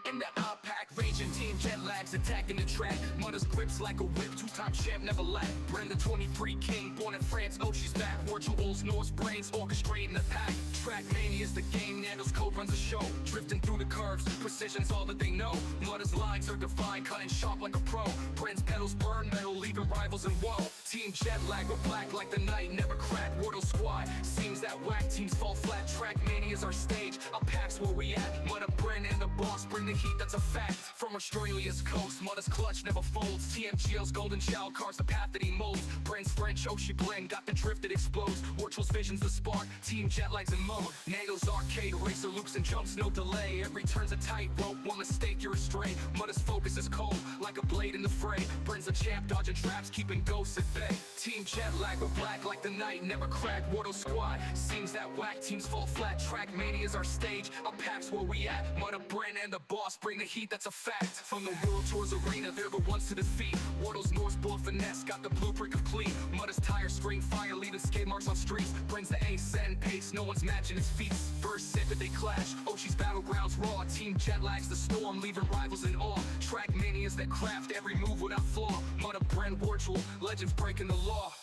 In that pack, raging team jet lags attacking the track. Mudda's grips like a whip, two-time champ never lack. Brenda 23 king, born in France, oh she's back. Virtuals, Norse brains, orchestrating the pack. Trackmania's the game, Nando's code runs the show. Drifting through the curves, precision's all that they know. Mudda's lines are defined, cutting sharp like a pro. Brand's pedals burn metal, leaving rivals in woe. Team jet lag, we're black like the night, never crack. Wordle squad, seems that whack teams fall flat. Trackmania's our stage, our packs where we at. Mudda, Brand, and the boss bring the heat, that's a fact. From Australia's coast, Mudda's clutch never folds. TMGL's golden child carves the path that he molds. Brand's French, oh she blend, got the drift that explodes. Virtual's vision's the spark, team jet lags in mode. Nago's arcade, racer loops and jumps, no delay. Every turn's a tightrope, one mistake you're astray. Mudda's focus is cold, like a blade in the fray. Brand's a champ, dodging traps, keeping ghosts at bay. Team jet lag, we're black like the night, never crack. Wordle squad, seems that whack teams fall flat. Trackmania's our stage, our packs where we at. Mudda, Brand, and the boss bring the heat, that's a fact. From the World Tour's arena, they're the ones to defeat. Wardle's Norse bull finesse, got the blueprint complete. Mudda's tire screen fire, leaving skate marks on streets. Brings the ace and pace, no one's matching his feats. First set that they clash, Ochi's battlegrounds raw. Team jet lags the storm, leaving rivals in awe. Trackmanias that craft every move without flaw. Mudda, Brand, Virtual, legends breaking the law.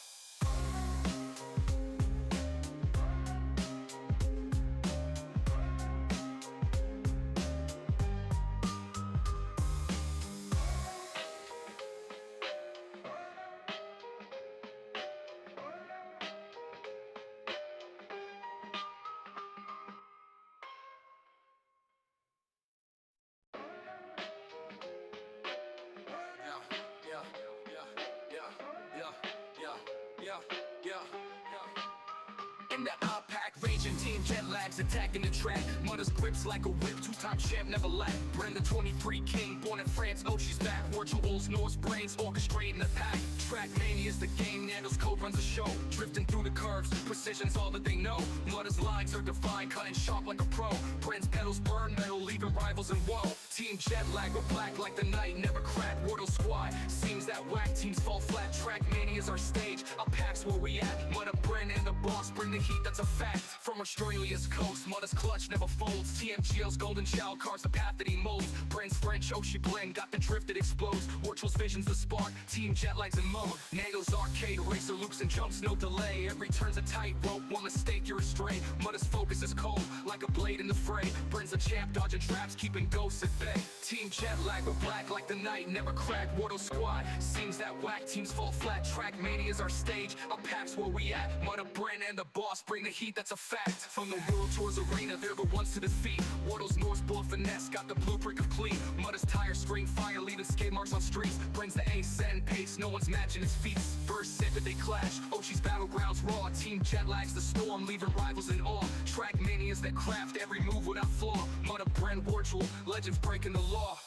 In that pack, raging team jet lags attacking the track. Mudda's grips like a whip, two-time champ never lack. Brenda 23 king, born in France, oh she's back. Virtuals, Norse brains, orchestrating the pack. Trackmania's the game, Nando's code runs the show. Drifting through the curves, precision's all that they know. Mudda's lines are defined, cutting sharp like a pro. Brand's pedals burn metal, leaving rivals in woe. Team jet lag, we're black like the night, never crack. Wordle squad, seems that whack teams fall flat. Trackmania's our stage, our packs where we at. Mudda, Brand, and the boss bring the heat, that's a fact. From Australia's coast, Mudda's clutch never folds. TMGL's golden child carves the path that he molds. Brand's French, oh she blend, got the drift that explodes. Virtual's vision's the spark, team jet lags in mode. Nago's arcade, racer loops and jumps, no delay. Every turn's a tightrope, one mistake you're astray. Mudda's focus is cold, like a blade in the fray. Brand's a champ, dodging traps, keeping ghosts at bay. Team jet lag, we're black like the night, never crack. Wordle squad, seems that whack teams fall flat. Trackmania's our stage, our packs where we at. Mudda, Brand, and the boss bring the heat, that's a fact. From the World Tour's arena, they're the ones to defeat. Wardle's Norse bull finesse, got the blueprint complete. Mudda's tire screen fire, leaving skate marks on streets. Brings the ace and pace, no one's matching his feats. First set that they clash, Ochi's battlegrounds raw. Team jet lags the storm, leaving rivals in awe. Trackmanias that craft every move without flaw. Mudda, Brand, Virtual, legends breaking the law.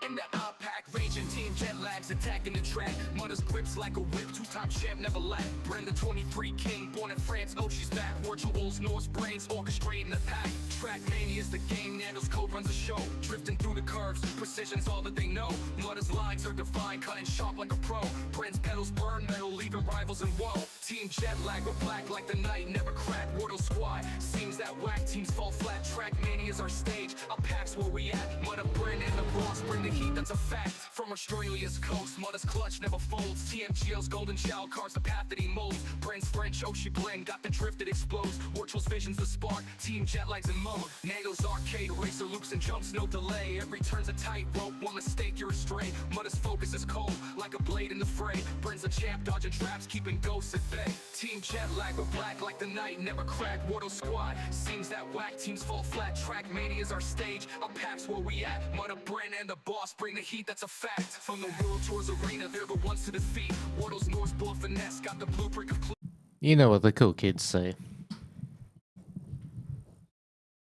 In that pack, raging team jet lags attacking the track. Mudda's grips like a whip, two-time champ never lack. Brenda 23 king, born in France, oh she's back. Virtuals, Norse brains, orchestrating the pack. Trackmania's the game, Nando's code runs the show. Drifting through the curves, precision's all that they know. Mudda's lines are defined, cutting sharp like a pro. Brand's pedals burn metal, leaving rivals in woe. Team jet lag, we're black like the night, never crack. Wordle squad, seems that whack teams fall flat. Trackmania's our stage, our packs where we at. Mudda, Brand, and the boss bring the heat, that's a fact. From Australia's coast, Mudda's clutch never folds. TMGL's golden child carves the path that he molds. Brand's French, oh she blend, got the drift that explodes. Virtual's vision's the spark, team jet lags in mode. Nago's arcade, racer loops and jumps, no delay. Every turn's a tightrope, one mistake you're astray. Mudda's focus is cold, like a blade in the fray. Brand's a champ, dodging traps, keeping ghosts at bay. Team jet lag, we're black like the night, never crack. Wordle squad, seems that whack teams fall flat. Trackmania's our stage, our packs where we at. Mudda, Brand, and the boss bring the heat, that's a fact. From the World Tour's arena, they're the ones to defeat. Wardle's Norse bull finesse, got the blueprint complete. You know what the cool kids say.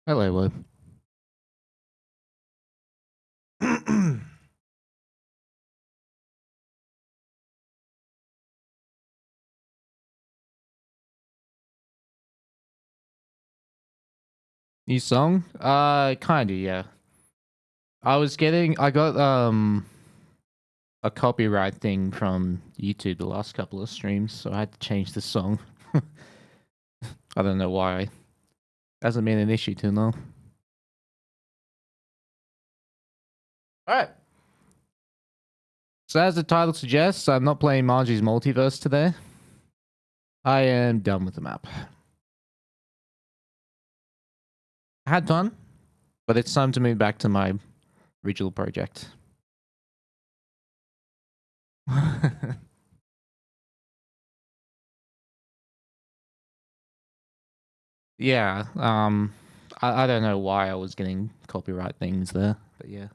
Hello, Lou. New song? Kinda, yeah. I got a copyright thing from YouTube the last couple of streams, so I had to change the song. I don't know why. Hasn't been an issue till now. Alright. So as the title suggests, I'm not playing Margie's Multiverse today. I am done with the map. I had fun, but it's time to move back to my original project. Yeah, I don't know why I was getting copyright things there, but yeah.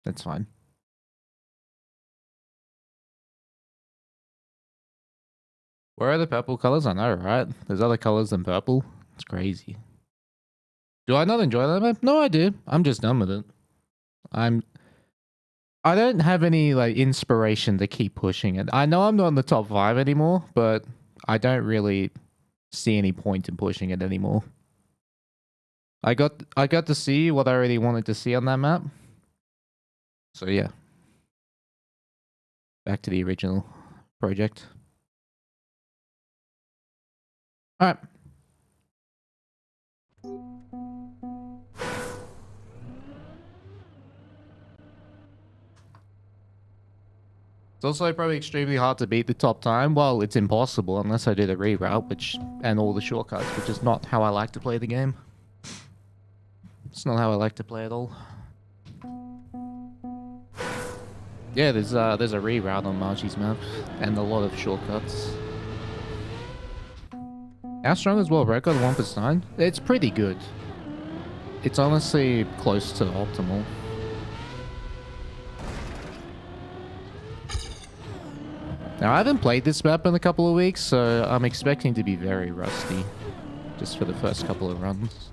That's fine. Where are the purple colors? I know, right? There's other colors than purple. It's crazy. Do I not enjoy that map? No, I do. I'm just done with it. I don't have any like inspiration to keep pushing it. I know I'm not in the top 5 anymore, but I don't really see any point in pushing it anymore. I got to see what I really wanted to see on that map. So yeah. Back to the original project. Alright. It's also probably extremely hard to beat the top time. Well, it's impossible unless I do the reroute, and all the shortcuts, which is not how I like to play the game. It's not how I like to play at all. Yeah, there's a reroute on Margie's map, and a lot of shortcuts. How strong is world record? Wampus 9? It's pretty good. It's honestly close to optimal. Now, I haven't played this map in a couple of weeks, so I'm expecting to be very rusty. Just for the first couple of runs.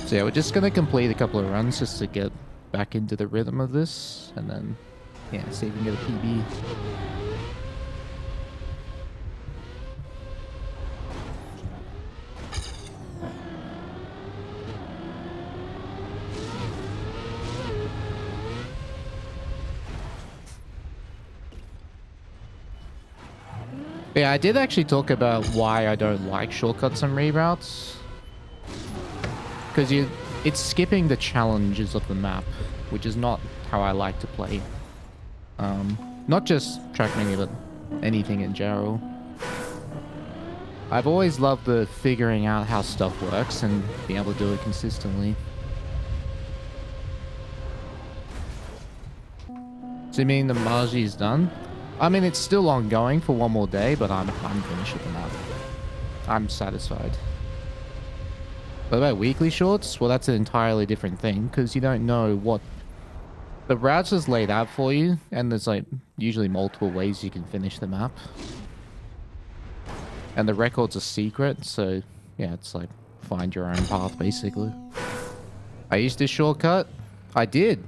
So yeah, we're just going to complete a couple of runs just to get back into the rhythm of this. And then, yeah, see if we can get a PB. Yeah, I did actually talk about why I don't like shortcuts and reroutes. Because it's skipping the challenges of the map, which is not how I like to play. Not just trackmania, but anything in general. I've always loved the figuring out how stuff works and being able to do it consistently. So you mean the Maji is done? I mean, it's still ongoing for one more day, but I'm finished with the map. I'm satisfied. What about weekly shorts? Well, that's an entirely different thing, because you don't know what... The route's just laid out for you, and there's like usually multiple ways you can finish the map. And the record's a secret, so yeah, it's like find your own path, basically. I used this shortcut. I did.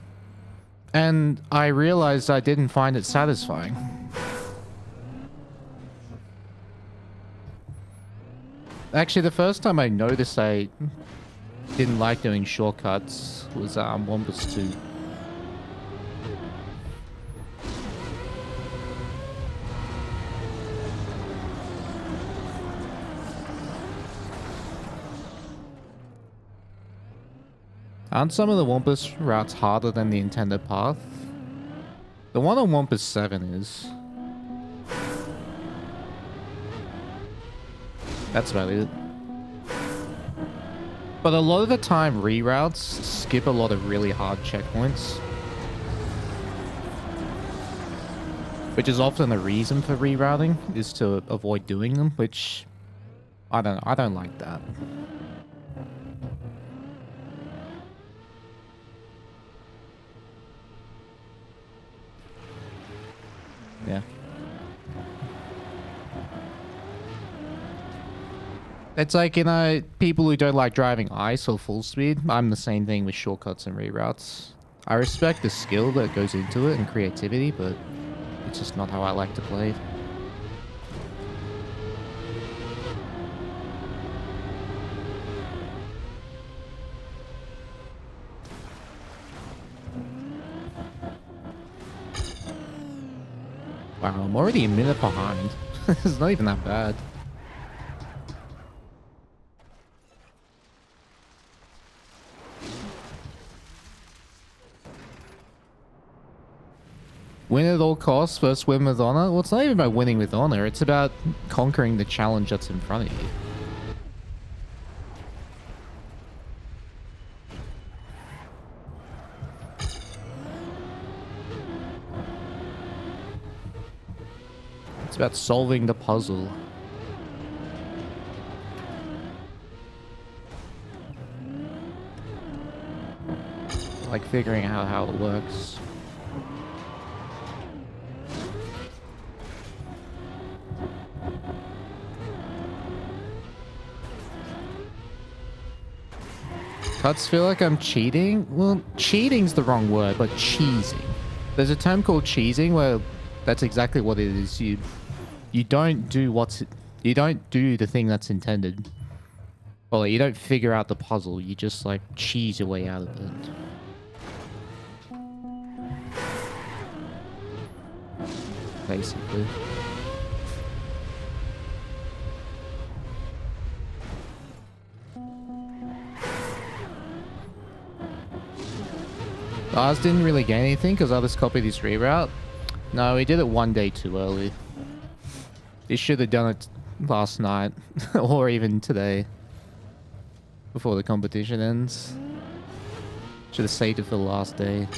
And I realized I didn't find it satisfying. Actually, the first time I noticed I didn't like doing shortcuts was Wampus 2. Aren't some of the Wampus routes harder than the intended path? The one on Wampus 7 is. That's about it. But a lot of the time, reroutes skip a lot of really hard checkpoints. Which is often the reason for rerouting, is to avoid doing them, which... I don't like that. Yeah. It's like, you know, people who don't like driving ice or full speed. I'm the same thing with shortcuts and reroutes. I respect the skill that goes into it and creativity, but It's just not how I like to play. Wow, I'm already a minute behind. It's not even that bad. Win at all costs versus win with honor? Well, it's not even about winning with honor. It's about conquering the challenge that's in front of you. It's about solving the puzzle. Like figuring out how it works. Cuts feel like I'm cheating? Well, cheating's the wrong word, but cheesing. There's a term called cheesing where that's exactly what it is. You don't do you don't do the thing that's intended. Well, you don't figure out the puzzle. You just like cheese your way out of it. Basically. Ours didn't really gain anything because others copied his reroute. No, we did it one day too early. He should have done it last night or even today before the competition ends. Should have saved it for the last day.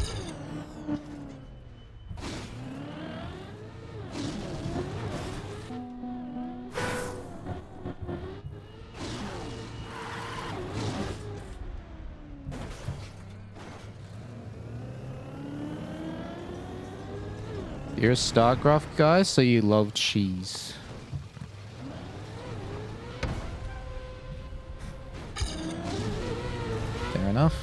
You're a StarCraft guy, so you love cheese. Fair enough.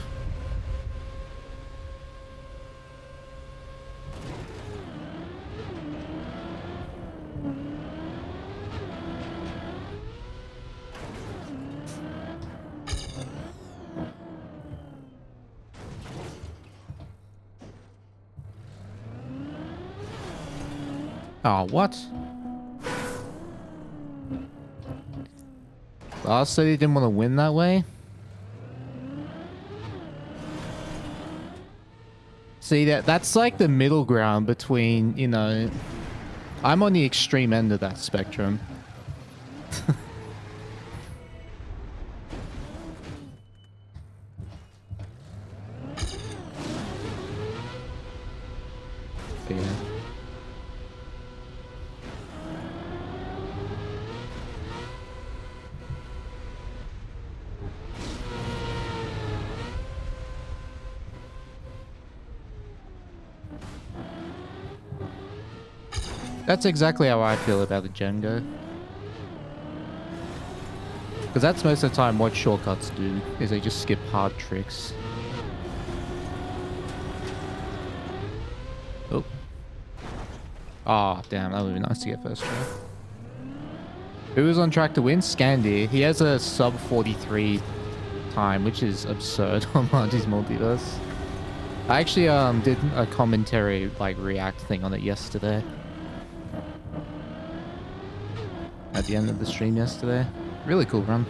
Oh, what? Last said he didn't want to win that way? See, that's like the middle ground between, you know... I'm on the extreme end of that spectrum. Yeah. That's exactly how I feel about the Django. Because that's most of the time what shortcuts do, is they just skip hard tricks. Oh. Ah, damn, that would be nice to get first try. Who was on track to win? Scandy. He has a sub 43 time, which is absurd on Margie's Multiverse. I actually did a commentary, like, react thing on it yesterday. At the end of the stream yesterday. Really cool run.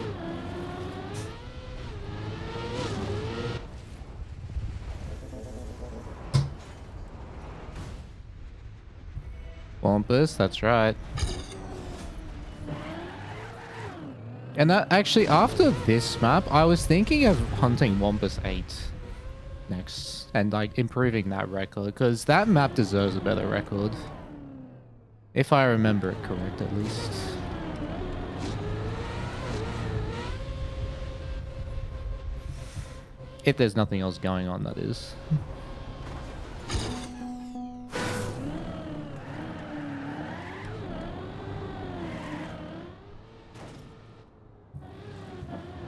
Wampus, that's right. And that actually, after this map, I was thinking of hunting Wampus 8 next. And like improving that record. Because that map deserves a better record. If I remember it correct, at least. If there's nothing else going on, that is.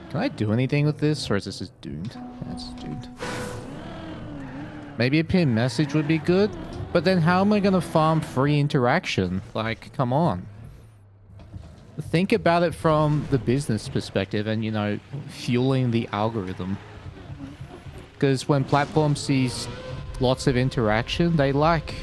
Can I do anything with this, or is this just doomed? That's doomed. Maybe a pinned message would be good. But then how am I going to farm free interaction? Like, come on. Think about it from the business perspective and, you know, fueling the algorithm. Because when platforms sees lots of interaction, they like.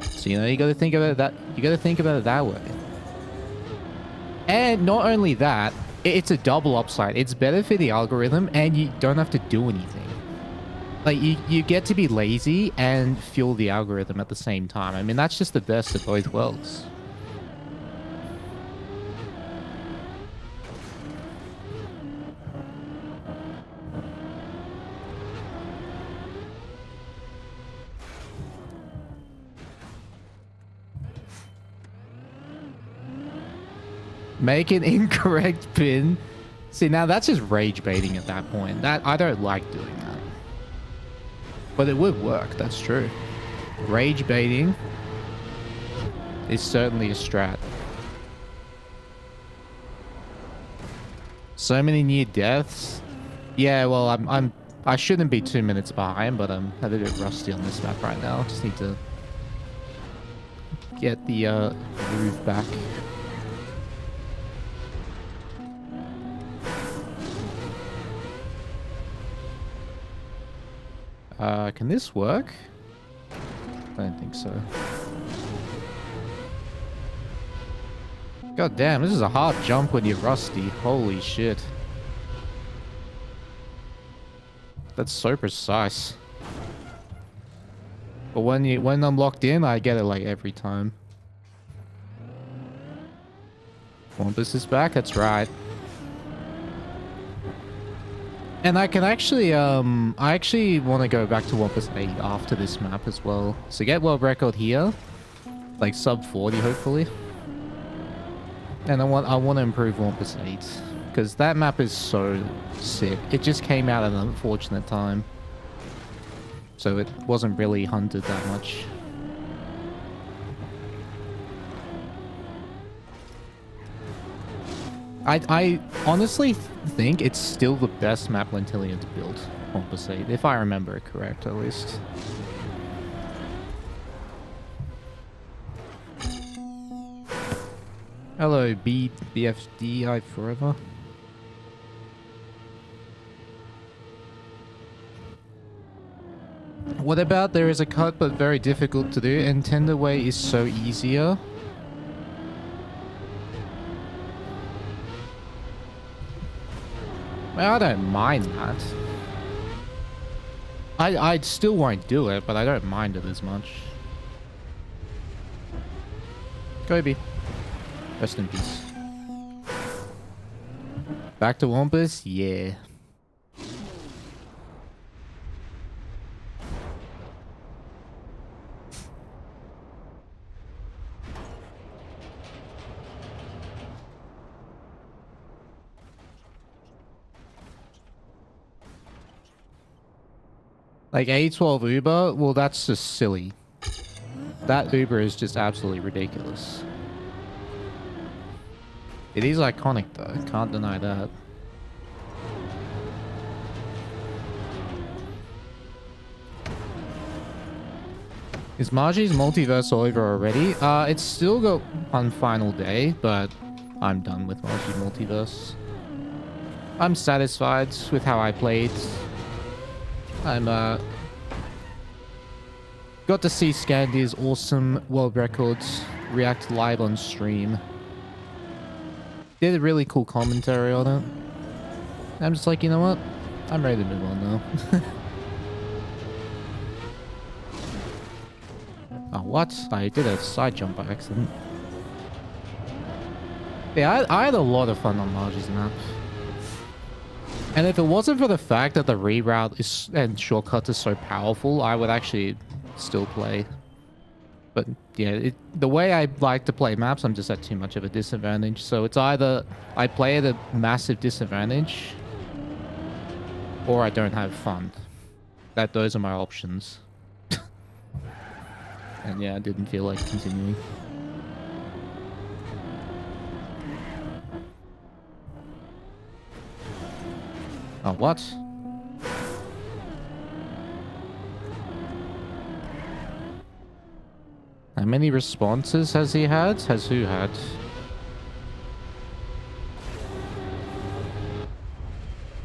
So, you know, you got to think about it that way. And not only that, it's a double upside. It's better for the algorithm and you don't have to do anything. Like, you get to be lazy and fuel the algorithm at the same time. I mean, that's just the best of both worlds. Make an incorrect pin. See, now that's just rage baiting at that point. I don't like doing that. But it would work, that's true. Rage baiting is certainly a strat. So many near deaths. Yeah, well, I shouldn't be 2 minutes behind, but I'm a bit rusty on this map right now. Just need to get the groove back. Can this work? I don't think so. God damn, this is a hard jump when you're rusty. Holy shit. That's so precise. But when I'm locked in, I get it like every time. Wampus is back, that's right. And I can actually, I actually want to go back to Wampus 8 after this map as well. So get world record here, like sub 40 hopefully. And I want to improve Wampus 8 because that map is so sick. It just came out at an unfortunate time, so it wasn't really hunted that much. I honestly think it's still the best map Lentillion to build, Wampus 8, if I remember it correct, at least. Hello, BFDI forever. What about there is a cut but very difficult to do, and Tender Way is so easier? Well, I don't mind that. I still won't do it, but I don't mind it as much. Kobe. Rest in peace. Back to Wampus? Yeah. Like A12 Uber? Well, that's just silly. That Uber is just absolutely ridiculous. It is iconic though, can't deny that. Is Margie's multiverse over already? It's still got one final day, but I'm done with Margie multiverse. I'm satisfied with how I played. I'm got to see Scandy's awesome world records react live on stream. Did a really cool commentary on it. I'm just like, you know what? I'm ready to move on now. Oh, what? I did a side jump by accident. Yeah, I had a lot of fun on Margie's map. And if it wasn't for the fact that the reroute is and shortcut is so powerful, I would actually still play. But yeah, the way I like to play maps, I'm just at too much of a disadvantage. So it's either I play at a massive disadvantage, or I don't have fun. Those are my options. And yeah, I didn't feel like continuing. Oh, what? How many responses has he had? Has who had?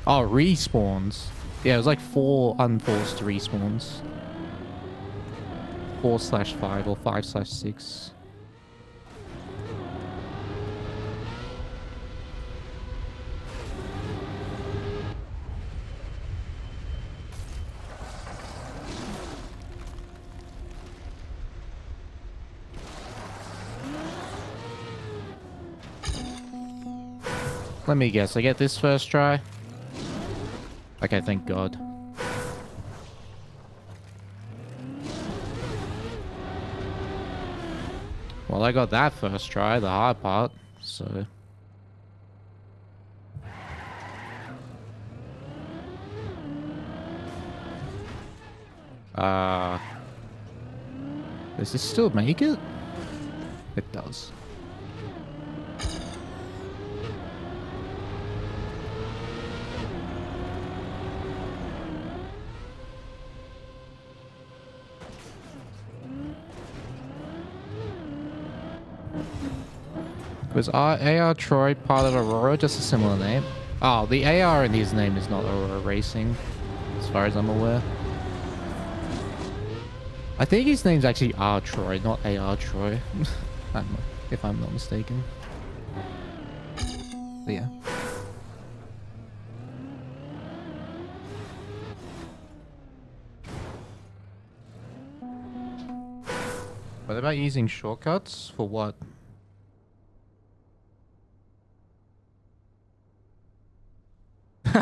Oh, respawns. Yeah, it was like 4 unforced respawns. 4/5 or 5/6. Let me guess, I get this first try? Okay, thank God. Well, I got that first try, the hard part, so... Does this still make it? It does. Was AR Troy part of Aurora? Just a similar name. Oh, the AR in his name is not Aurora Racing, as far as I'm aware. I think his name's actually R Troy, not AR Troy, if I'm not mistaken. But yeah. What about using shortcuts? For what?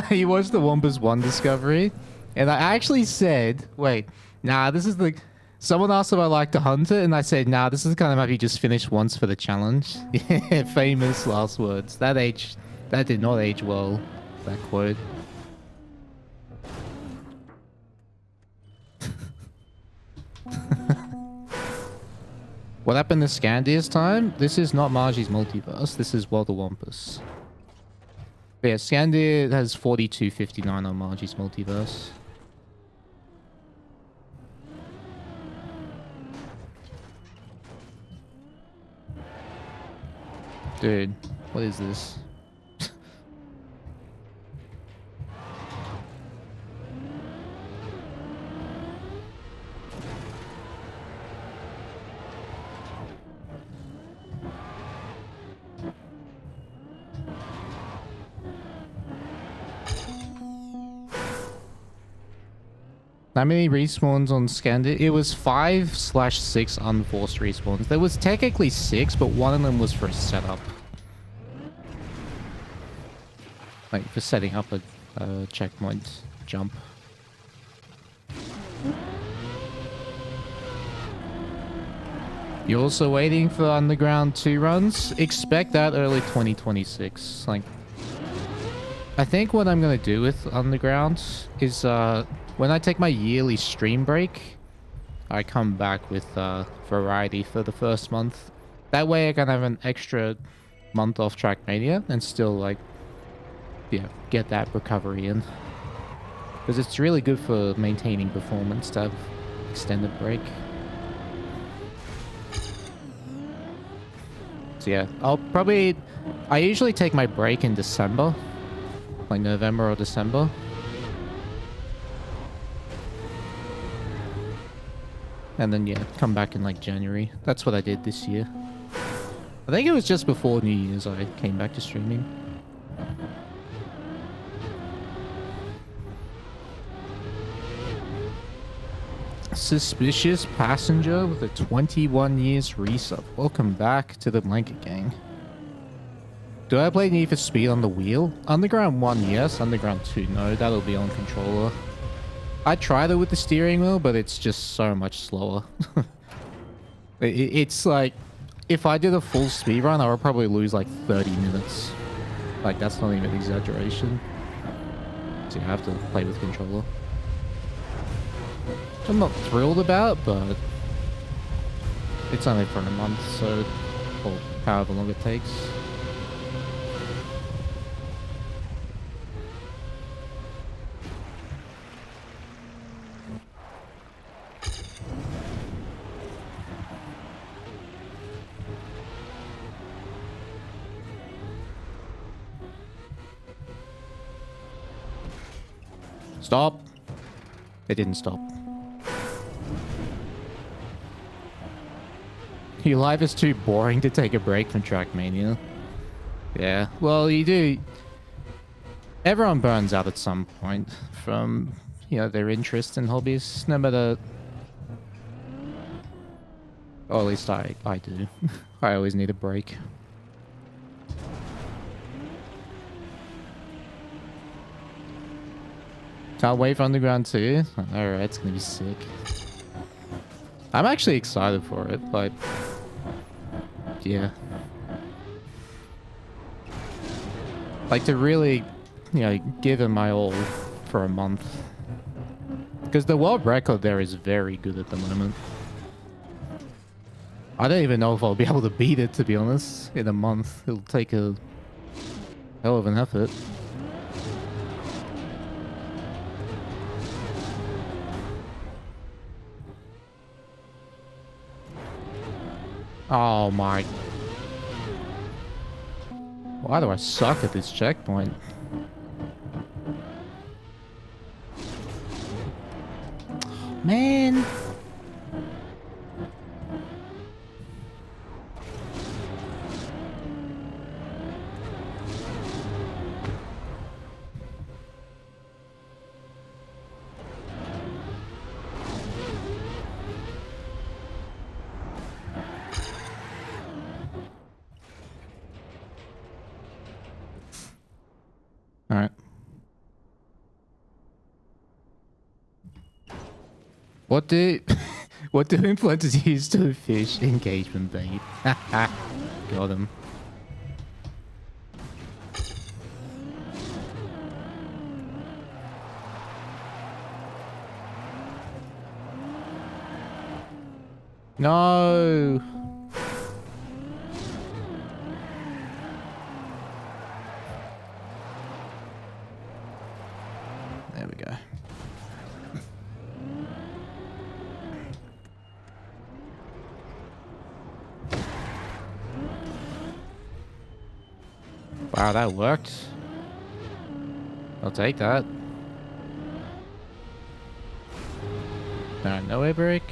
He watched the Wampus 1 discovery, and I actually said, wait, nah, this is the... Someone asked if I like to hunt it, and I said, nah, this is the kind of map you just finish once for the challenge. Yeah, famous last words. That did not age well, that quote. What happened to Scandia's time? This is not Margie's Multiverse, this is World of Wampus. Yeah, Scandia has 42.59 on Margie's Multiverse. Dude, what is this? How many respawns on Scandia? It was 5/6 unforced respawns. There was technically 6, but one of them was for a setup. Like, for setting up a checkpoint jump. You're also waiting for Underground 2 runs? Expect that early 2026. Like, I think what I'm gonna do with Underground is, when I take my yearly stream break, I come back with variety for the first month. That way I can have an extra month off Trackmania and still, like, yeah, get that recovery in. Because it's really good for maintaining performance to have extended break. So yeah, I usually take my break in December. Like November or December. And then, yeah, come back in, like, January. That's what I did this year. I think it was just before New Year's I came back to streaming. Suspicious Passenger with a 21 years resub. Welcome back to the Blanket Gang. Do I play Need for Speed on the wheel? Underground 1, yes. Underground 2, no. That'll be on controller. I tried it with the steering wheel, but it's just so much slower. It's like, if I did a full speedrun, I would probably lose like 30 minutes. Like, that's not even exaggeration. So you have to play with controller. Which I'm not thrilled about, but it's only for a month, so, or however long it takes. Stop. It didn't stop. Your life is too boring to take a break from trackmania. Yeah, well, you do. Everyone burns out at some point from, you know, their interests and hobbies, no matter... Or at least I do. I always need a break. Can't wait for Underground 2. Alright, it's gonna be sick. I'm actually excited for it, like... Yeah. Like, to really, you know, give it my all for a month. Because the world record there is very good at the moment. I don't even know if I'll be able to beat it, to be honest, in a month. It'll take a hell of an effort. Oh my... Why do I suck at this checkpoint? Man! Alright. What do influencers use to fish engagement bait? Got him. No. There we go. Wow, that worked. I'll take that. Alright, no air brake.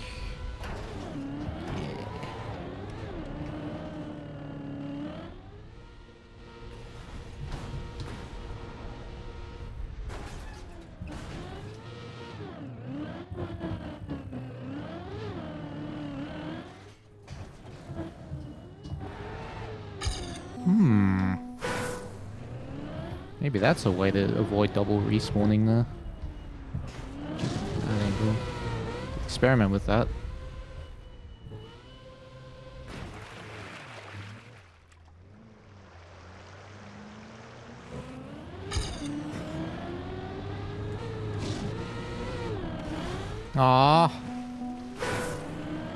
Maybe that's a way to avoid double respawning there. I think we'll experiment with that. Ah,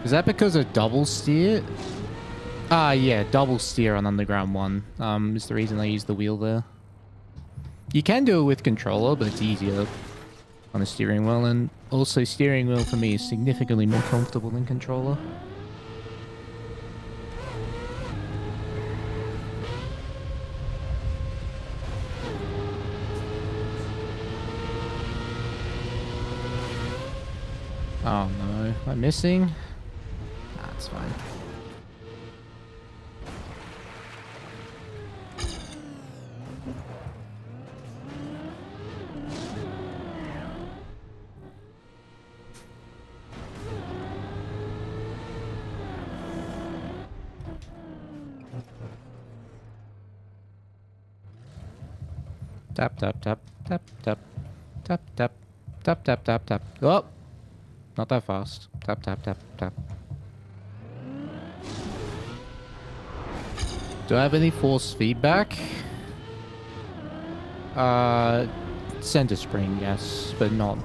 is that because of double steer? Ah, yeah, double steer on Underground 1 is the reason I use the wheel there. You can do it with controller, but it's easier on a steering wheel, and also steering wheel for me is significantly more comfortable than controller. Oh no, am I missing? Nah, it's fine. Tap, tap, tap, tap, tap, tap, tap, tap, tap, tap, tap. Oh! Not that fast. Tap, tap, tap, tap. Do I have any force feedback? Center spring, yes, but not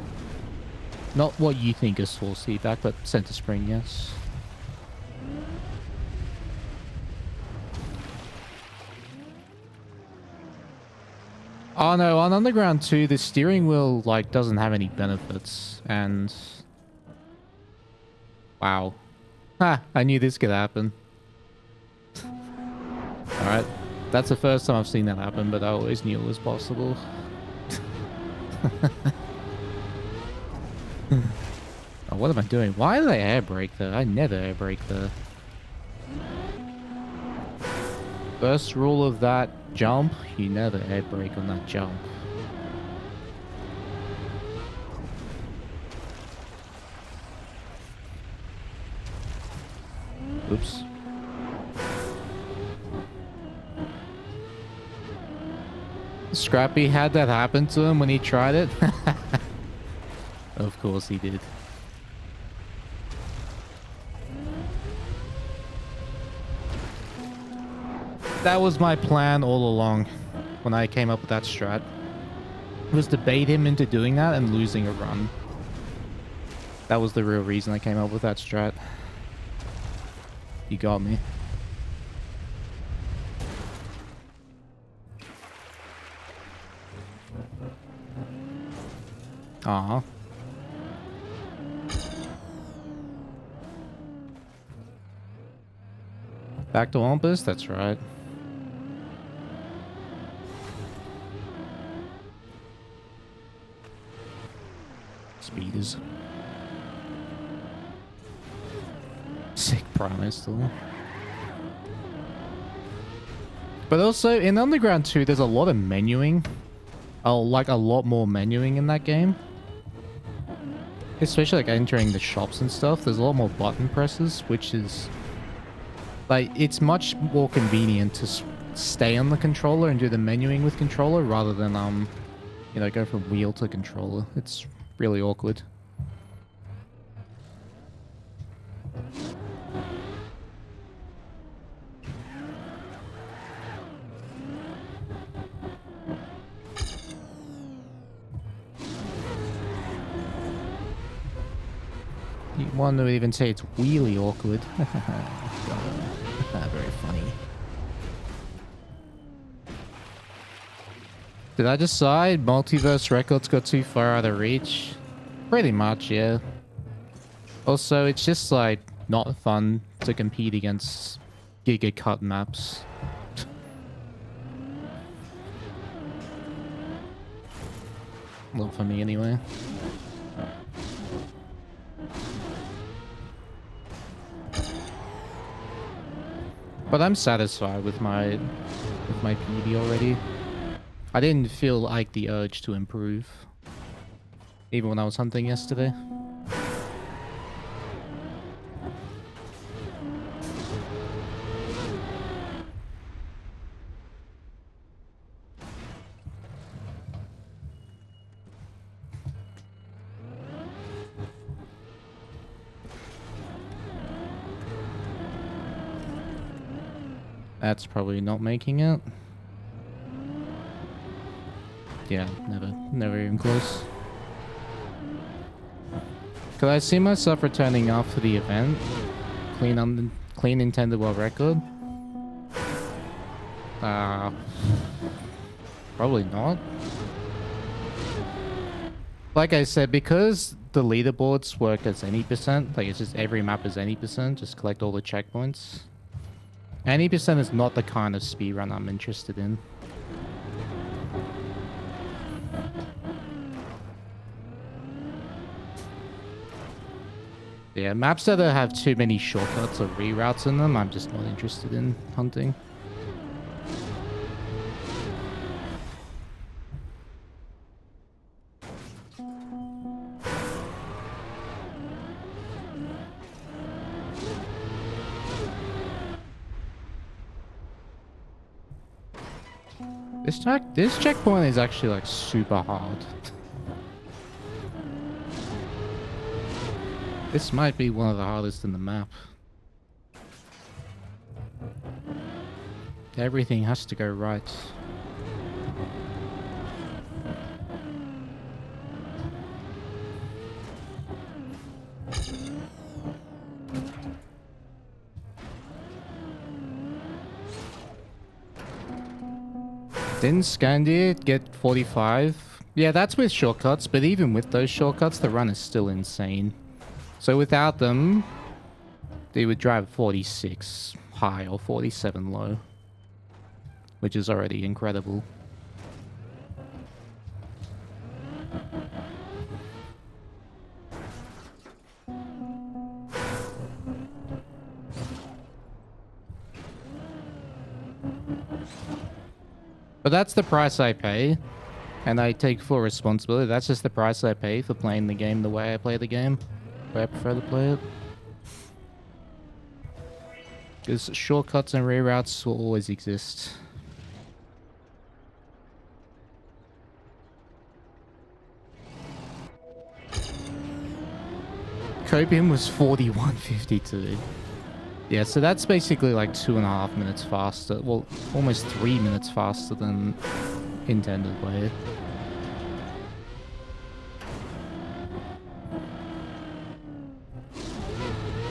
what you think is force feedback, but center spring, yes. Oh no, on Underground 2, the steering wheel, like, doesn't have any benefits, and... Wow. Ha! I knew this could happen. Alright. That's the first time I've seen that happen, but I always knew it was possible. Oh, what am I doing? Why did I air brake there? I never air brake there. First rule of that jump, you never air brake on that jump. Oops. Scrappy had that happen to him when he tried it. Of course he did. That was my plan all along when I came up with that strat. Was to bait him into doing that and losing a run. That was the real reason I came up with that strat. You got me. Aw. Back to Wampus? That's right. Speeders. Sick promo still. But also, in Underground 2, there's a lot of menuing. Like, a lot more menuing in that game. Especially, like, entering the shops and stuff. There's a lot more button presses, which is... Like, it's much more convenient to stay on the controller and do the menuing with controller rather than, you know, go from wheel to controller. It's really awkward. One would even say it's really awkward. Very funny. Did I decide Multiverse records got too far out of reach? Pretty much, yeah. Also, it's just like not fun to compete against giga cut maps. Not for me anyway. But I'm satisfied with my PB already. I didn't feel like the urge to improve, even when I was hunting yesterday. That's probably not making it. Yeah, never even close. Could I see myself returning after the event? Clean Nintendo World Record? Probably not. Like I said, because the leaderboards work as any percent, like it's just every map is any percent, just collect all the checkpoints. Any percent is not the kind of speedrun I'm interested in. Yeah, maps that have too many shortcuts or reroutes in them, I'm just not interested in hunting. This checkpoint is actually like super hard. This might be one of the hardest in the map. Everything has to go right. Didn't Scandia get 45? Yeah, that's with shortcuts, but even with those shortcuts, the run is still insane. So without them, they would drive 46 high or 47 low, which is already incredible. But that's the price I pay, and I take full responsibility. That's just the price I pay for playing the game the way I play the game, the way I prefer to play it. Because shortcuts and reroutes will always exist. Copium was 41.52. Yeah, so that's basically like 2.5 minutes faster. Well, almost 3 minutes faster than intended way.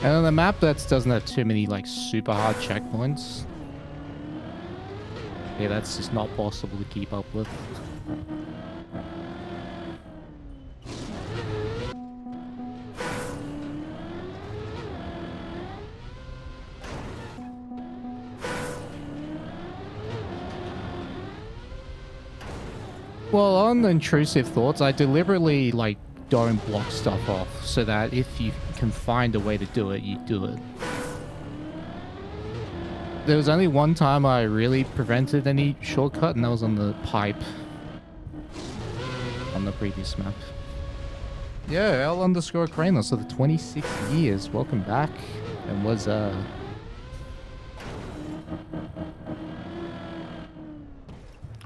And on a map that doesn't have too many like super hard checkpoints, yeah, that's just not possible to keep up with. Well, on intrusive thoughts, I deliberately like don't block stuff off so that if you can find a way to do it, you do it. There was only one time I really prevented any shortcut, and that was on the pipe on the previous map. Yeah, L_Kranos of the 26 years. Welcome back. And was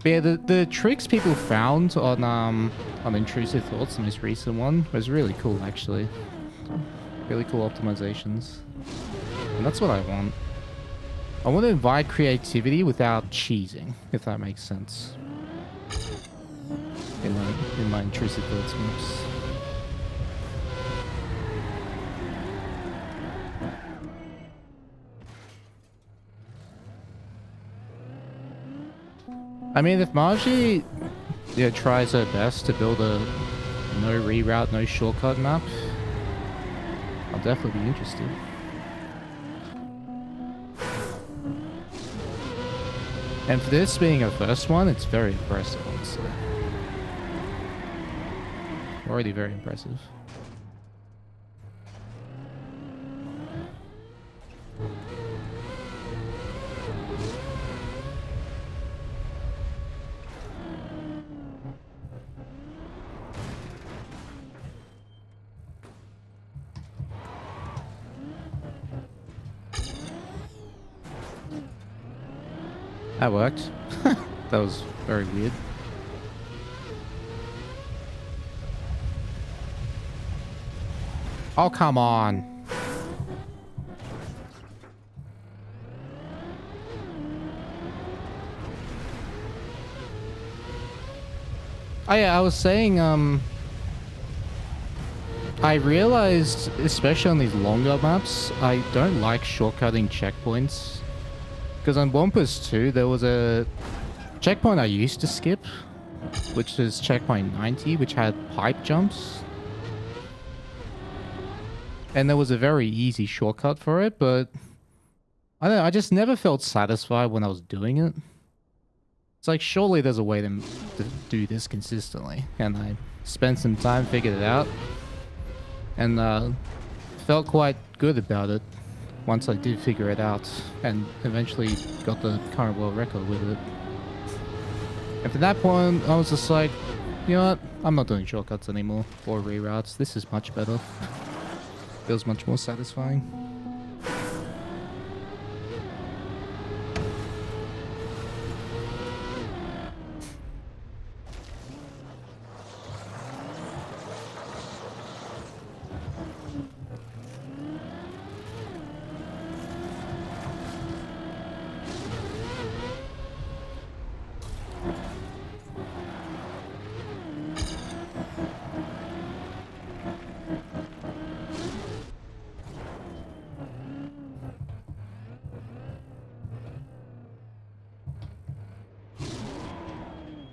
yeah, the tricks people found on Intrusive Thoughts, the most recent one, was really cool actually. Really cool optimizations. And that's what I want. I want to invite creativity without cheesing, if that makes sense. In my Intrusive Thoughts maps. I mean, if Margie tries her best to build a no reroute, no shortcut map, I'll definitely be interested. And for this being her first one, it's very impressive, honestly. Already very impressive. That worked. That was very weird. Oh, come on. Oh yeah, I was saying, I realized, especially on these longer maps, I don't like shortcutting checkpoints. Because on Wampus 2, there was a checkpoint I used to skip, which is checkpoint 90, which had pipe jumps. And there was a very easy shortcut for it, but I don't know, I just never felt satisfied when I was doing it. It's like, surely there's a way to do this consistently. And I spent some time, figured it out, and felt quite good about it once I did figure it out, and eventually got the current world record with it. And from that point, I was just like, you know what, I'm not doing shortcuts anymore, or reroutes. This is much better. Feels much more satisfying.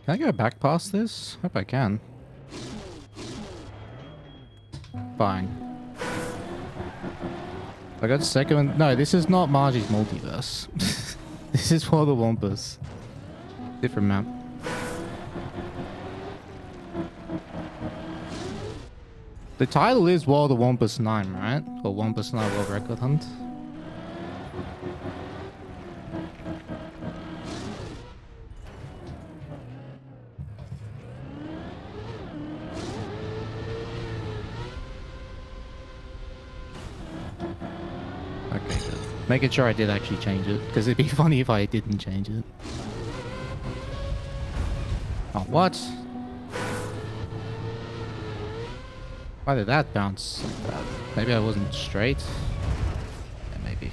Can I go back past this? Hope I can. Fine. I got the second one. No, this is not Margie's Multiverse. This is for the Wampus. Different map. The title is World of Wampus 9, right? Or Wampus 9 World Record Hunt. Making sure I did actually change it, because it'd be funny if I didn't change it. Oh, what? Why did that bounce like that? Maybe I wasn't straight? Yeah, maybe.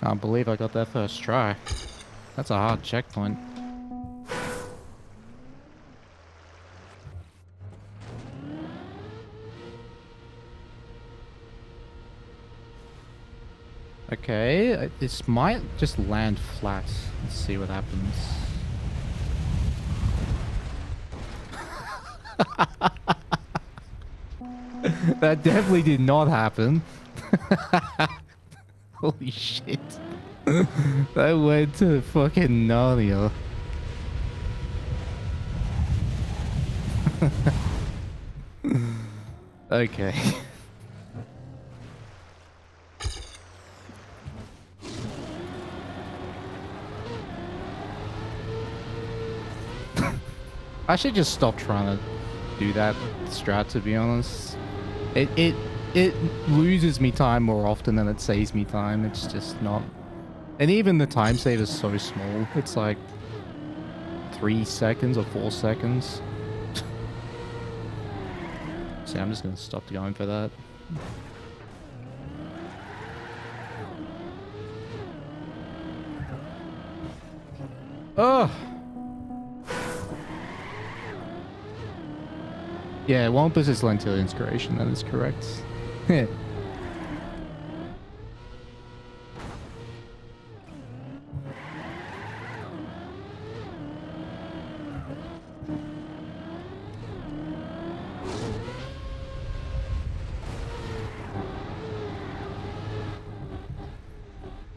Can't believe I got that first try. That's a hard checkpoint. Okay, this might just land flat. Let's see what happens. That definitely did not happen. Holy shit. That went to fucking Narnia. Okay. I should just stop trying to do that strat, to be honest. It loses me time more often than it saves me time. It's just not. And even the time save is so small. It's like 3 seconds or 4 seconds. See, I'm just gonna stop going for that. Oh! Yeah, Wampus is Lentilian's creation, that is correct.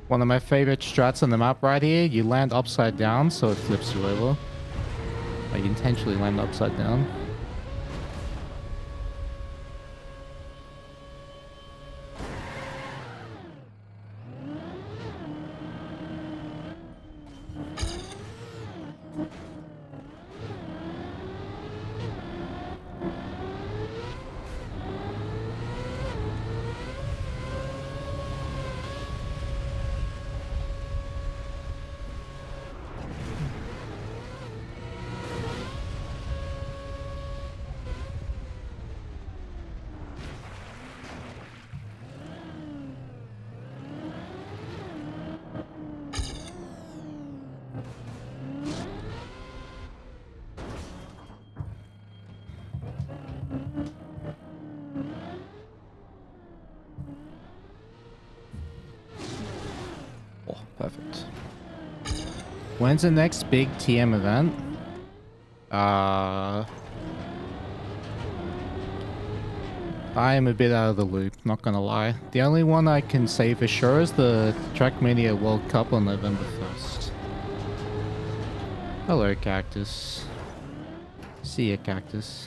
One of my favorite strats on the map right here, you land upside down so it flips you over. Like, you intentionally land upside down. Perfect. When's the next big TM event? I am a bit out of the loop, not gonna lie. The only one I can say for sure is the Trackmania World Cup on November 1st. Hello, Cactus. See ya, Cactus.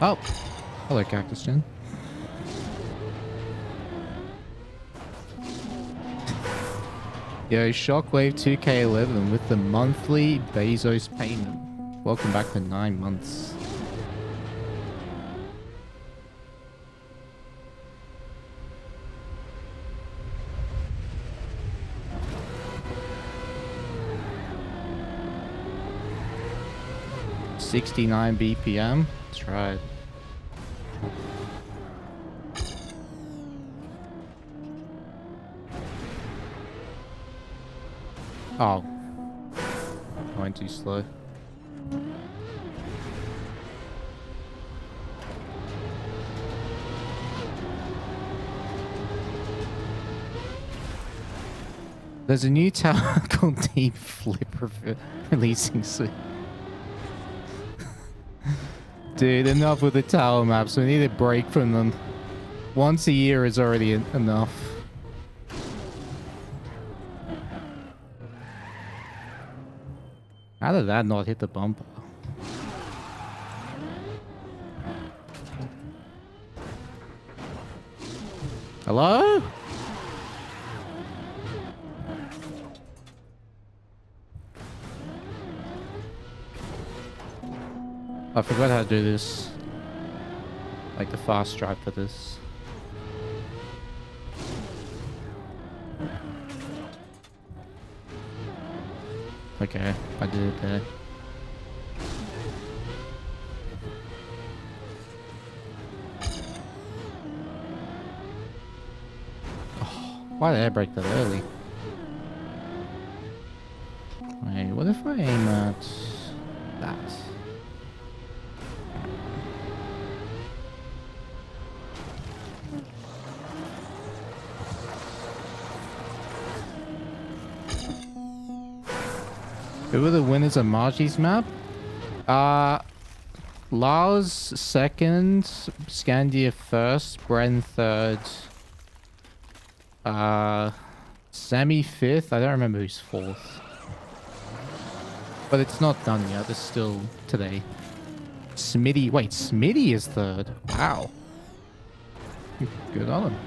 Oh, hello, Cactus Gen. Yo, Shockwave 2K11 with the monthly Bezos payment. Welcome back to 9 months. $69 BPM. That's right. Oh. Going too slow. There's a new tower called Deep Flip releasing soon. Dude, enough with the tower maps. We need a break from them. Once a year is already enough. How did that not hit the bumper? Hello? I forgot how to do this. Like the fast drive for this. Okay, I did it there. Oh, why did I break that early? Wait, what if I aim at that? Who were the winners of Margie's map? Lars second, Scandia first, Bren third, Sammy fifth. I don't remember who's fourth. But it's not done yet. It's still today. Smitty. Wait, Smitty is third. Wow. Good on him.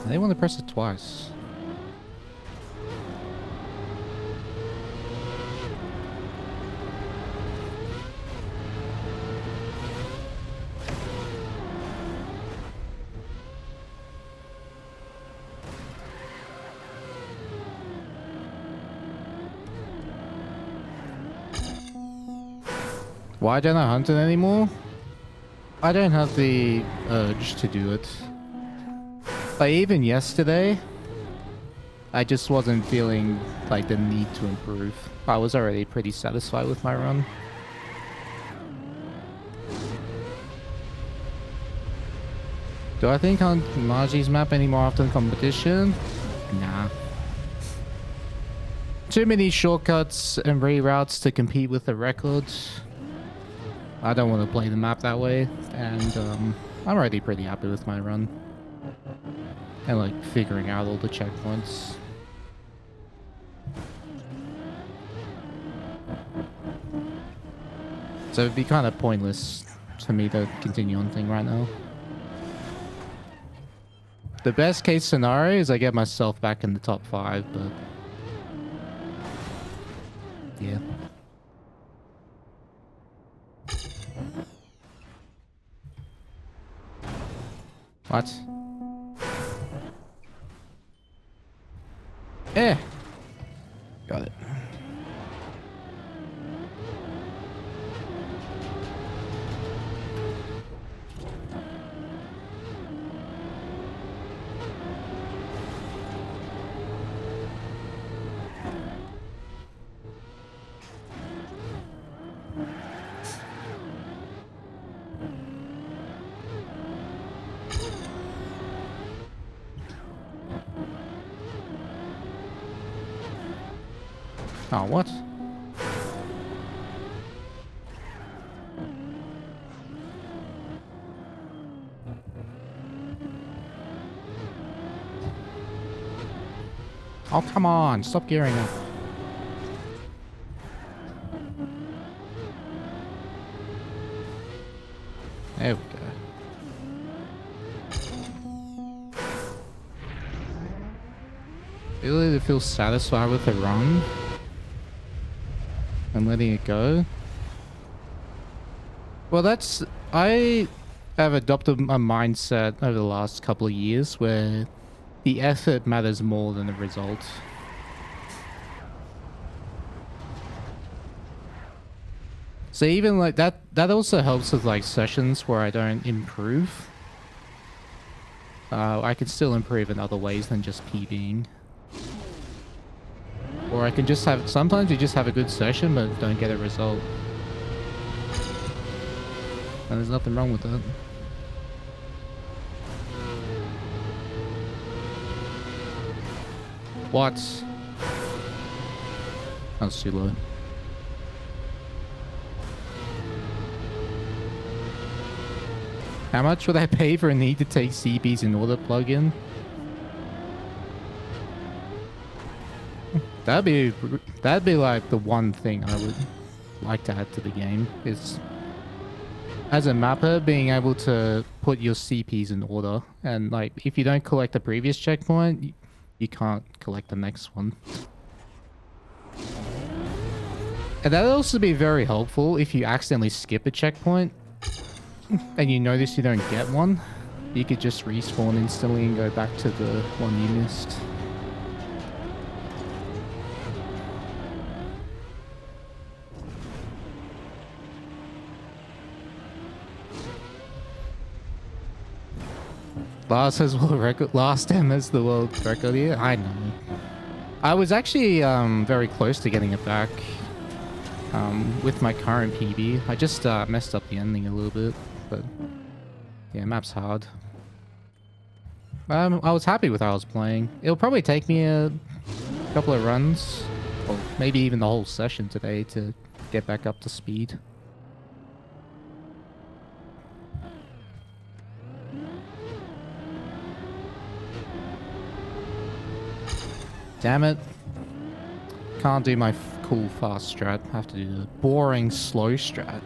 They want to press it twice. Why don't I hunt it anymore? I don't have the urge to do it. Like even yesterday, I just wasn't feeling like the need to improve. I was already pretty satisfied with my run. Do I think on Margie's map any more after the competition? Nah. Too many shortcuts and reroutes to compete with the records. I don't want to play the map that way, and I'm already pretty happy with my run. And like figuring out all the checkpoints. So it'd be kind of pointless for me to continue on thing right now. The best case scenario is I get myself back in the top 5, but yeah. What? Eh. Got it. Oh, what? Oh, come on. Stop gearing up. There we go. Really to feel satisfied with the run and letting it go. Well, that's... I have adopted a mindset over the last couple of years where the effort matters more than the result. So even like that also helps with like sessions where I don't improve. I can still improve in other ways than just PBing. Or I can just have, sometimes you just have a good session but don't get a result. And there's nothing wrong with that. What? That's too low. How much would I pay for a need to take CPs in order plugin? That'd be like the one thing I would like to add to the game is, as a mapper, being able to put your CPs in order, and like if you don't collect the previous checkpoint, you can't collect the next one. And that'd also be very helpful if you accidentally skip a checkpoint and you notice you don't get one. You could just respawn instantly and go back to the one you missed. Last has world record. Last M has the world record here. I know. I was actually very close to getting it back with my current PB. I just messed up the ending a little bit, but yeah, map's hard. I was happy with how I was playing. It'll probably take me a couple of runs, or maybe even the whole session today to get back up to speed. Damn it. Can't do my cool fast strat. Have to do the boring slow strat.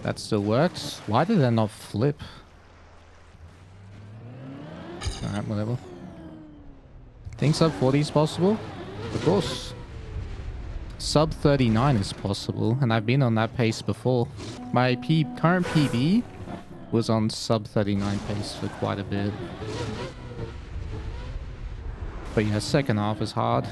That still works. Why did that not flip? Alright, whatever. Think sub 40 is possible? Of course. Sub 39 is possible, and I've been on that pace before. My current PB was on sub 39 pace for quite a bit. But yeah, second half is hard.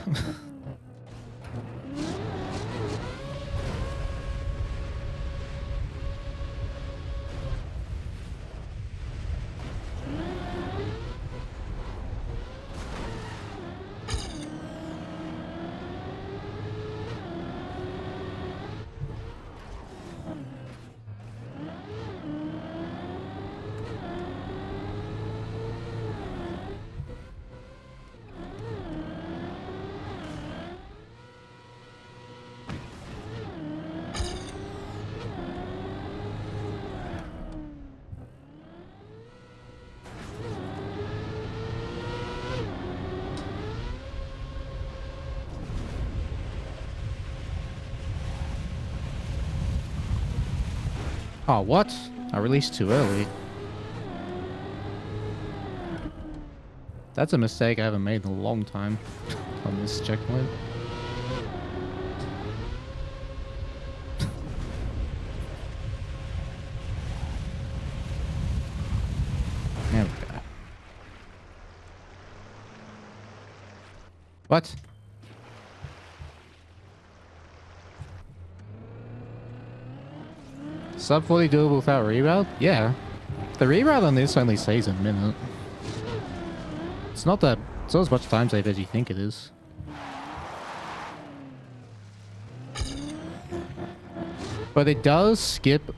Oh, what? I released too early. That's a mistake I haven't made in a long time on this checkpoint. There we go. What? Sub 40 doable without reroute? Yeah. The reroute on this only saves a minute. It's not as much time save as you think it is. But it does skip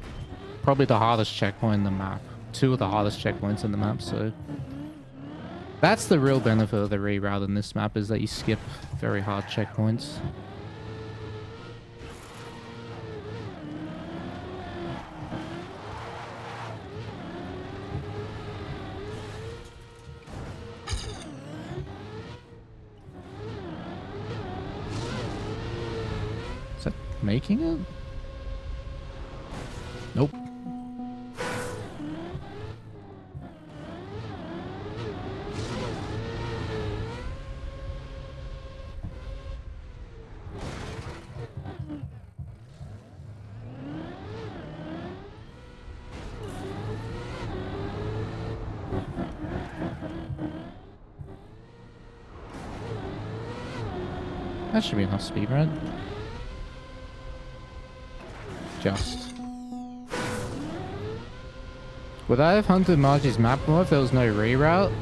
probably the hardest checkpoint in the map. Two of the hardest checkpoints in the map, so... That's the real benefit of the reroute in this map, is that you skip very hard checkpoints. Making it? Nope. That should be enough speed, right? Just. Would I have hunted Margie's map more if there was no reroute?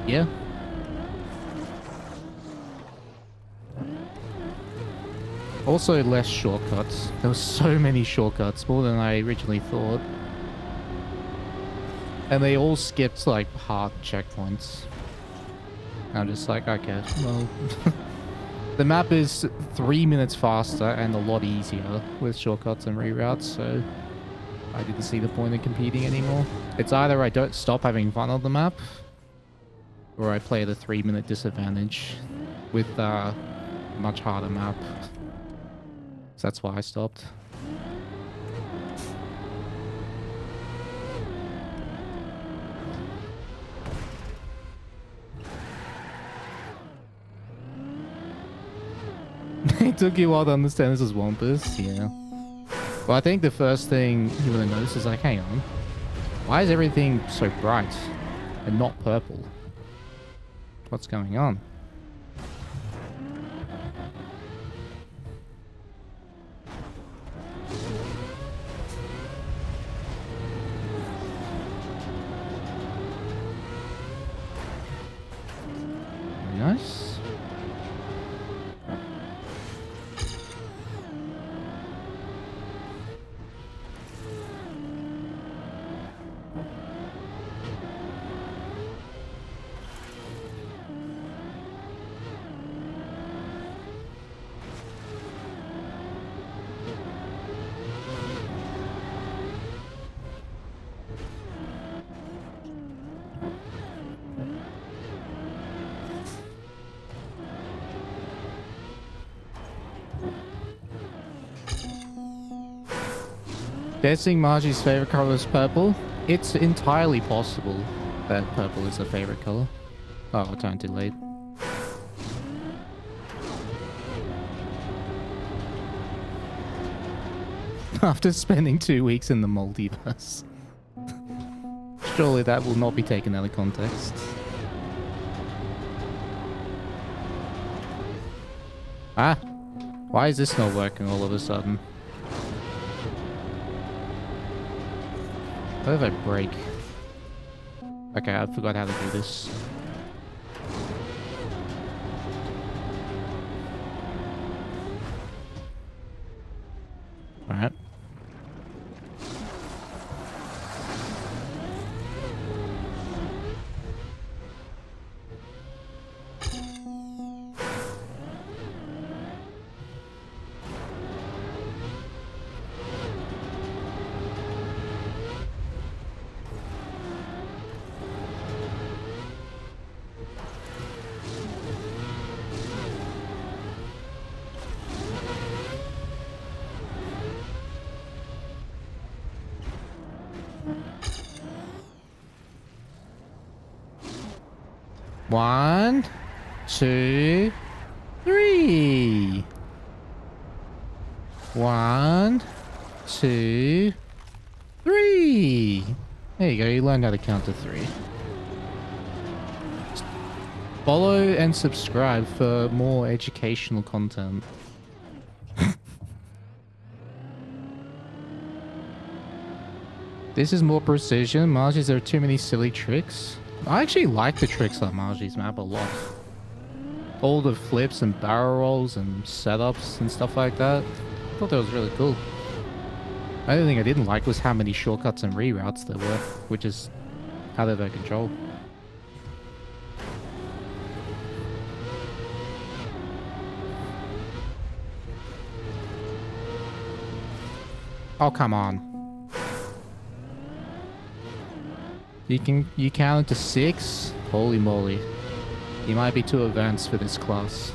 Yeah. Also less shortcuts. There were so many shortcuts, more than I originally thought. And they all skipped like hard checkpoints. I'm just like, okay, well... The map is 3 minutes faster and a lot easier with shortcuts and reroutes, so... I didn't see the point in competing anymore. It's either I don't stop having fun on the map, or I play at a 3-minute disadvantage with a much harder map. So that's why I stopped. It took you a while to understand this is Wampus, yeah. Well, I think the first thing you want to notice is like, hang on. Why is everything so bright and not purple? What's going on? Very nice. Guessing Margie's favorite color is purple? It's entirely possible that purple is her favorite color. Oh, I turned too late. After spending 2 weeks in the multiverse. Surely that will not be taken out of context. Ah! Why is this not working all of a sudden? What if I break? Okay, I forgot how to do this. Alright. One, two, three. 1, 2, 3. There you go, you learned how to count to 3. Follow and subscribe for more educational content. This is more precision. Margie's, there are too many silly tricks. I actually like the tricks on Margie's map a lot. All the flips and barrel rolls and setups and stuff like that. I thought that was really cool. The only thing I didn't like was how many shortcuts and reroutes there were, which is out of their control. Oh, come on. You counted to 6? Holy moly. You might be too advanced for this class.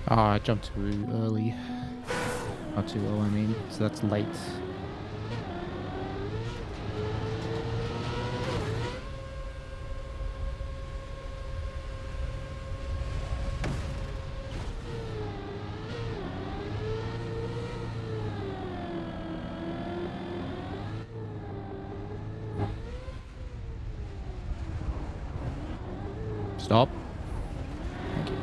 Oh, I jumped too early. Not too low, I mean. So that's late. Stop. Thank you.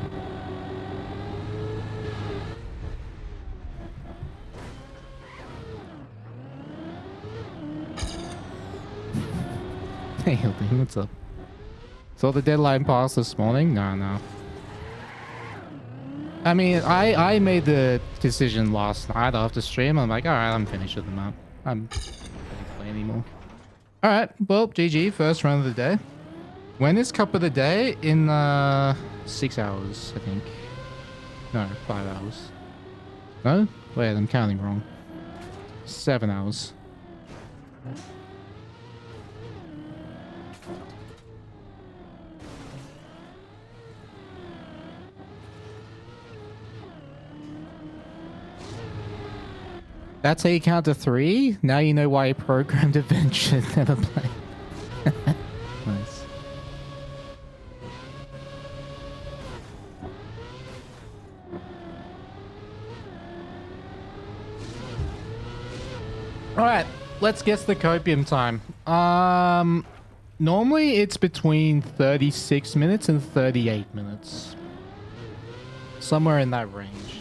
Hey, Hilton, what's up? Saw the deadline pass this morning? No. I mean, I made the decision last night after stream. I'm like, alright, I'm finished with the map. I'm not going to play anymore. Alright, well, GG, first run of the day. When is Cup of the Day? In 6 hours, I think. No, 5 hours. No? Wait, I'm counting wrong. 7 hours. That's how you count to 3? Now you know why a programmed event should never play. Nice. Alright, let's guess the copium time. Normally it's between 36 minutes and 38 minutes. Somewhere in that range.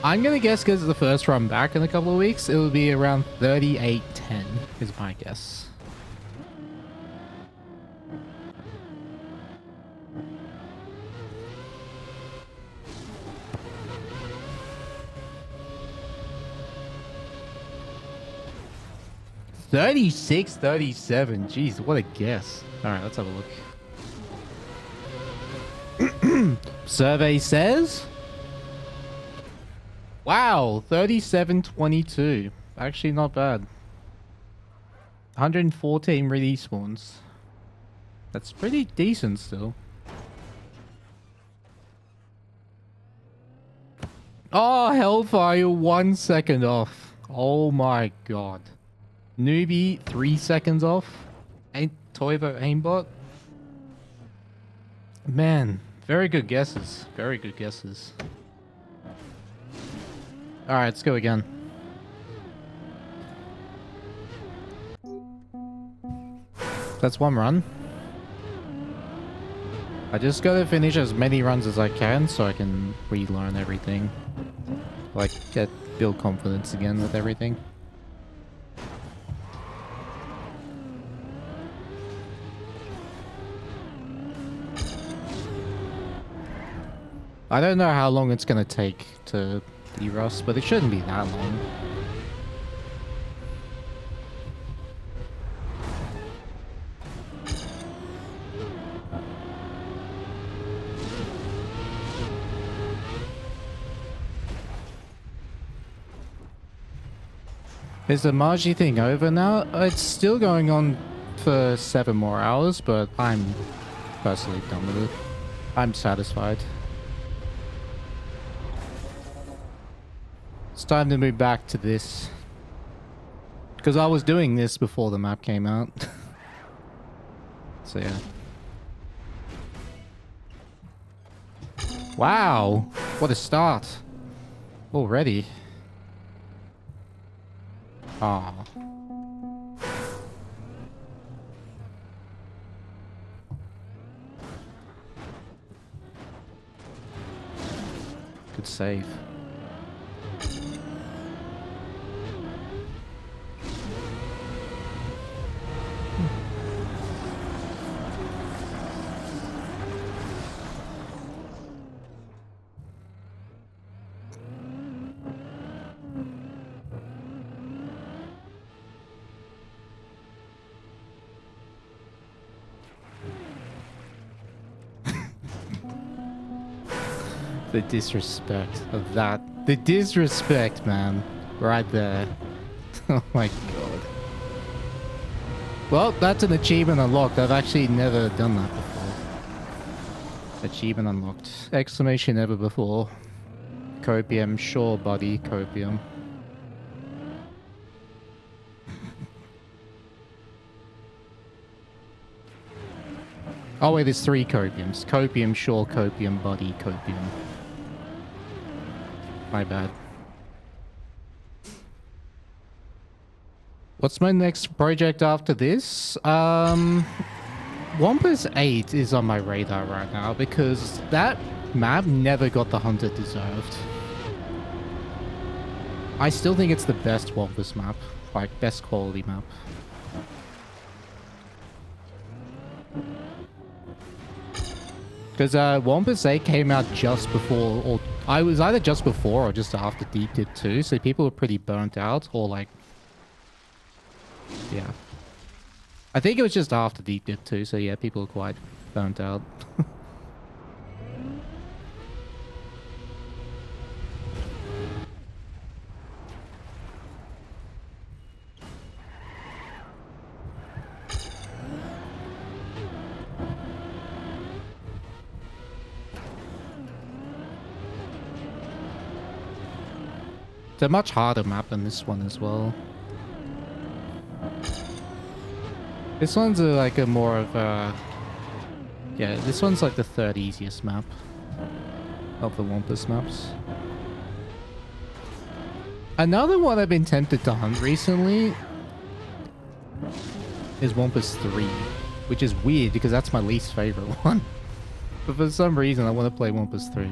I'm gonna guess because it's the first run back in a couple of weeks, it'll be around 38:10 is my guess. $36.37. Jeez, what a guess. Alright, let's have a look. Survey says... Wow, 37.22. Actually not bad. 114 release spawns. That's pretty decent still. Oh, Hellfire 1 second off. Oh my god. Newbie 3 seconds off. Toivo aimbot. Man, very good guesses. Very good guesses. Alright, let's go again. That's one run. I just gotta finish as many runs as I can so I can relearn everything. Like, build confidence again with everything. I don't know how long it's gonna take to de-rust, but it shouldn't be that long. Is the Margie thing over now? It's still going on for 7 more hours, but I'm personally done with it. I'm satisfied. It's time to move back to this. Because I was doing this before the map came out. So yeah. Wow! What a start. Already. Aw. Good save. The disrespect of that. The disrespect, man. Right there. Oh my god. Well, that's an achievement unlocked. I've actually never done that before. Achievement unlocked. Exclamation never before. copium. Sure, buddy, copium. Oh wait, there's 3 copiums. Copium, sure, copium, buddy, copium. My bad. What's my next project after this? Wampus 8 is on my radar right now because that map never got the hunt it deserved. I still think it's the best Wampus map. Like, best quality map. Because Wampus 8 came out just before, or I was either just before or just after Deep did 2, so people were pretty burnt out, or like, yeah. I think it was just after Deep did 2, so yeah, people were quite burnt out. It's a much harder map than this one as well. This one's like a more of a... Yeah, this one's like the 3rd easiest map of the Wampus maps. Another one I've been tempted to hunt recently is Wampus 3, which is weird because that's my least favorite one. But for some reason I want to play Wampus 3.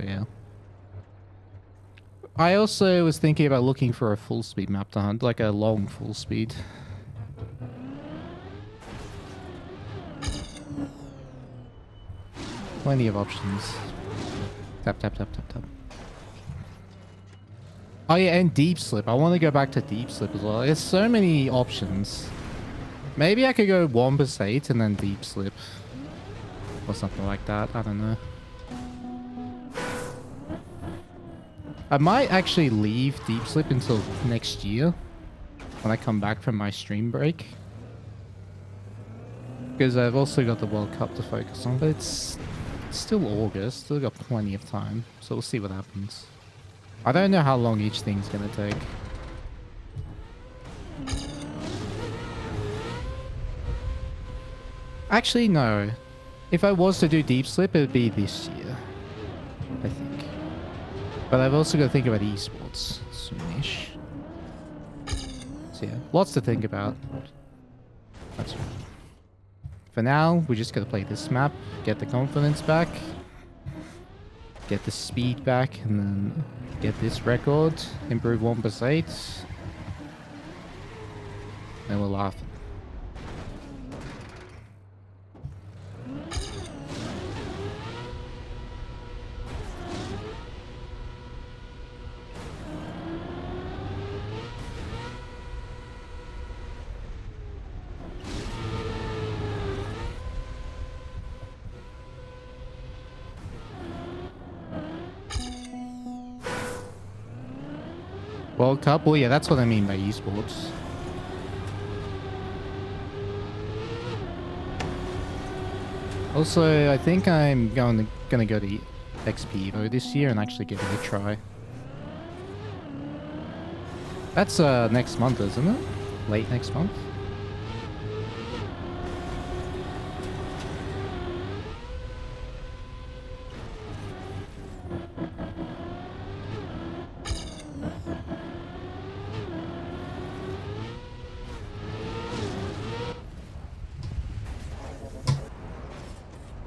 Yeah. I also was thinking about looking for a full speed map to hunt, like a long full speed. Plenty of options. Tap, tap, tap, tap, tap. Oh yeah, and deep slip. I want to go back to deep slip as well. There's so many options. Maybe I could go Wampus 8 and then deep slip. Or something like that. I don't know. I might actually leave Deep Slip until next year when I come back from my stream break. Because I've also got the World Cup to focus on, but it's still August, still got plenty of time, so we'll see what happens. I don't know how long each thing's gonna take. Actually, no. If I was to do Deep Slip, it would be this year, I think. But I've also got to think about esports soonish. So yeah, lots to think about. That's right. For now, we just got to play this map, get the confidence back, get the speed back, and then get this record, improve 1%. Then we'll laugh. World Cup? Well, yeah, that's what I mean by esports. Also, I think I'm gonna go to XP Evo this year and actually give it a try. That's next month, isn't it? Late next month?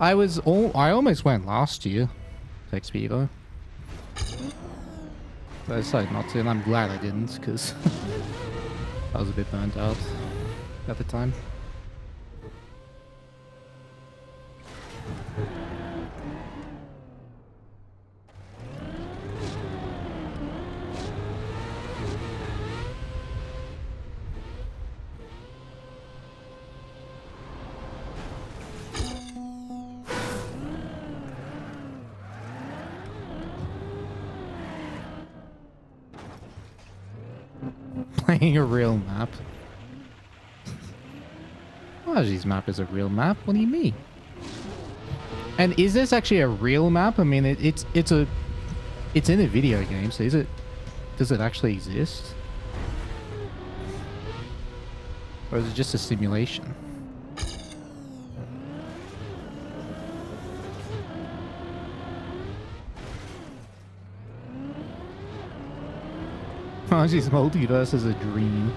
I almost went last year to XP Evo. But I decided not to, and I'm glad I didn't, because I was a bit burnt out at the time. Playing a real map. Margie's map is a real map. What do you mean? And is this actually a real map? I mean, it's in a video game, so does it actually exist? Or is it just a simulation? Margie's multiverse is a dream.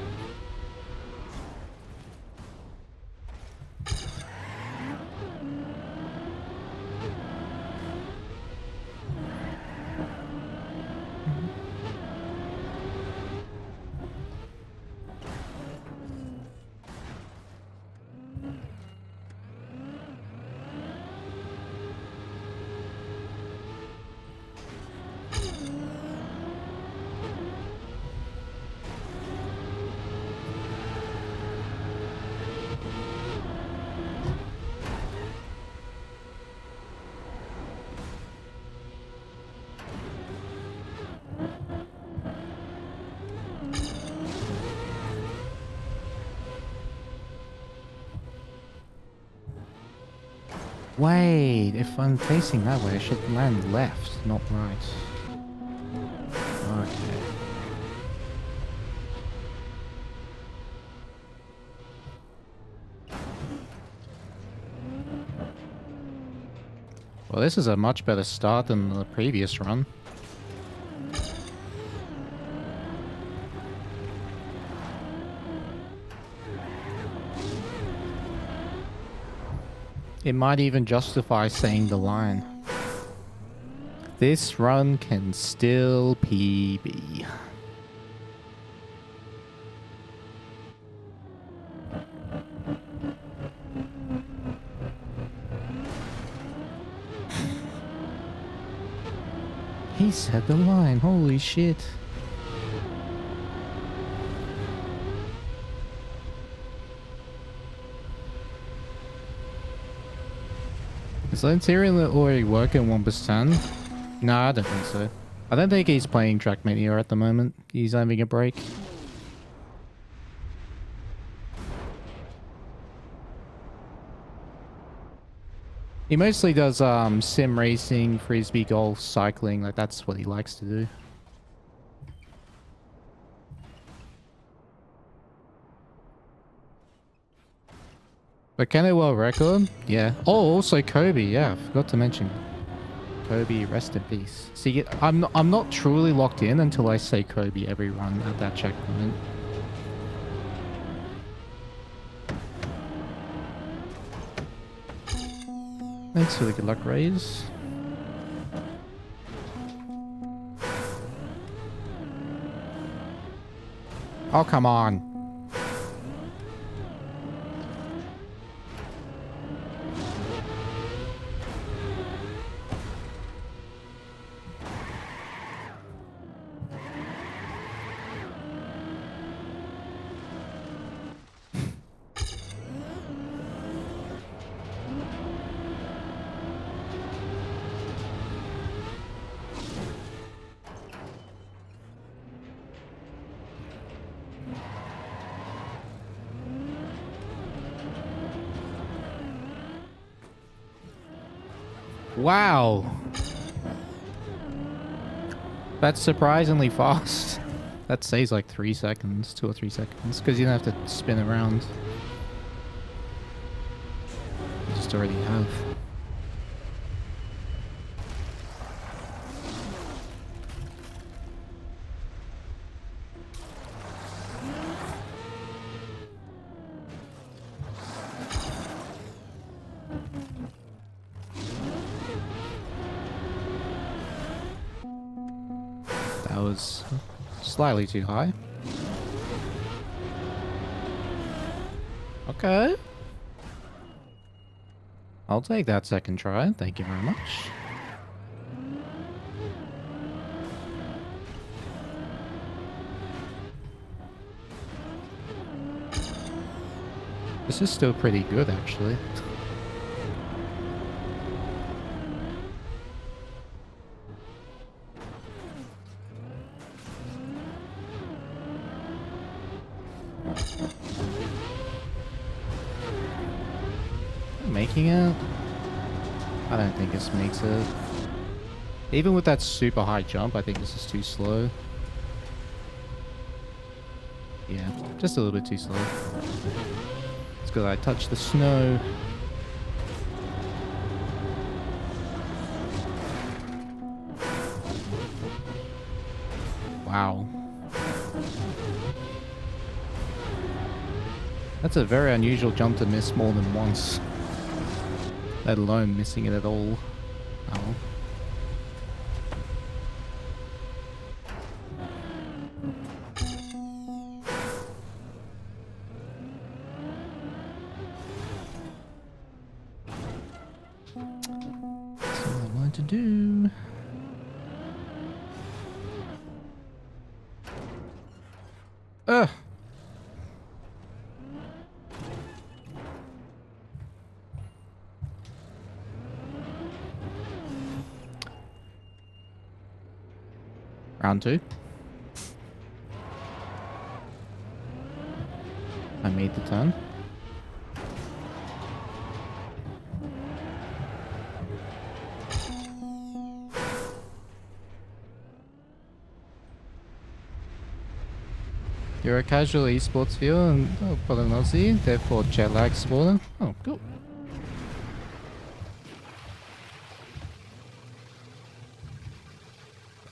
Wait, if I'm facing that way, I should land left, not right. Okay. Well, this is a much better start than the previous run. It might even justify saying the line. This run can still PB. He said the line, holy shit. Is Lanterian already working Wampus 10? No, I don't think so. I don't think he's playing Trackmania at the moment. He's having a break. He mostly does sim racing, frisbee golf, cycling, like that's what he likes to do. But can it well record? Yeah. Oh, also Kobe. Yeah, I forgot to mention Kobe. Rest in peace. See, I'm not truly locked in until I say Kobe every run at that checkpoint. Thanks for the good luck raise. Oh, come on. Wow. That's surprisingly fast. That saves like 3 seconds, 2 or 3 seconds, because you don't have to spin around. You just already have. That was slightly too high. Okay. I'll take that second try. Thank you very much. This is still pretty good, actually. making it? I don't think this makes it. Even with that super high jump, I think this is too slow. Yeah, just a little bit too slow. It's because I touched the snow. Wow. That's a very unusual jump to miss more than once. Let alone missing it at all. Oh. That's all I want to do. Ugh. Round 2. I made the turn. You're a casual esports viewer and but an Aussie, therefore jet lag supporter. Oh, cool.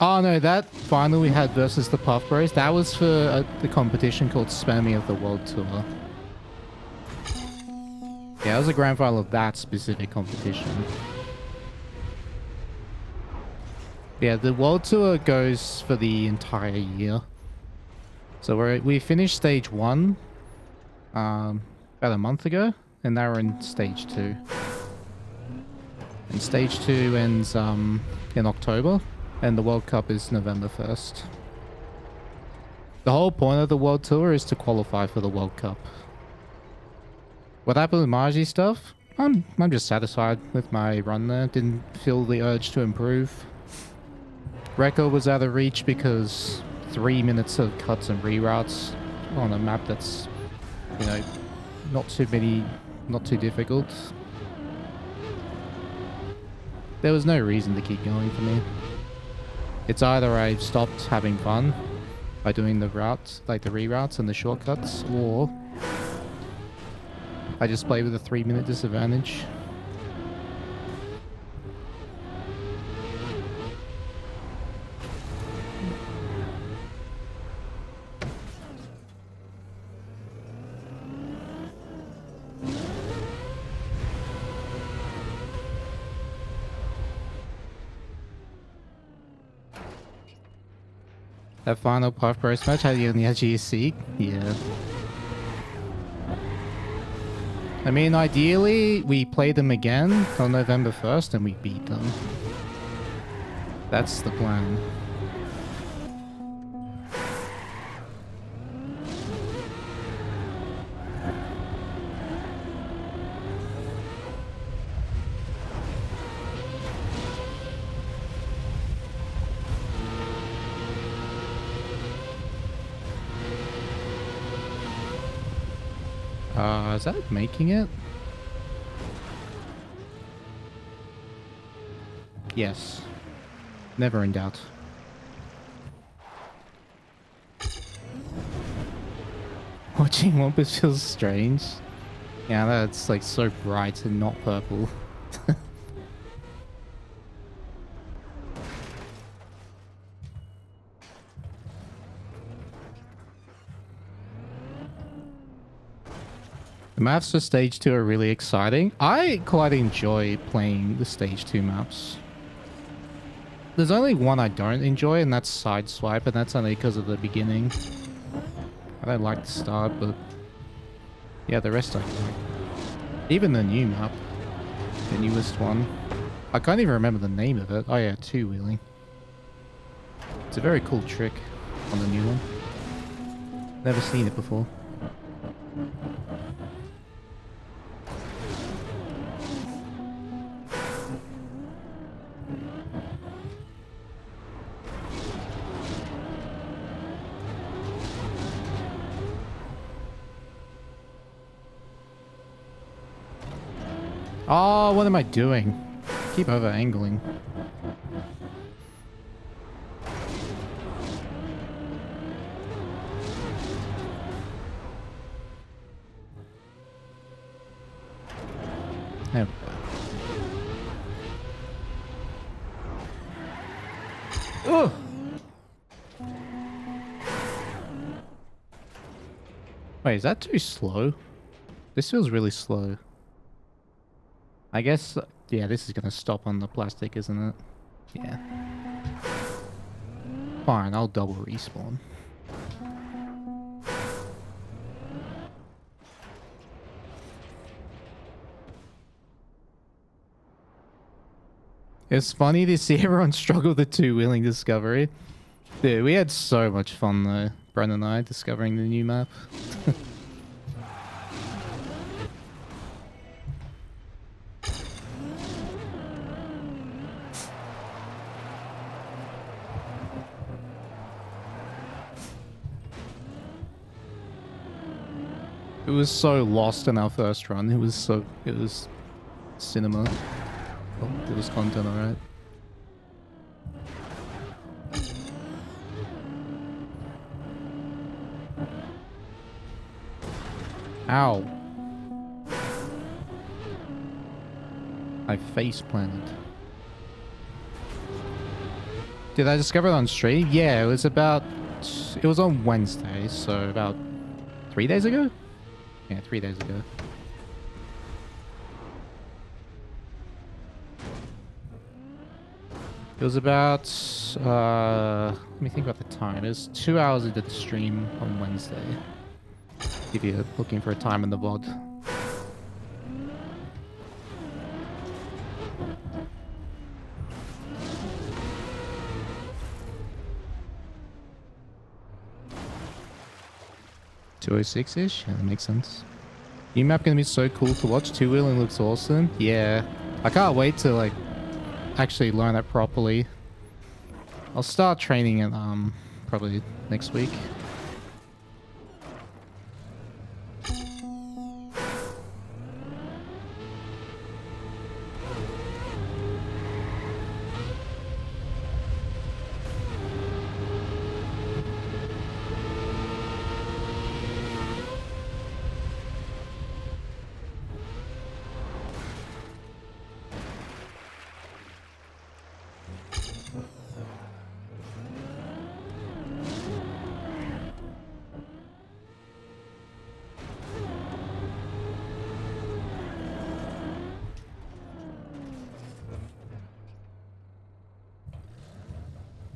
Oh no, that final we had versus the Puff Bros, that was for the competition called Spammy of the World Tour. Yeah, it was a grand final of that specific competition. Yeah, the World Tour goes for the entire year. So we finished stage 1 about a month ago, and now we're in stage 2. And stage 2 ends in October. And the World Cup is November 1st. The whole point of the World Tour is to qualify for the World Cup. What happened with Margie stuff? I'm just satisfied with my run there. Didn't feel the urge to improve. Record was out of reach because 3 minutes of cuts and reroutes on a map that's, you know, not too difficult. There was no reason to keep going for me. It's either I stopped having fun by doing the routes, like the reroutes and the shortcuts, or I just play with a 3-minute disadvantage. That final Puff Bros match had you on the edge of your seat? Yeah. I mean, ideally, we play them again on November 1st and we beat them. That's the plan. Is that making it? Yes. Never in doubt. Watching Wampus feels strange. Yeah, that's like so bright and not purple. The maps for stage 2 are really exciting. I quite enjoy playing the stage 2 maps. There's only one I don't enjoy, and that's Sideswipe, and that's only because of the beginning. I don't like the start, but yeah, the rest I like. Even the new map, the newest one. I can't even remember the name of it. Oh yeah, two-wheeling. It's a very cool trick on the new one. Never seen it before. Oh, what am I doing? Keep over angling. There we go. Ugh. Wait, is that too slow? This feels really slow. I guess, yeah, this is gonna stop on the plastic, isn't it? Yeah. Fine, I'll double respawn. It's funny to see everyone struggle with the two-wheeling discovery. Dude, we had so much fun though, Brennan and I, discovering the new map. It was so lost in our first run. It was cinema. Oh, it was content, alright. Ow. I face planted. Did I discover it on stream? Yeah, it was on Wednesday, so about 3 days ago? Yeah, 3 days ago. It was about, let me think about the time. It was 2 hours into the stream on Wednesday. If you're looking for a time in the VOD. $206-ish? Yeah, that makes sense. New map gonna be so cool to watch. Two-wheeling looks awesome. Yeah. I can't wait to, like, actually learn it properly. I'll start training it, probably next week.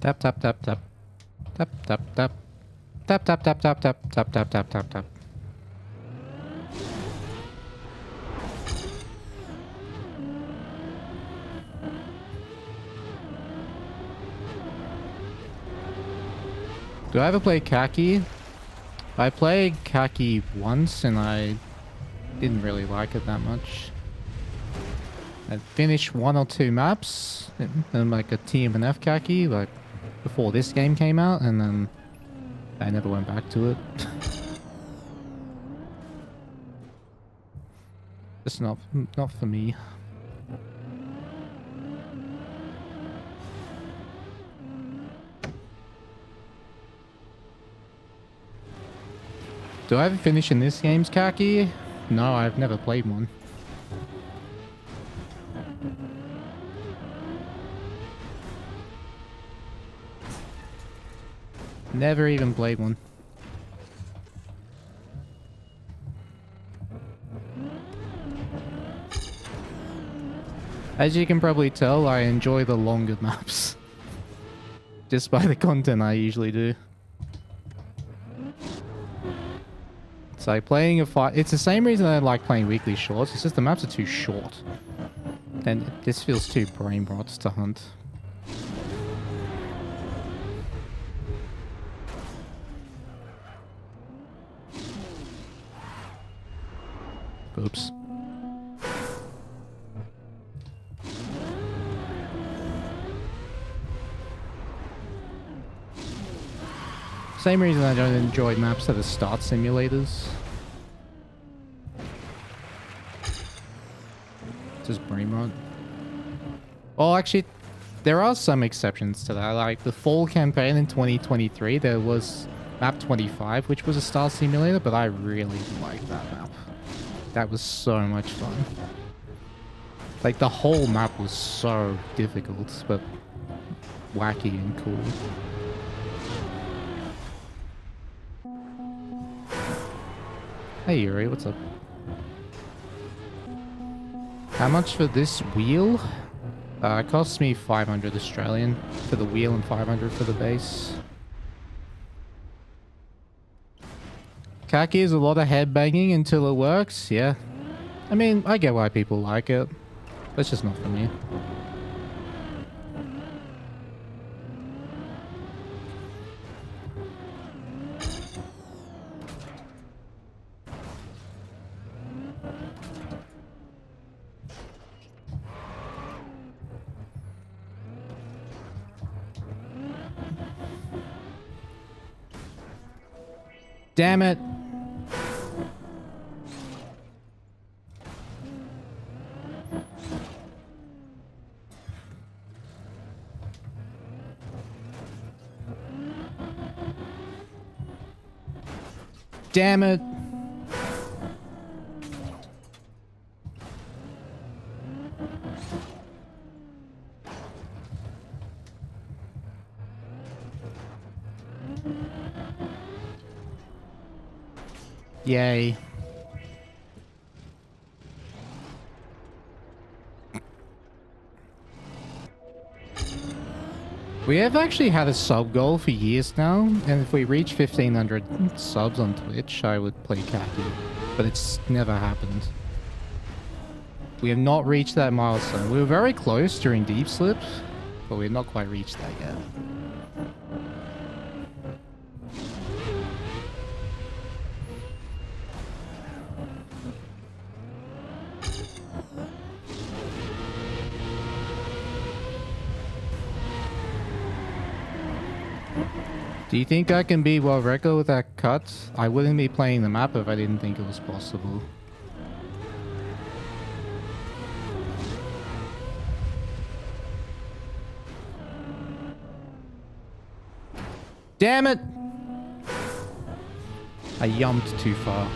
Tap tap tap tap. Tap tap tap. Tap tap tap tap tap tap tap tap tap tap. Do I ever play Khaki? I played Khaki once and I didn't really like it that much. I finished 1 or 2 maps in like a TMNF Khaki, like before this game came out, and then I never went back to it. It's not for me. Do I ever finish in this game's Khaki? No, I've never played one. Never even played one. As you can probably tell, I enjoy the longer maps. Just by the content I usually do. It's like playing a fight. It's the same reason I like playing weekly shorts. It's just the maps are too short. And this feels too brain rot to hunt. Oops. Same reason I don't enjoy maps that are start simulators. Just brain rot. Well, actually, there are some exceptions to that. Like the fall campaign in 2023, there was map 25, which was a star simulator, but I really liked that map. That was so much fun. Like the whole map was so difficult, but wacky and cool. Hey Yuri, what's up? How much for this wheel? It costs me 500 Australian for the wheel and 500 for the base. Khaki is a lot of headbanging until it works, yeah. I mean, I get why people like it. That's just not for me. Damn it. Damn it. Yay. We have actually had a sub goal for years now, and if we reach 1500 subs on Twitch, I would play Khaki. But it's never happened. We have not reached that milestone. We were very close during Deep Slip, but we have not quite reached that yet. Do you think I can beat World Record with that cut? I wouldn't be playing the map if I didn't think it was possible. Damn it! I jumped too far.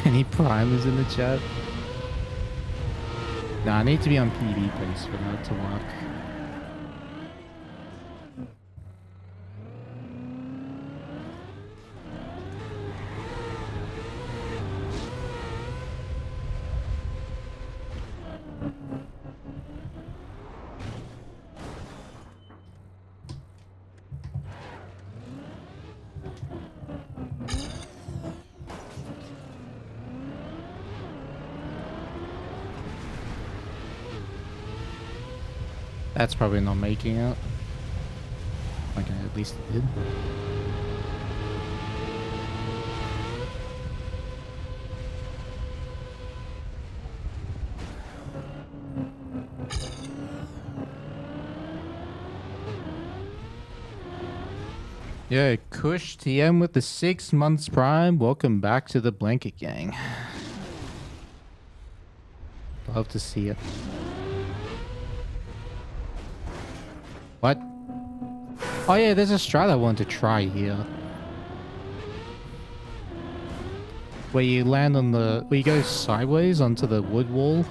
Any primers in the chat? Nah, I need to be on PV pace for that to work. That's probably not making it. Okay, at least it did. Yeah, Kush TM with the 6 months prime. Welcome back to the Blanket Gang. Love to see it. What? Oh yeah, there's a strat I want to try here. Where you land on the... where you go sideways onto the wood wall.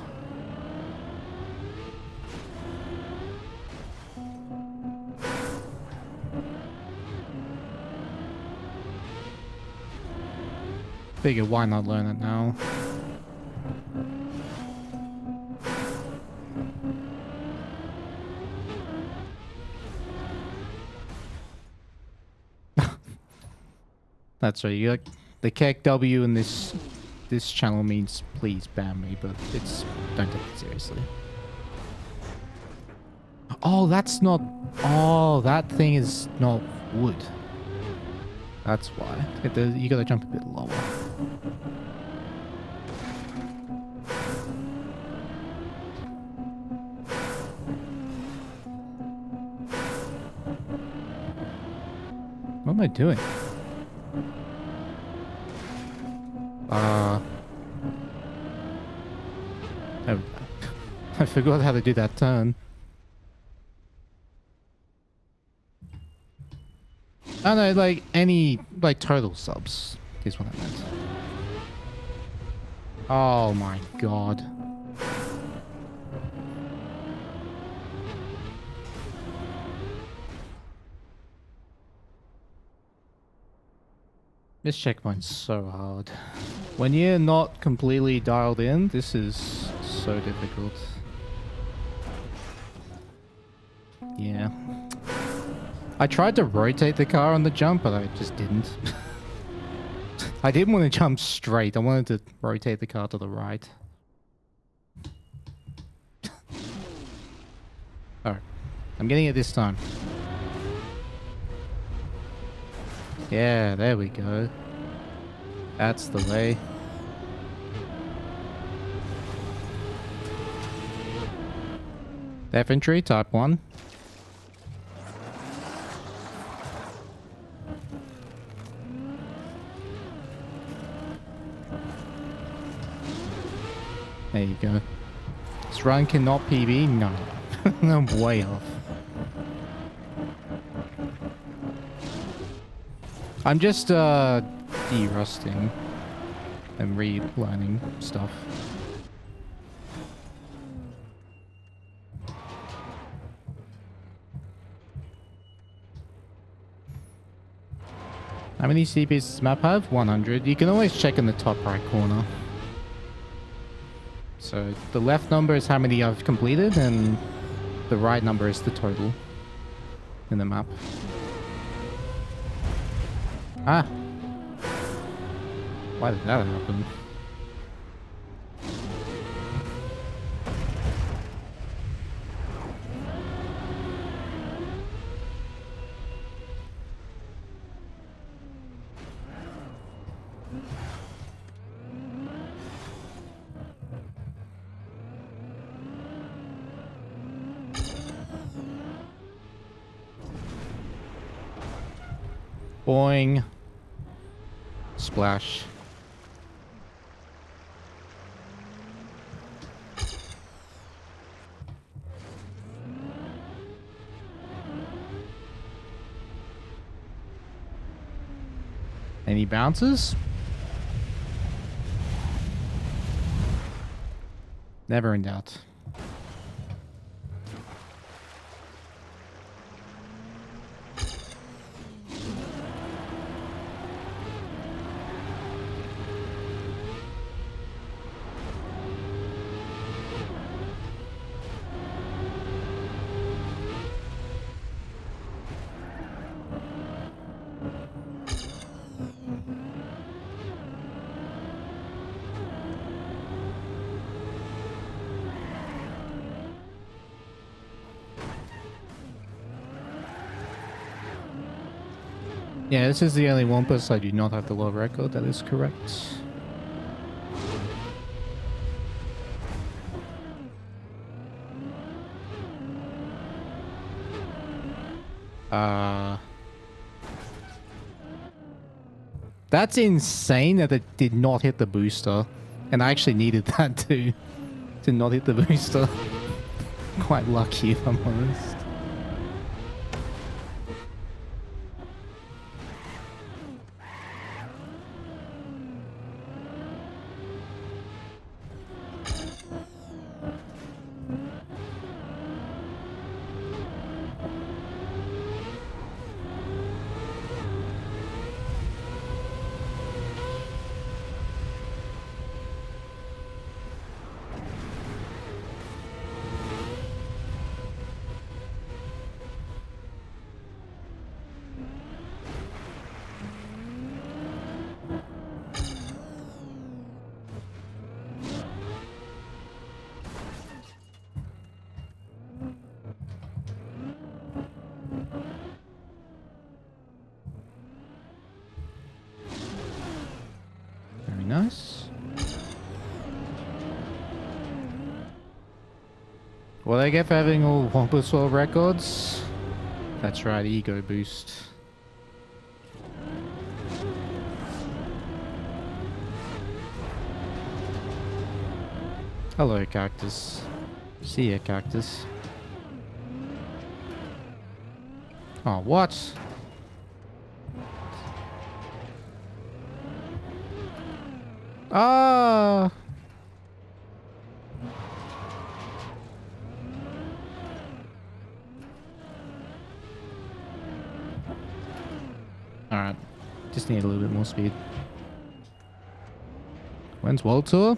Figure why not learn it now? That's right. You got the Keck W in this channel means please ban me, but it's don't take it seriously. Oh, that's not. Oh, that thing is not wood. That's why. You gotta jump a bit lower. What am I doing? I forgot how to do that turn. Oh no, like any, like total subs is what I meant. Oh my god. This checkpoint's so hard. When you're not completely dialed in, this is so difficult. Yeah. I tried to rotate the car on the jump, but I just didn't. I didn't want to jump straight. I wanted to rotate the car to the right. Alright. I'm getting it this time. Yeah, there we go. That's the way. Infantry, type 1. There you go. This run cannot PB? No. I'm way off. I'm just de-rusting and relearning stuff. How many CPs does this map have? 100. You can always check in the top right corner. So the left number is how many I've completed, and the right number is the total in the map. Ah! Why did that happen? Boing. Splash. Any bounces? Never in doubt. Yeah, this is the only Wampus I do not have the world record, that is correct. That's insane that it did not hit the booster. And I actually needed that to not hit the booster. Quite lucky, if I'm honest. Nice. What I get for having all Wampus world records? That's right, ego boost. Hello, cactus. See ya, cactus. Oh, what? Ah! Alright. Just need a little bit more speed. When's World Tour?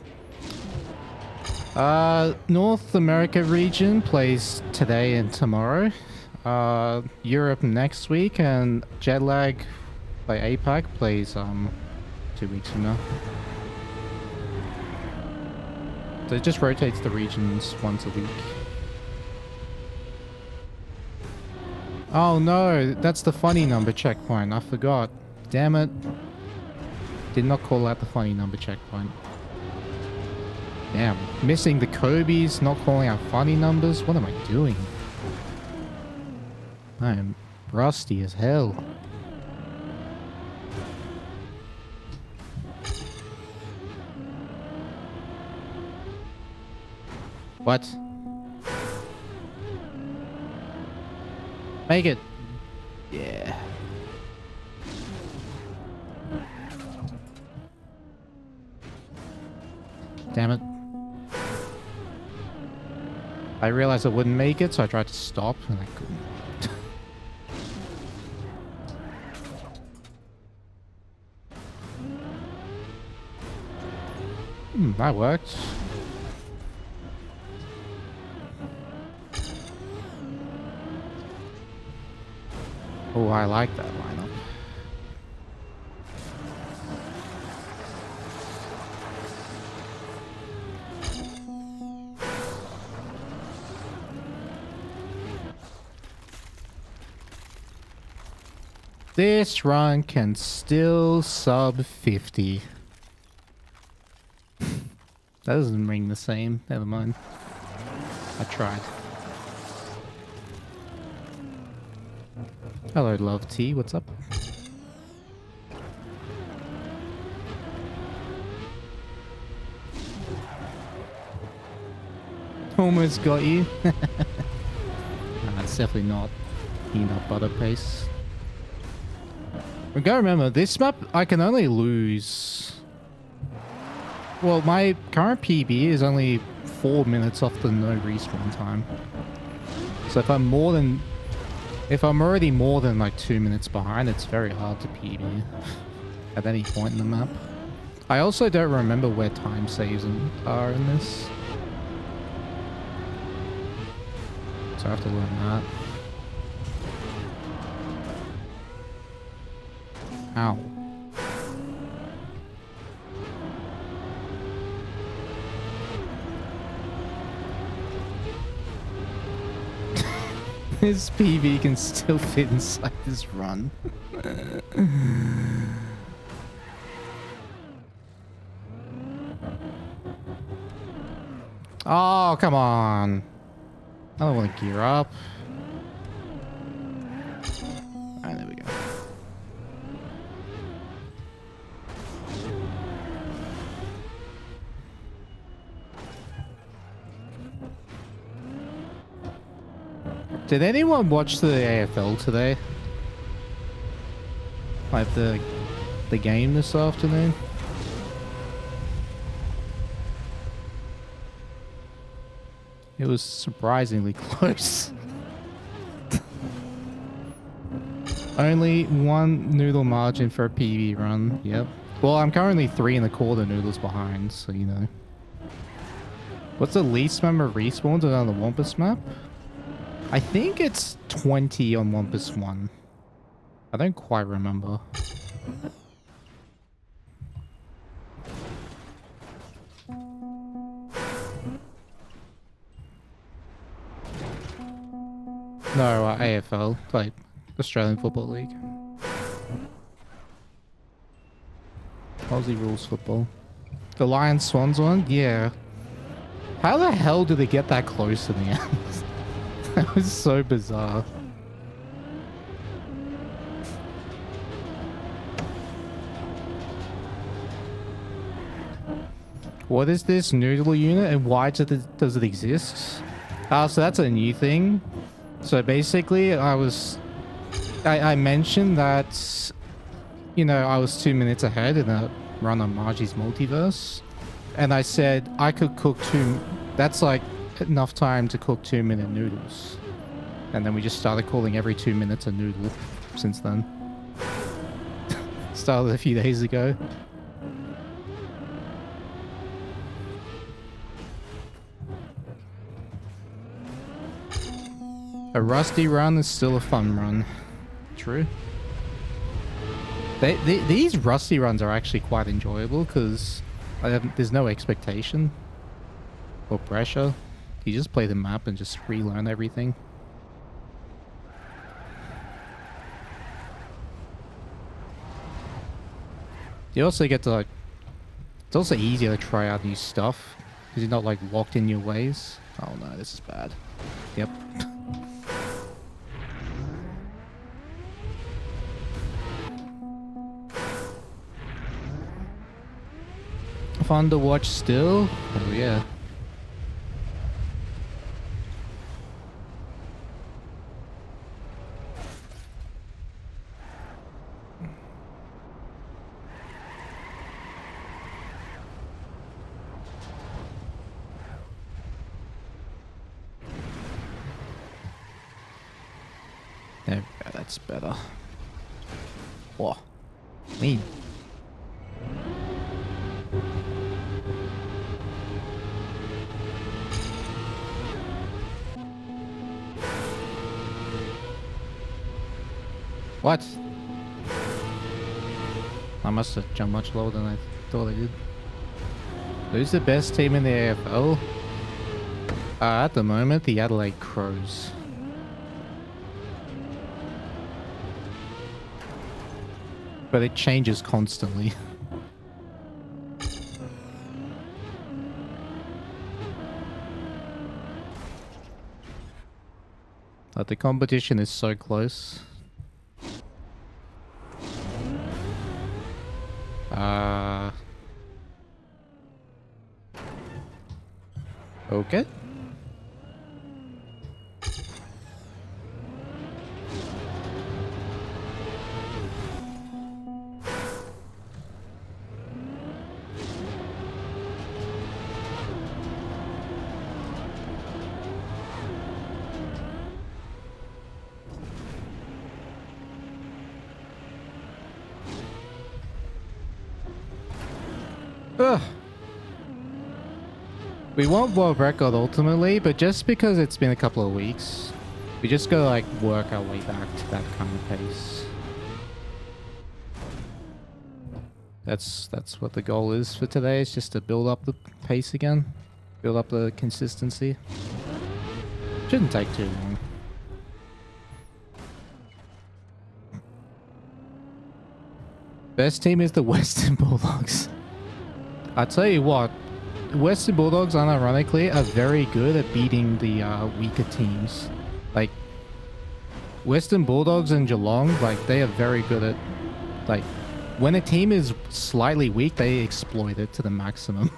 North America region plays today and tomorrow. Europe next week, and jet lag by APAC plays 2 weeks from now. So it just rotates the regions once a week. Oh no, that's the funny number checkpoint. I forgot. Damn it. Did not call out the funny number checkpoint. Damn. Missing the Kobe's, not calling out funny numbers. What am I doing? I am rusty as hell. What? Make it. Yeah. Damn it. I realized I wouldn't make it, so I tried to stop, and I couldn't. That worked. Oh, I like that lineup. This run can still sub 50. That doesn't ring the same. Never mind. I tried. Hello, Love T. What's up? Almost got you. Nah, it's definitely not peanut butter paste. We gotta remember, this map, I can only lose... Well, my current PB is only 4 minutes off the no respawn time. So if I'm more than... If I'm already more than like 2 minutes behind, it's very hard to PB at any point in the map. I also don't remember where time saves are in this. So I have to learn that. Ow. This PB can still fit inside this run. Oh, come on. I don't want to gear up. Alright, there we go. Did anyone watch the AFL today? Like the game this afternoon? It was surprisingly close. Only one noodle margin for a PB run. Yep. Well, I'm currently 3 1/4 noodles behind, so you know. What's the least number of respawns on the Wampus map? I think it's 20 on Wampus 1. I don't quite remember. No, AFL, like Australian Football League. Aussie rules football. The Lions Swans one? Yeah. How the hell did they get that close in the end? That was so bizarre. What is this noodle unit and why does it exist? So that's a new thing. So basically, I mentioned that, you know, I was 2 minutes ahead in a run on Margie's Multiverse. And I said I could cook that's like enough time to cook 2-minute noodles. And then we just started calling every 2 minutes a noodle since then. Started a few days ago. A rusty run is still a fun run. True. These rusty runs are actually quite enjoyable because there's no expectation or pressure. You just play the map and just relearn everything. You also get to like... It's also easier to try out new stuff because you're not like locked in your ways. Oh no, this is bad. Yep. Fun to watch still? Oh yeah. There we go, that's better. Whoa. Clean. What? I must have jumped much lower than I thought I did. Who's the best team in the AFL? At the moment, the Adelaide Crows. But it changes constantly. But the competition is so close. Okay. Ugh. We want world record ultimately, but just because it's been a couple of weeks, we just gotta like work our way back to that kind of pace. That's what the goal is for today, is just to build up the pace again. Build up the consistency. Shouldn't take too long. Best team is the Western Bulldogs. I tell you what, Western Bulldogs, unironically, are very good at beating the weaker teams. Like, Western Bulldogs and Geelong, like, they are very good at, like, when a team is slightly weak, they exploit it to the maximum.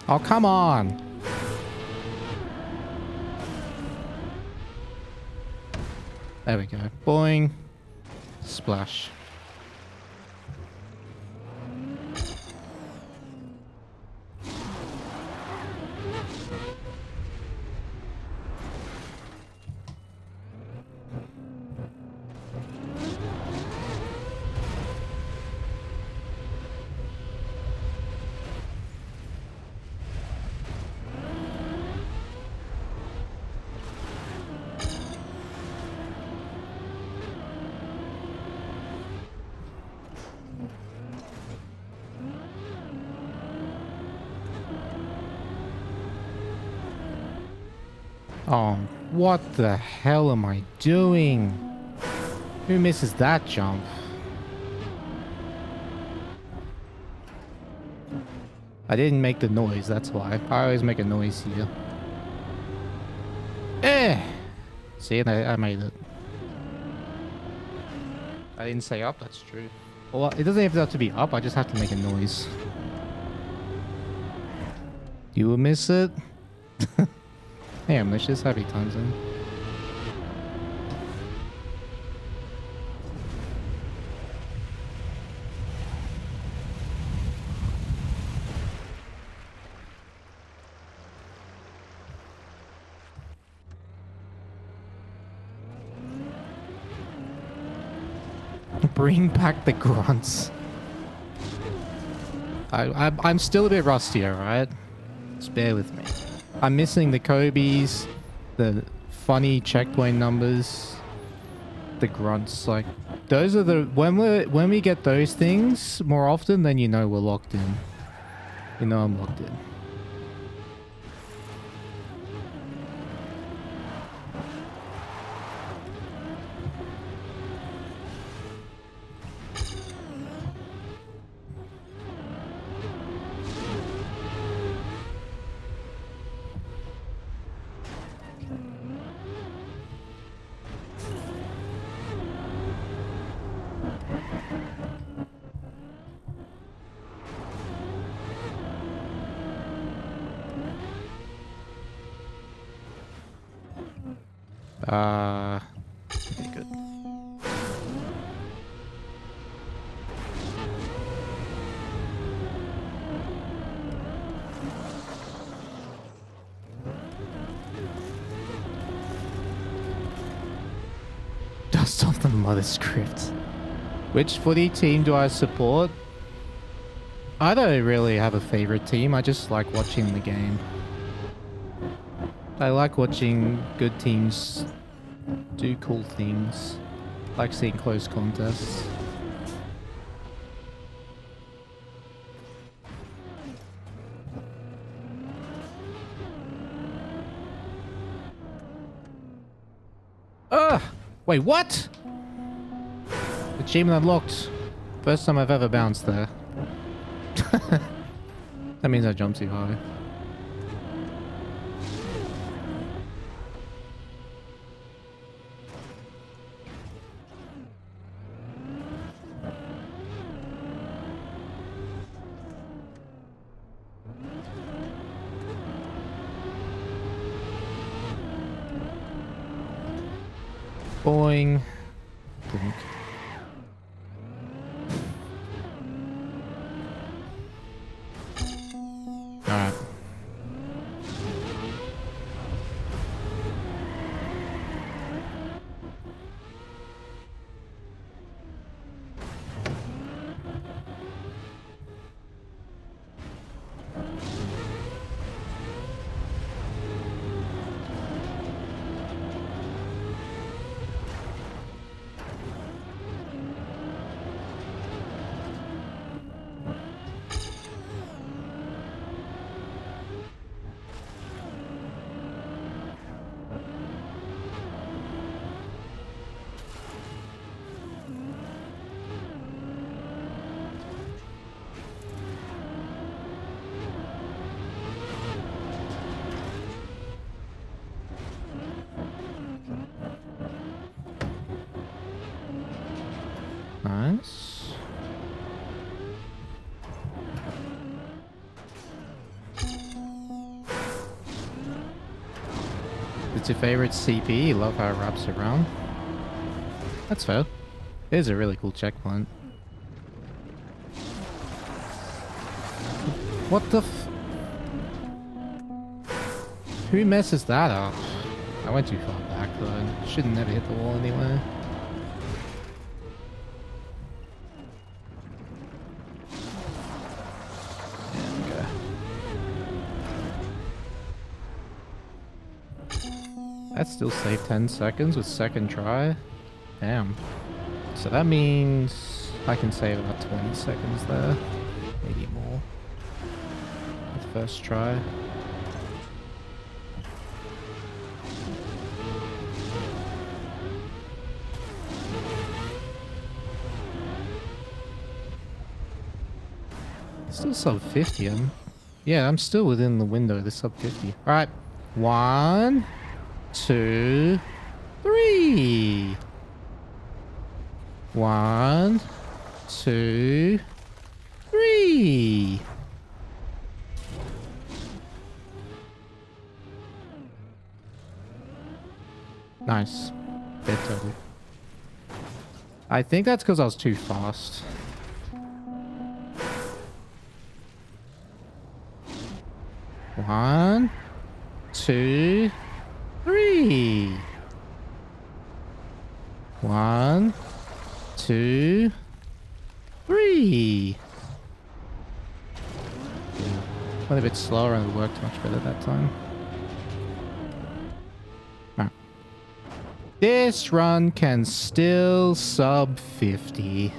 Oh, come on! There we go. Boing. Splash. Oh, what the hell am I doing? Who misses that jump? I didn't make the noise, that's why. I always make a noise here. Eh! See, I made it. I didn't say up, that's true. Well, it doesn't even have to be up, I just have to make a noise. You will miss it? Hey, Malicious, happy times in. Bring back the grunts. I'm still a bit rusty, alright? Just bear with me. I'm missing the Kobe's, the funny checkpoint numbers, the grunts. Like, those are the... When we get those things more often, then you know we're locked in. You know I'm locked in. Okay, good. Dust off the mother script. Which footy team do I support? I don't really have a favorite team. I just like watching the game. I like watching good teams do cool things. Like seeing close contests. Ugh! Wait, what? Achievement unlocked. First time I've ever bounced there. That means I jumped too high. Boing. Blink. Alright. Nice. It's your favorite CP? Love how it wraps around. That's fair. It is a really cool checkpoint. What the f... Who messes that up? I went too far back though. Should never hit the wall anyway. That still saved 10 seconds with second try. Damn. So that means I can save about 20 seconds there. Maybe more. With first try. Still sub 50. I'm still within the window of the sub 50. Alright. 1, 2, 3. 1, 2, 3. Nice. Dead total. I think that's because I was too fast. One, 2, 3. 1, 2, 3. Went a bit slower and it worked much better that time. Right. This run can still sub 50.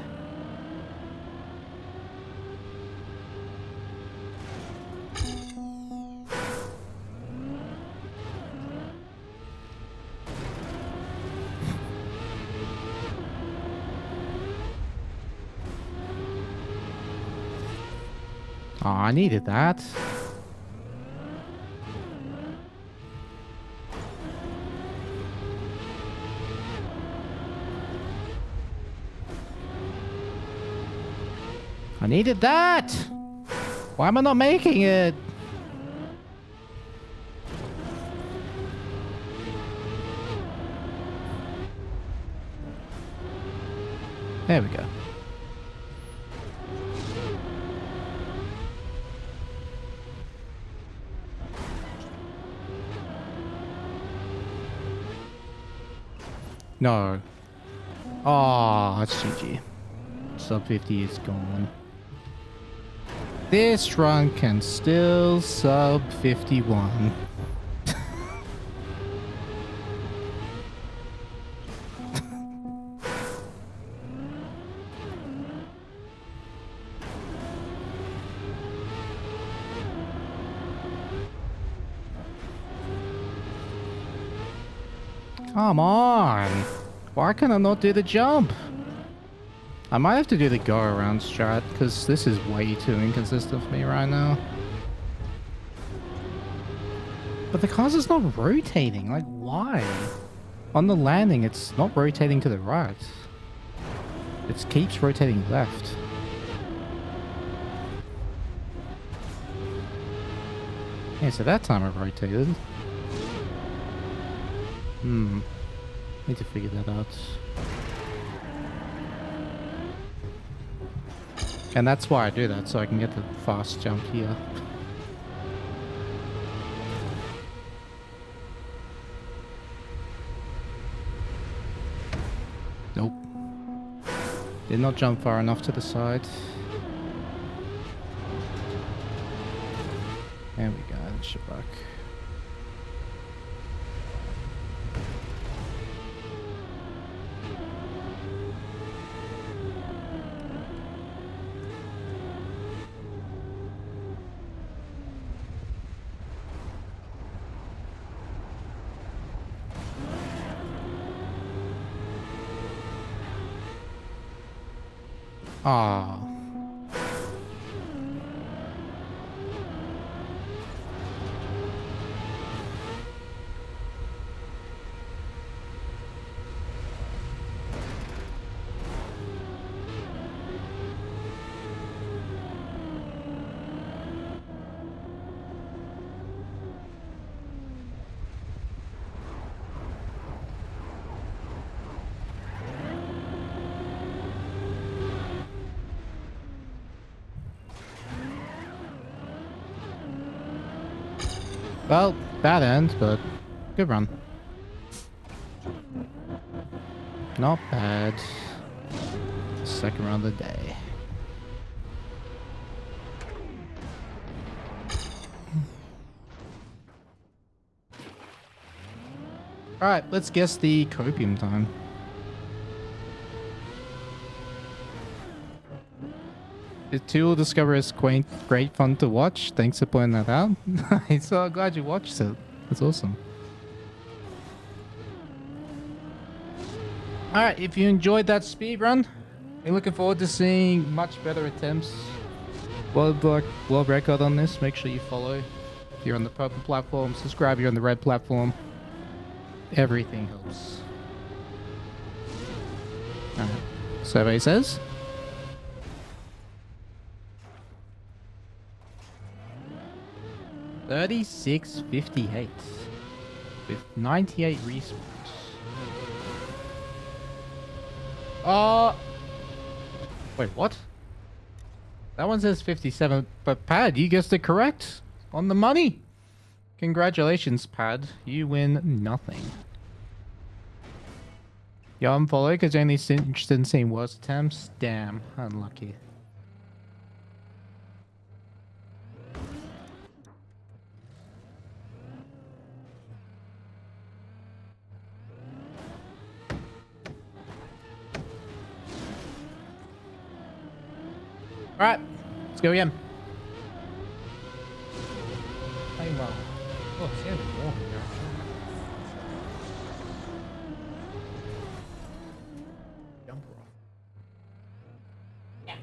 Oh, I needed that. I needed that! Why am I not making it? There we go. No. Oh, that's GG. Sub 50 is gone. This run can still sub 51. Come on! Why can I not do the jump? I might have to do the go around strat, because this is way too inconsistent for me right now. But the car's just not rotating, like why? On the landing it's not rotating to the right. It keeps rotating left. Yeah, so that time I rotated. Need to figure that out. And that's why I do that, so I can get the fast jump here. Nope. Did not jump far enough to the side. There we go, that's Shabak. Ah. Well, bad end, but good run. Not bad. Second run of the day. Alright, let's guess the copium time. The tool discover is great fun to watch. Thanks for pointing that out. I'm so glad you watched it. That's awesome. Alright, if you enjoyed that speedrun, you're looking forward to seeing much better attempts. World record on this. Make sure you follow if you're on the purple platform. Subscribe if you're on the red platform. Everything helps. Alright. Survey says. $36.58 with 98 respawns. Wait, what? That one says 57, but Pad, you guessed it correct on the money. Congratulations, Pad. You win nothing. You unfollow because you're only interested in seeing worse attempts? Damn, unlucky. Alright, let's go again. Hey, well. Oh, it's getting warm here. Jumper off. Yeah.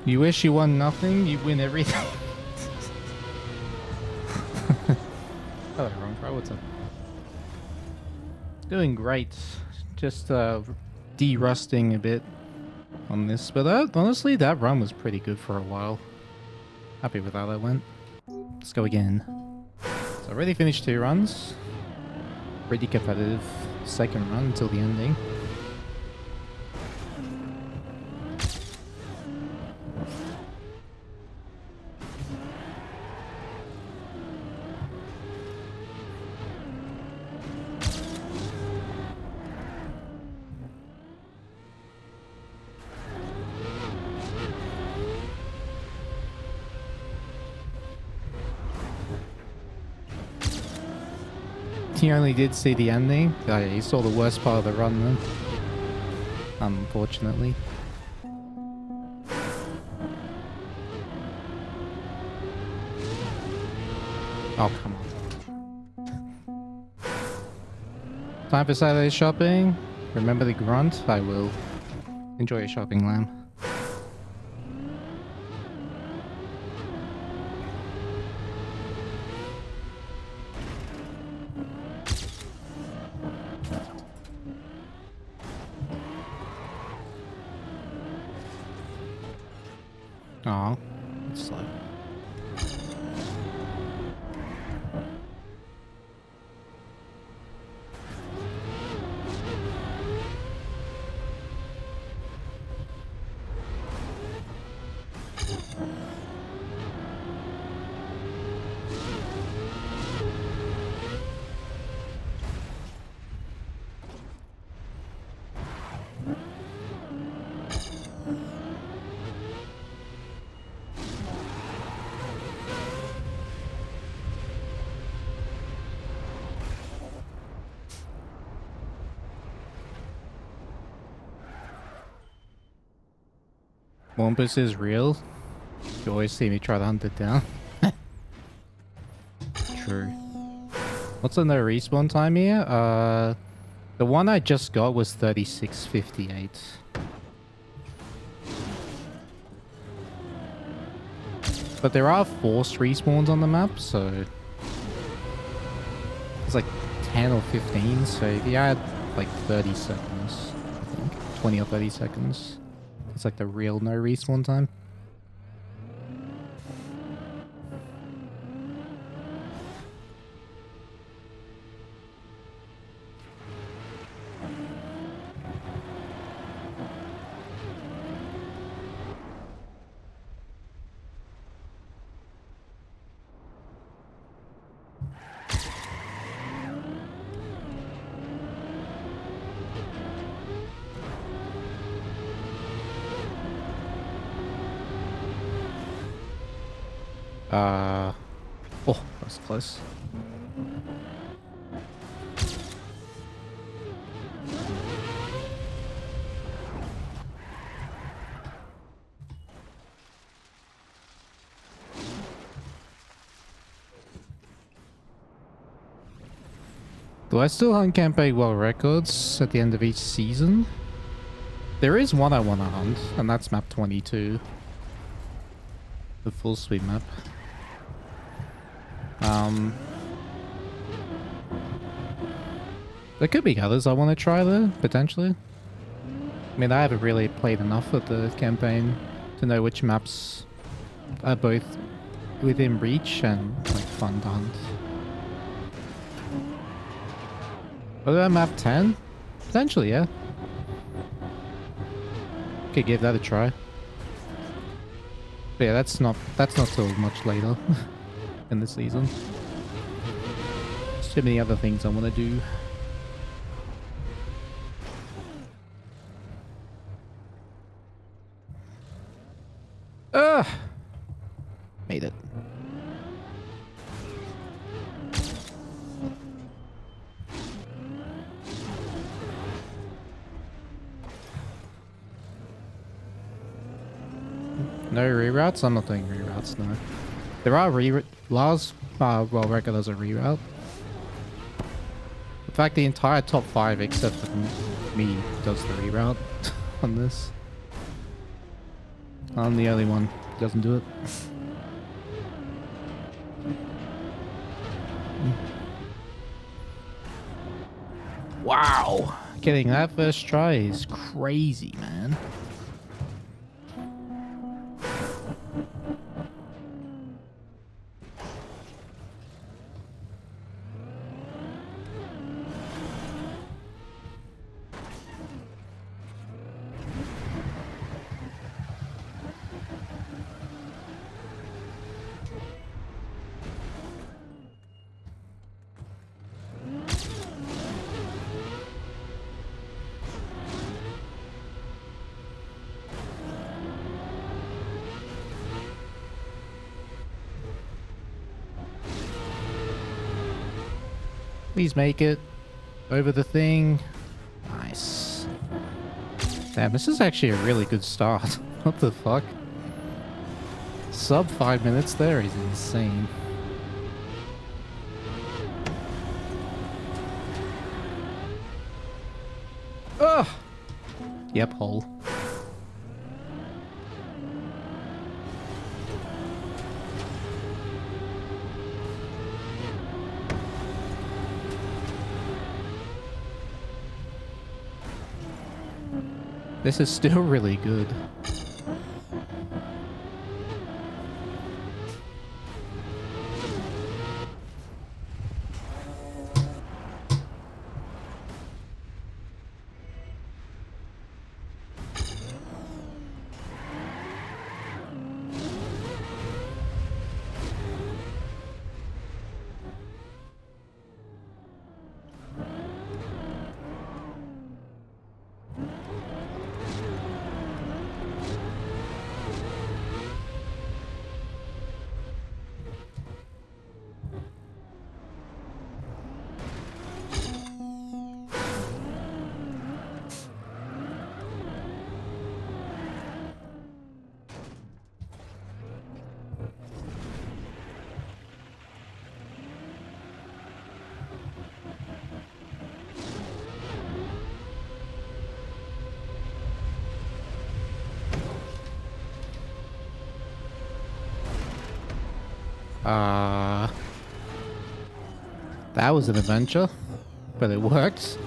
You wish you won nothing, you win everything. Hello, wrong try. What's up? Doing great. Just de-rusting a bit on this, but honestly, that run was pretty good for a while. Happy with how that went. Let's go again. So I already finished 2 runs. Pretty competitive. Second run until the ending. He only did see the ending. Oh yeah, he saw the worst part of the run then. Unfortunately. Oh, come on. Time for Saturday shopping. Remember the grunt? I will. Enjoy your shopping, lamb. Aw, it's slow. Wampus is real. You always see me try to hunt it down. True. What's the no respawn time here? The one I just got was 36.58. But there are forced respawns on the map, so it's like 10 or 15. So if you add like 30 seconds, I think 20 or 30 seconds. It's like the real no respawn time. Oh, that's close. Do I still hunt campaign world records at the end of each season? There is one I want to hunt, and that's map 22. The full sweep map. There could be others I want to try though, potentially. I mean, I haven't really played enough of the campaign to know which maps are both within reach and like fun to hunt. What about map 10? Potentially, yeah. Could give that a try. But yeah, that's not till much later in the season. There's too many other things I want to do. Made it. No reroutes? I'm not doing reroutes, no. There are last world record as a reroute. In fact, the entire top 5 except for me does the reroute on this. I'm the only one who doesn't do it. Wow! Getting that first try is crazy, man. Please make it over the thing. Nice. Damn, this is actually a really good start. What the fuck? Sub 5 minutes there is insane. Ugh! Yep, hole. This is still really good. That was an adventure, but it worked.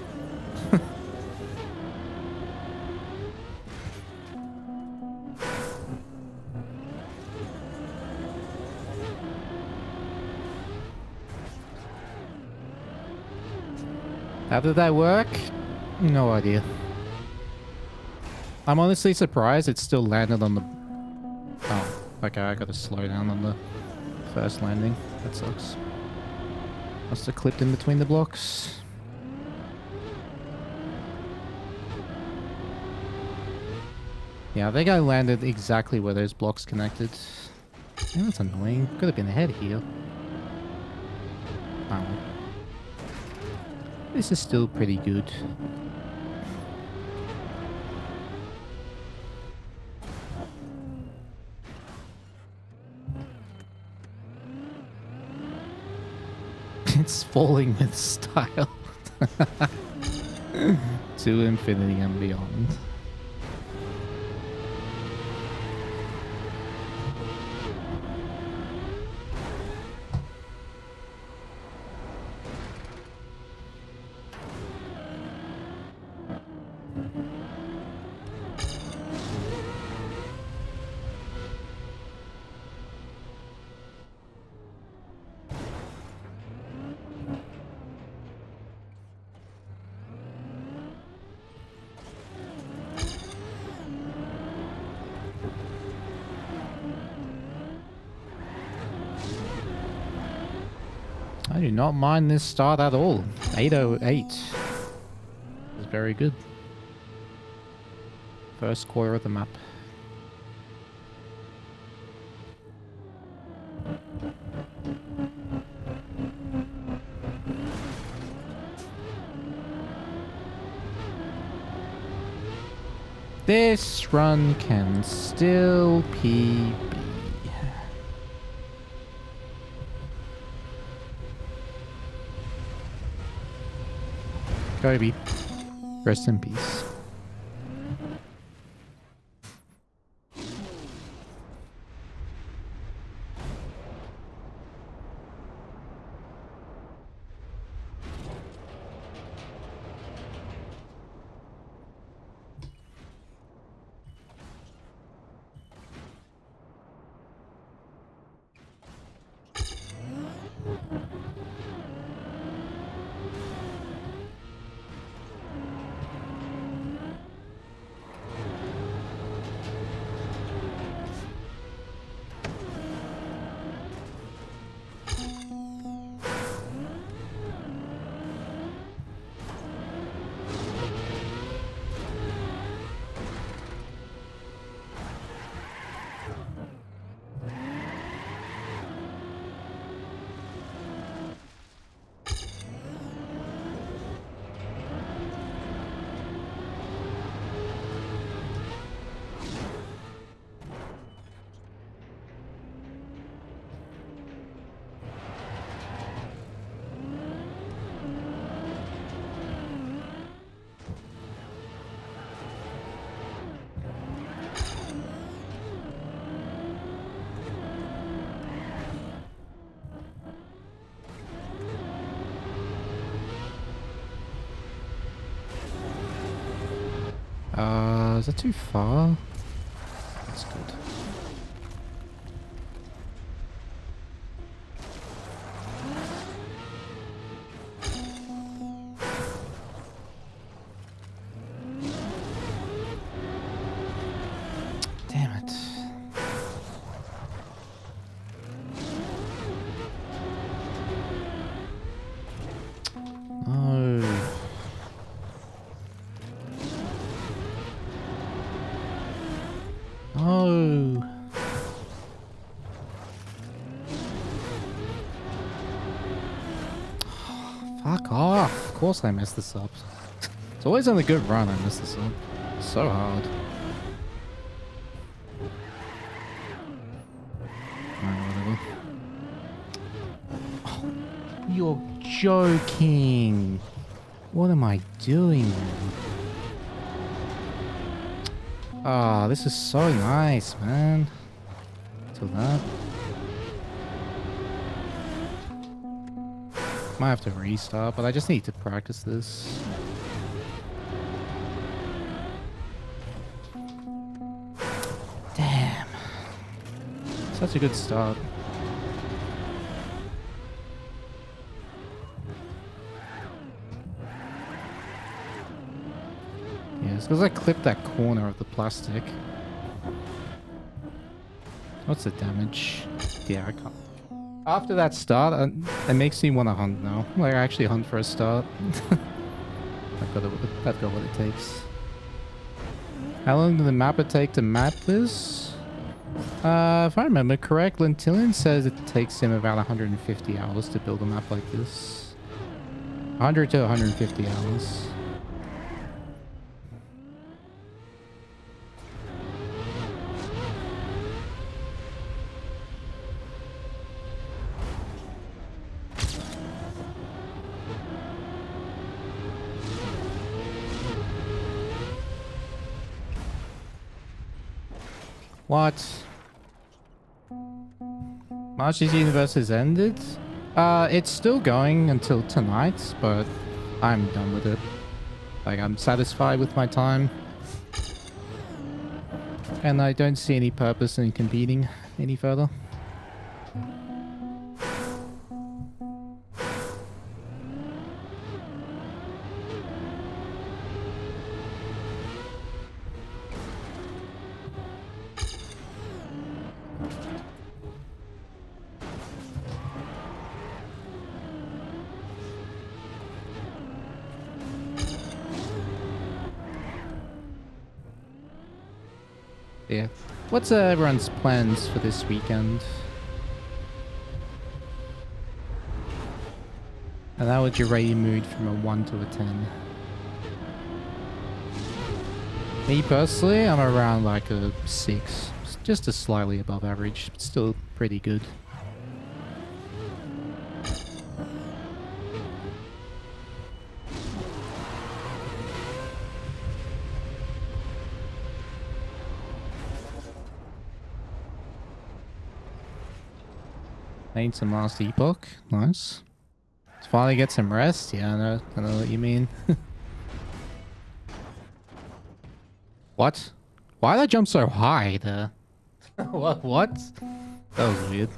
How did that work? No idea. I'm honestly surprised it still landed on the... Oh, okay, I gotta slow down on the first landing. That sucks. Must have clipped in between the blocks. Yeah, I think I landed exactly where those blocks connected. Yeah, that's annoying. Could have been ahead here. Oh. This is still pretty good. It's falling with style. To infinity and beyond. I do not mind this start at all. 808 is very good. First quarter of the map. This run can still PB. Kobe, rest in peace. Is that too far? That's good. Damn it. No. No. Fuck off. Of course I messed this up. It's always on the good run I mess this up. So hard. Alright, whatever. Oh, you're joking. What am I doing, man? Ah, this is so nice, man. Till that. Might have to restart, but I just need to practice this. Damn. Such a good start. Yeah, it's because I clipped that corner of the plastic. What's the damage? Yeah, I can't. After that start, it makes me want to hunt now. Like, I actually hunt for a start. I've got what it takes. How long did the mapper take to map this? If I remember correct, Lentillion says it takes him about 150 hours to build a map like this. 100 to 150 hours. What? Margie's universe has ended? It's still going until tonight, but I'm done with it. Like, I'm satisfied with my time. And I don't see any purpose in competing any further. Yeah. What's everyone's plans for this weekend? And how would you rate your mood from a 1 to a 10? Me personally, I'm around like a 6. Just a slightly above average, but still pretty good. Need some last epoch. Nice. Let's finally get some rest. Yeah, I know what you mean. What? Why did I jump so high there? What? That was weird.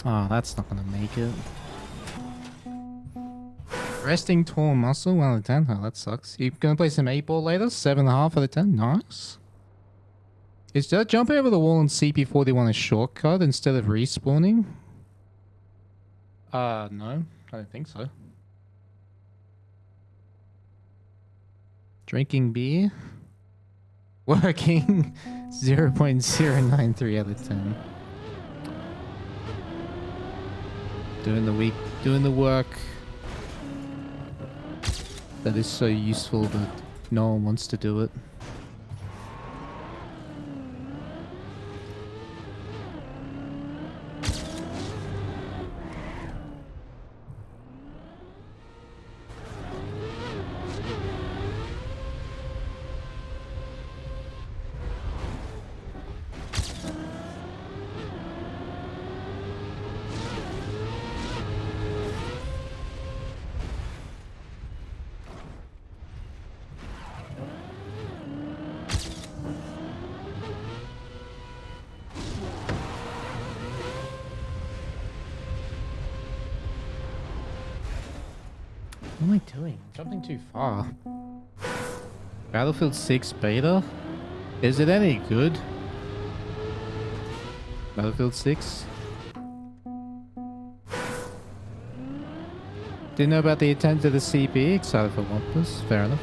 Oh, that's not gonna make it. Resting tall muscle, 1 out of 10. Oh, that sucks. You gonna play some 8 ball later? 7.5 out of 10. Nice. Is that jumping over the wall in CP41 a shortcut instead of respawning? No. I don't think so. Drinking beer? Working? 0.093 out of 10. Doing the work that is so useful, but no one wants to do it. What am I doing? Jumping too far. Battlefield 6 beta? Is it any good? Battlefield 6? Didn't know about the attempt to the CP. Excited for Wampus. Fair enough.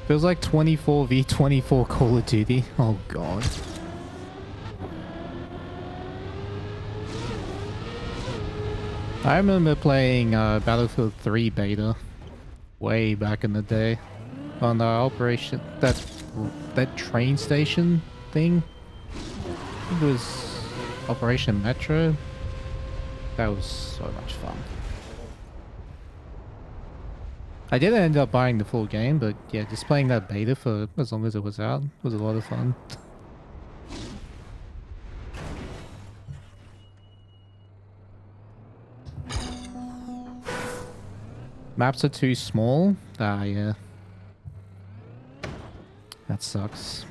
Feels like 24v24 Call of Duty. Oh god. I remember playing Battlefield 3 beta way back in the day on Operation that train station thing. I think it was Operation Metro. That was so much fun. I did end up buying the full game, but yeah, just playing that beta for as long as it was out was a lot of fun. Maps are too small. Ah, yeah. That sucks.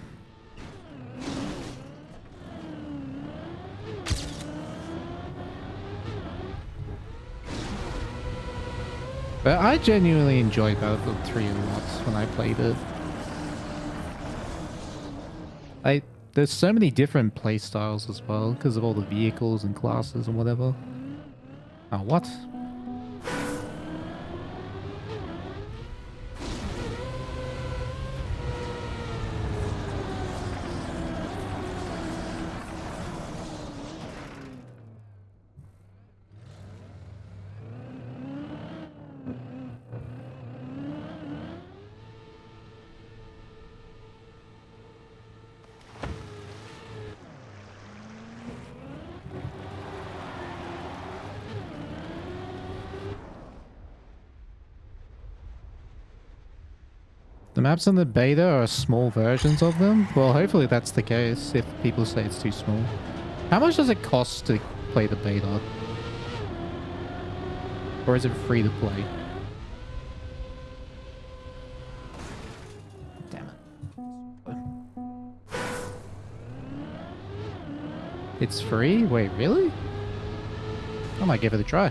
But I genuinely enjoyed Battlefield 3 a lot when I played it. There's so many different play styles as well because of all the vehicles and classes and whatever. Oh, what? The maps in the beta are small versions of them? Well, hopefully that's the case if people say it's too small. How much does it cost to play the beta? Or is it free to play? Damn it. It's free? Wait, really? I might give it a try.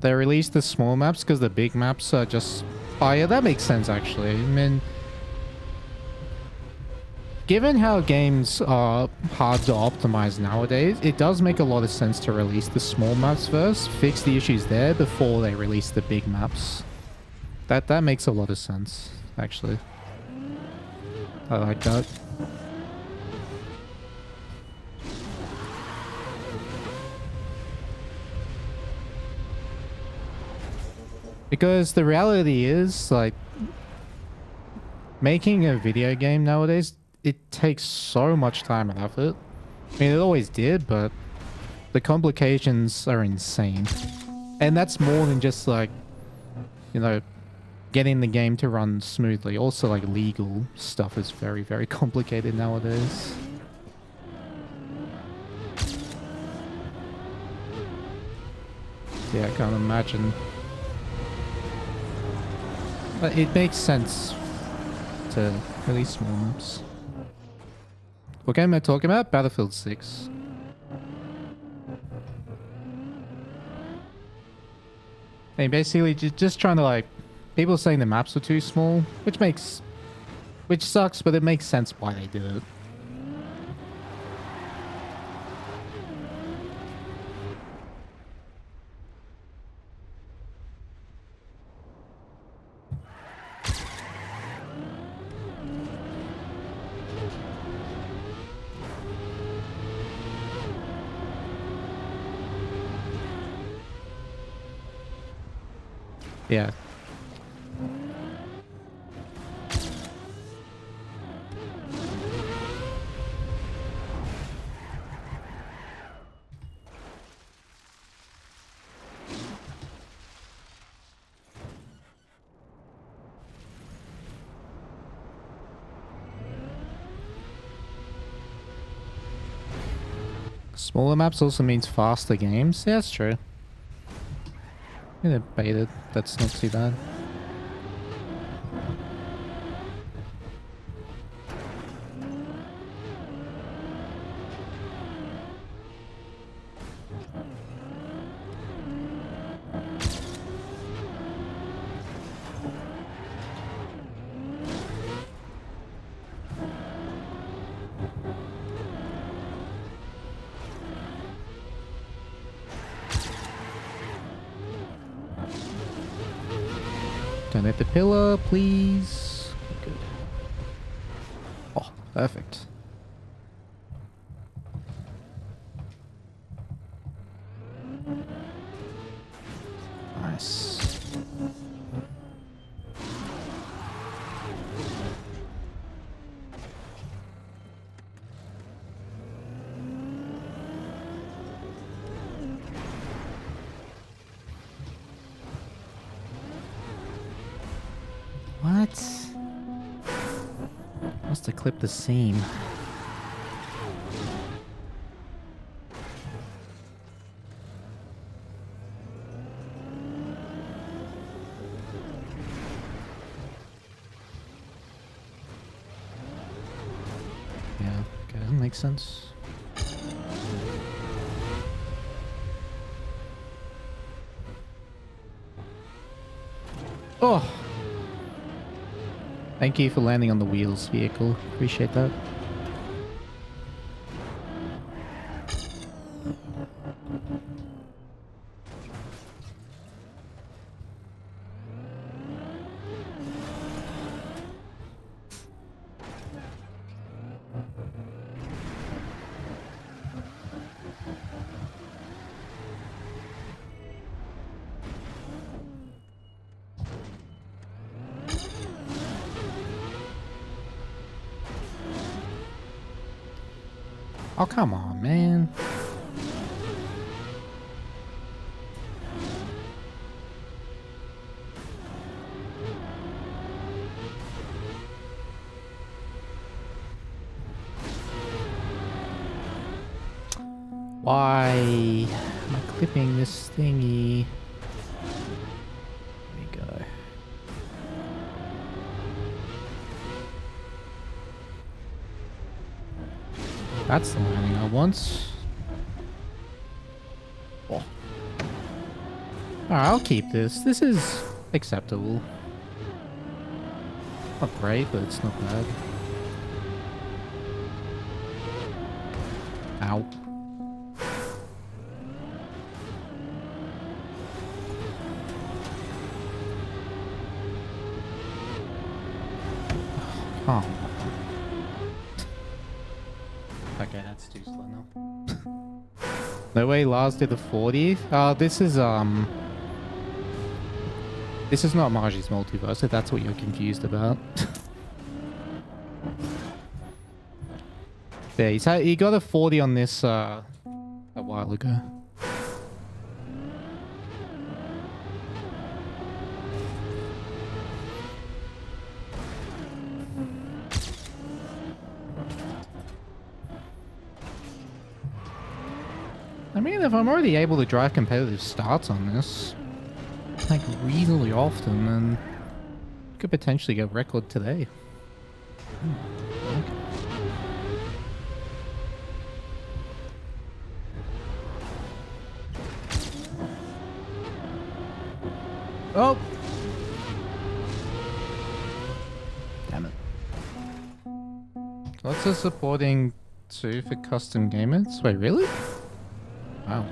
They released the small maps because the big maps are just... Oh yeah, that makes sense actually. I mean... Given how games are hard to optimize nowadays, it does make a lot of sense to release the small maps first, fix the issues there before they release the big maps. That makes a lot of sense, actually. I like that. Because the reality is, like, making a video game nowadays, it takes so much time and effort. I mean, it always did, but the complications are insane. And that's more than just, like, you know, getting the game to run smoothly. Also, like, legal stuff is very, very complicated nowadays. Yeah, I can't imagine. But it makes sense to release small maps. What game am I talking about? Battlefield 6. And basically just trying to, like, people saying the maps are too small, which sucks, but it makes sense why they did it. Yeah. Smaller maps also means faster games. Yeah, that's true. Yeah, baited. That's not too bad. Don't hit the pillar, please. Good. Oh, perfect. Nice. to clip the seam. Yeah, okay, makes sense. Oh! Thank you for landing on the wheels, vehicle. Appreciate that. Oh, come on, man. Why am I clipping this thingy? There we go. That's the landing I want. Oh. Alright, I'll keep this. This is acceptable. Not great, but it's not bad. Ow. Oh. Okay, that's too slow now. No way Lars did the 40. This is not Margie's Multiverse, if that's what you're confused about. Yeah, he got a 40 on this a while ago. I mean, if I'm already able to drive competitive starts on this, like reasonably often, then I could potentially get a record today. Okay. Oh! Damn it. Lots of supporting 2 for custom gamers. Wait, really? Wow.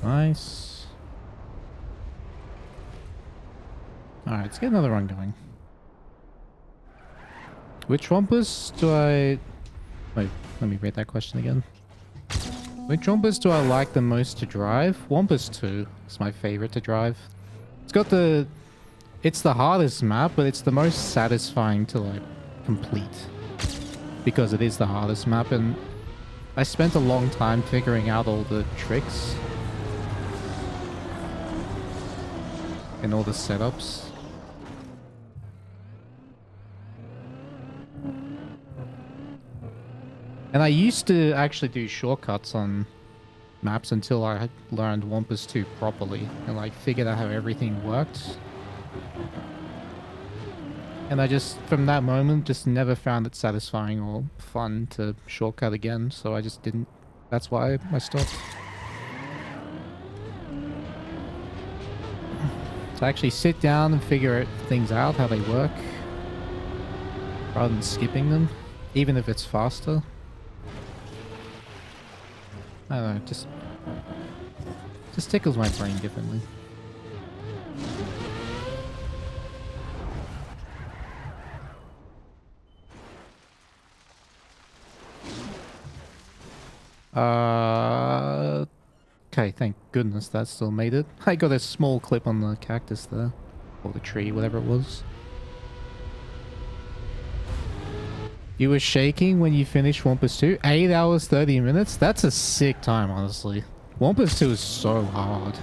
Nice. Alright, let's get another run going. Which Wampus do I... Wait, let me read that question again. Which Wampus do I like the most to drive? Wampus 2 is my favorite to drive. It's got the... It's the hardest map, but it's the most satisfying to, like, complete. Because it is the hardest map, and I spent a long time figuring out all the tricks. And all the setups. And I used to actually do shortcuts on maps until I had learned Wampus 2 properly and like figured out how everything worked. And I just, from that moment, just never found it satisfying or fun to shortcut again, so I just didn't. That's why I stopped. To actually sit down and figure things out, how they work, rather than skipping them, even if it's faster. I don't know, just tickles my brain differently. Okay, thank goodness that still made it. I got a small clip on the cactus there. Or the tree, whatever it was. You were shaking when you finished Wampus 2? 8 hours, 30 minutes? That's a sick time, honestly. Wampus 2 is so hard.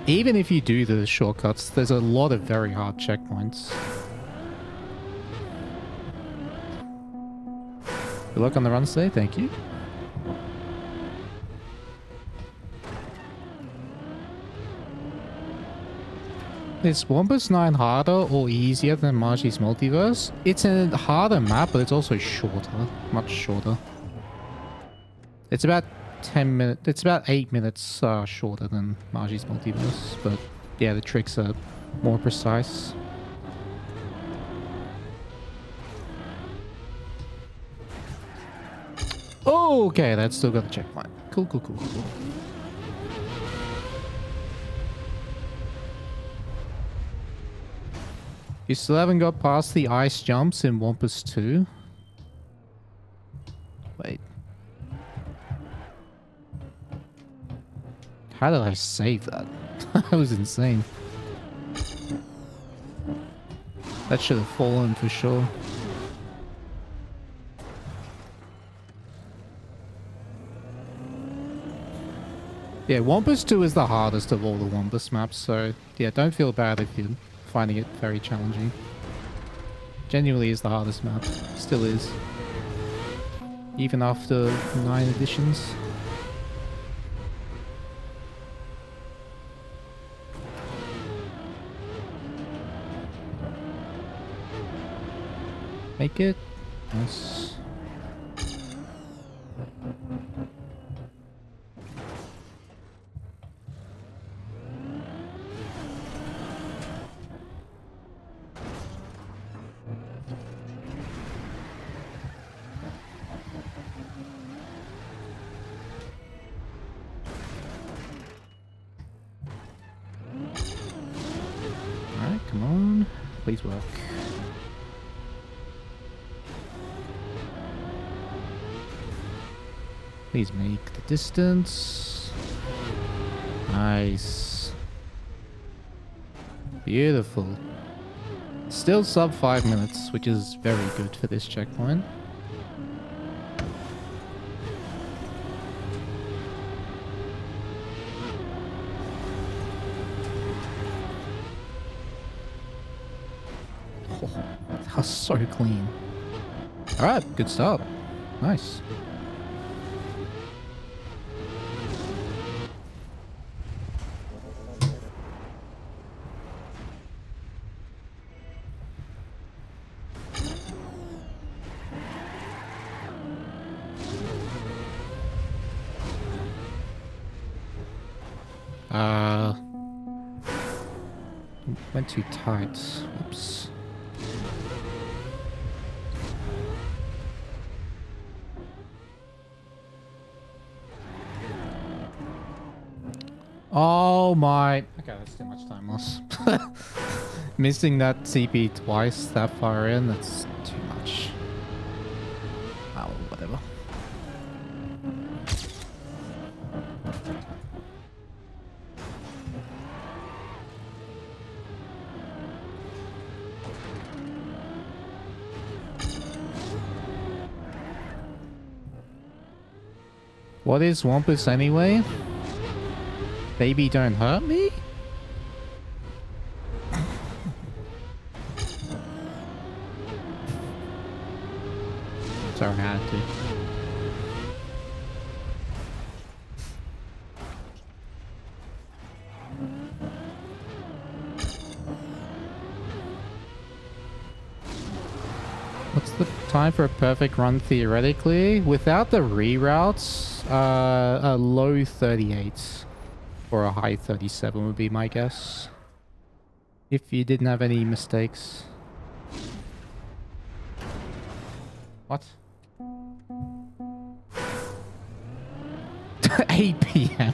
Even if you do the shortcuts, there's a lot of very hard checkpoints. Good luck on the runs today, thank you. Is Wampus 9 harder or easier than Margie's Multiverse? It's a harder map, but it's also shorter. Much shorter. It's about 10 minutes. It's about 8 minutes shorter than Margie's Multiverse. But yeah, the tricks are more precise. Oh, okay, that's still got the checkpoint. Cool, cool, cool, cool. You still haven't got past the ice jumps in Wampus 2? Wait. How did I save that? That was insane. That should have fallen for sure. Yeah, Wampus 2 is the hardest of all the Wampus maps, so yeah, don't feel bad if you're finding it very challenging. Genuinely is the hardest map. Still is. Even after 9 editions. Make it. Nice. Come on, please work. Please make the distance. Nice. Beautiful. Still sub 5 minutes, which is very good for this checkpoint. That was so clean. Alright, good start. Nice. Went too tight. Oops. Oh my... Okay, that's too much time loss. Missing that CP twice that far in, that's too much. Oh, whatever. What is Wampus anyway? Baby, don't hurt me? Sorry, I had to. What's the time for a perfect run theoretically? Without the reroutes, a low 38. Or a high 37 would be my guess. If you didn't have any mistakes. What? 8 p.m.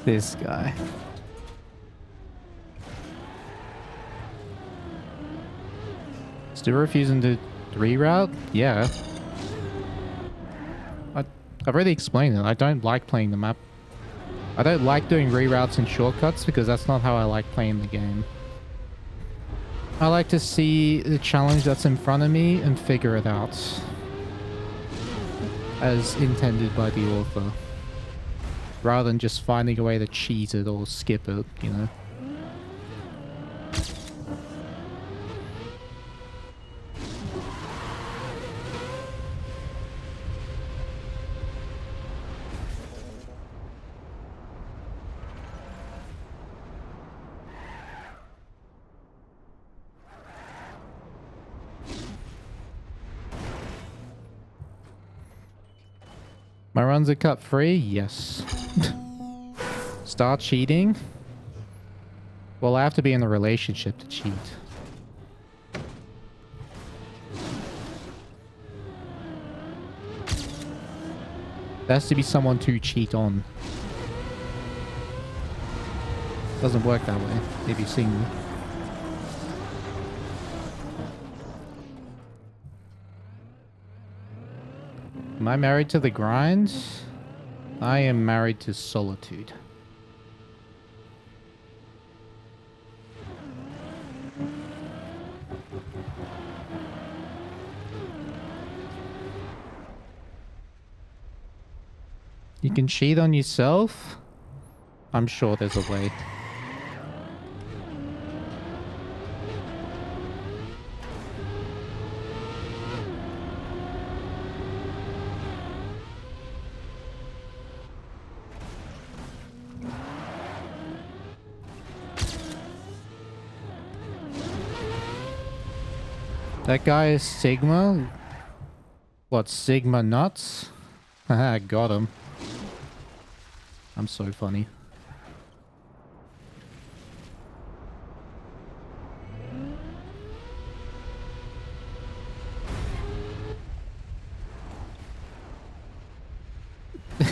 This guy. Still refusing to reroute? Yeah. I've already explained it. I don't like playing the map. I don't like doing reroutes and shortcuts because that's not how I like playing the game. I like to see the challenge that's in front of me and figure it out. As intended by the author. Rather than just finding a way to cheat it or skip it, you know. My runs are cut free? Yes. Start cheating? Well, I have to be in a relationship to cheat. There has to be someone to cheat on. Doesn't work that way, if you've seen me. Am I married to the grind? I am married to solitude. You can cheat on yourself? I'm sure there's a way. That guy is Sigma? What, Sigma nuts? Haha, got him. I'm so funny. You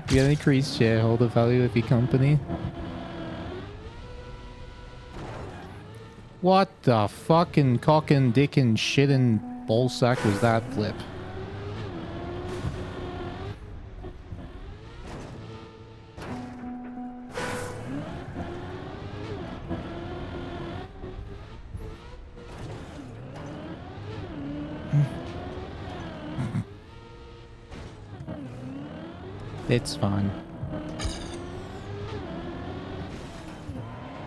get an increased shareholder value of your company? What the fucking cockin' dickin' shittin' ballsack was that flip? It's fine.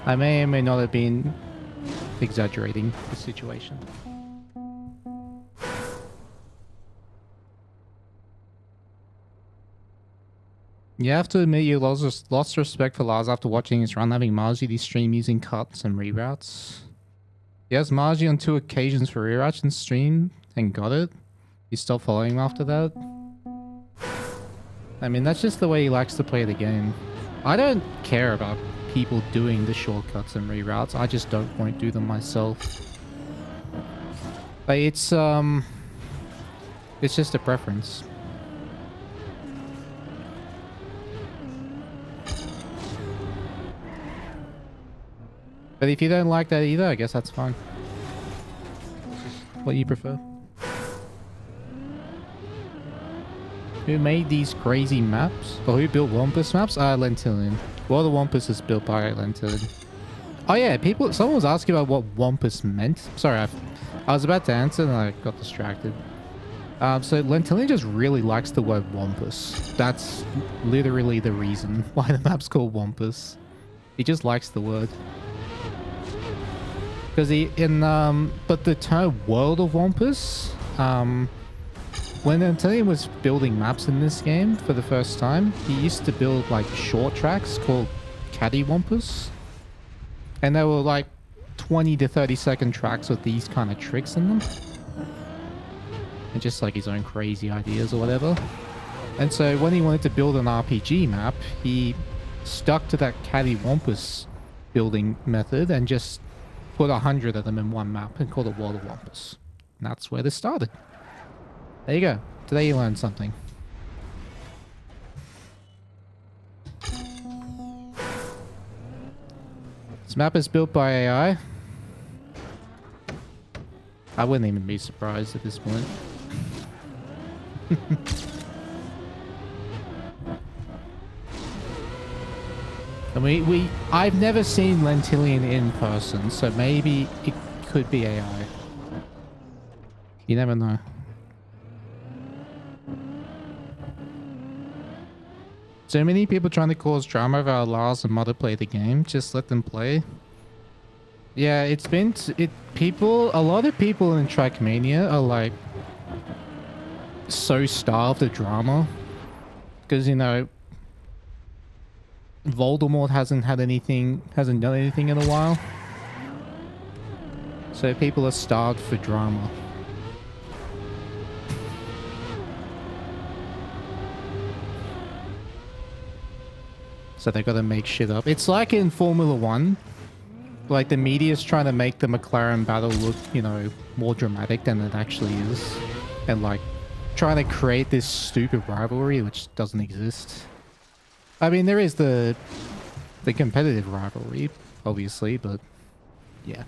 I may or may not have been exaggerating the situation. You have to admit you lost respect for Lars after watching his run, having Margie the stream using cuts and reroutes. He has Margie on 2 occasions for reroutes in stream and got it. You stopped following him after that. I mean, that's just the way he likes to play the game. I don't care about people doing the shortcuts and reroutes. I just won't do them myself. But it's just a preference. But if you don't like that either, I guess that's fine. What you prefer. Who made these crazy maps? Or who built Wampus maps? Lentilian. Well, the Wampus is built by Lentilian. Oh yeah, someone was asking about what Wampus meant. Sorry, I was about to answer and I got distracted. So Lentilian just really likes the word Wampus. That's literally the reason why the map's called Wampus. He just likes the word. Because but the term World of Wampus, when Lentilian was building maps in this game for the first time, he used to build like short tracks called Caddy Wampus. And they were like 20 to 30 second tracks with these kind of tricks in them. and just like his own crazy ideas or whatever. And so when he wanted to build an RPG map, he stuck to that Caddy Wampus building method and just put 100 of them in one map and called it World of Wampus. And that's where this started. There you go. Today you learned something. This map is built by AI. I wouldn't even be surprised at this point. And I've never seen Lentillion in person, so maybe it could be AI. You never know. So many people trying to cause drama about Lars and Mudda play the game. Just let them play. Yeah, it's been... a lot of people in Trackmania are like... so starved of drama. Because, you know... Voldemort hasn't done anything in a while. So people are starved for drama. So they've got to make shit up. It's like in Formula 1. Like the media's trying to make the McLaren battle look, you know, more dramatic than it actually is. And like trying to create this stupid rivalry which doesn't exist. I mean, there is the competitive rivalry, obviously, but yeah.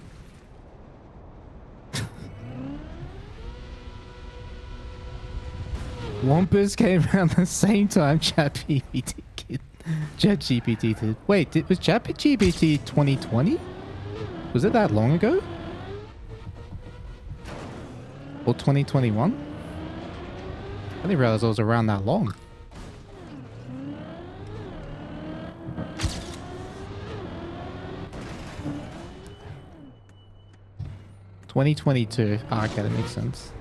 Wampus came around the same time ChatGPT did. Wait, was ChatGPT 2020? Was it that long ago? Or 2021? I didn't realize it was around that long. $2022. Ah, okay, that makes sense.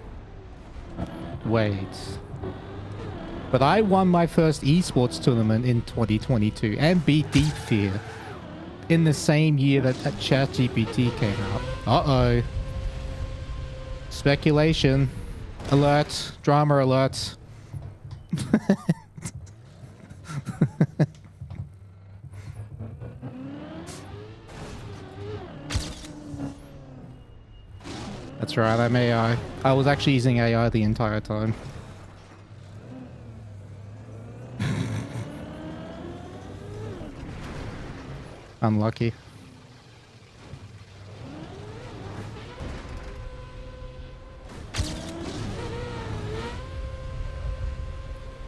Wait. But I won my first esports tournament in 2022 and beat Deep Fear in the same year that ChatGPT came out. Uh-oh. Speculation. Alert. Drama alert. That's right, I'm AI. I was actually using AI the entire time. Unlucky.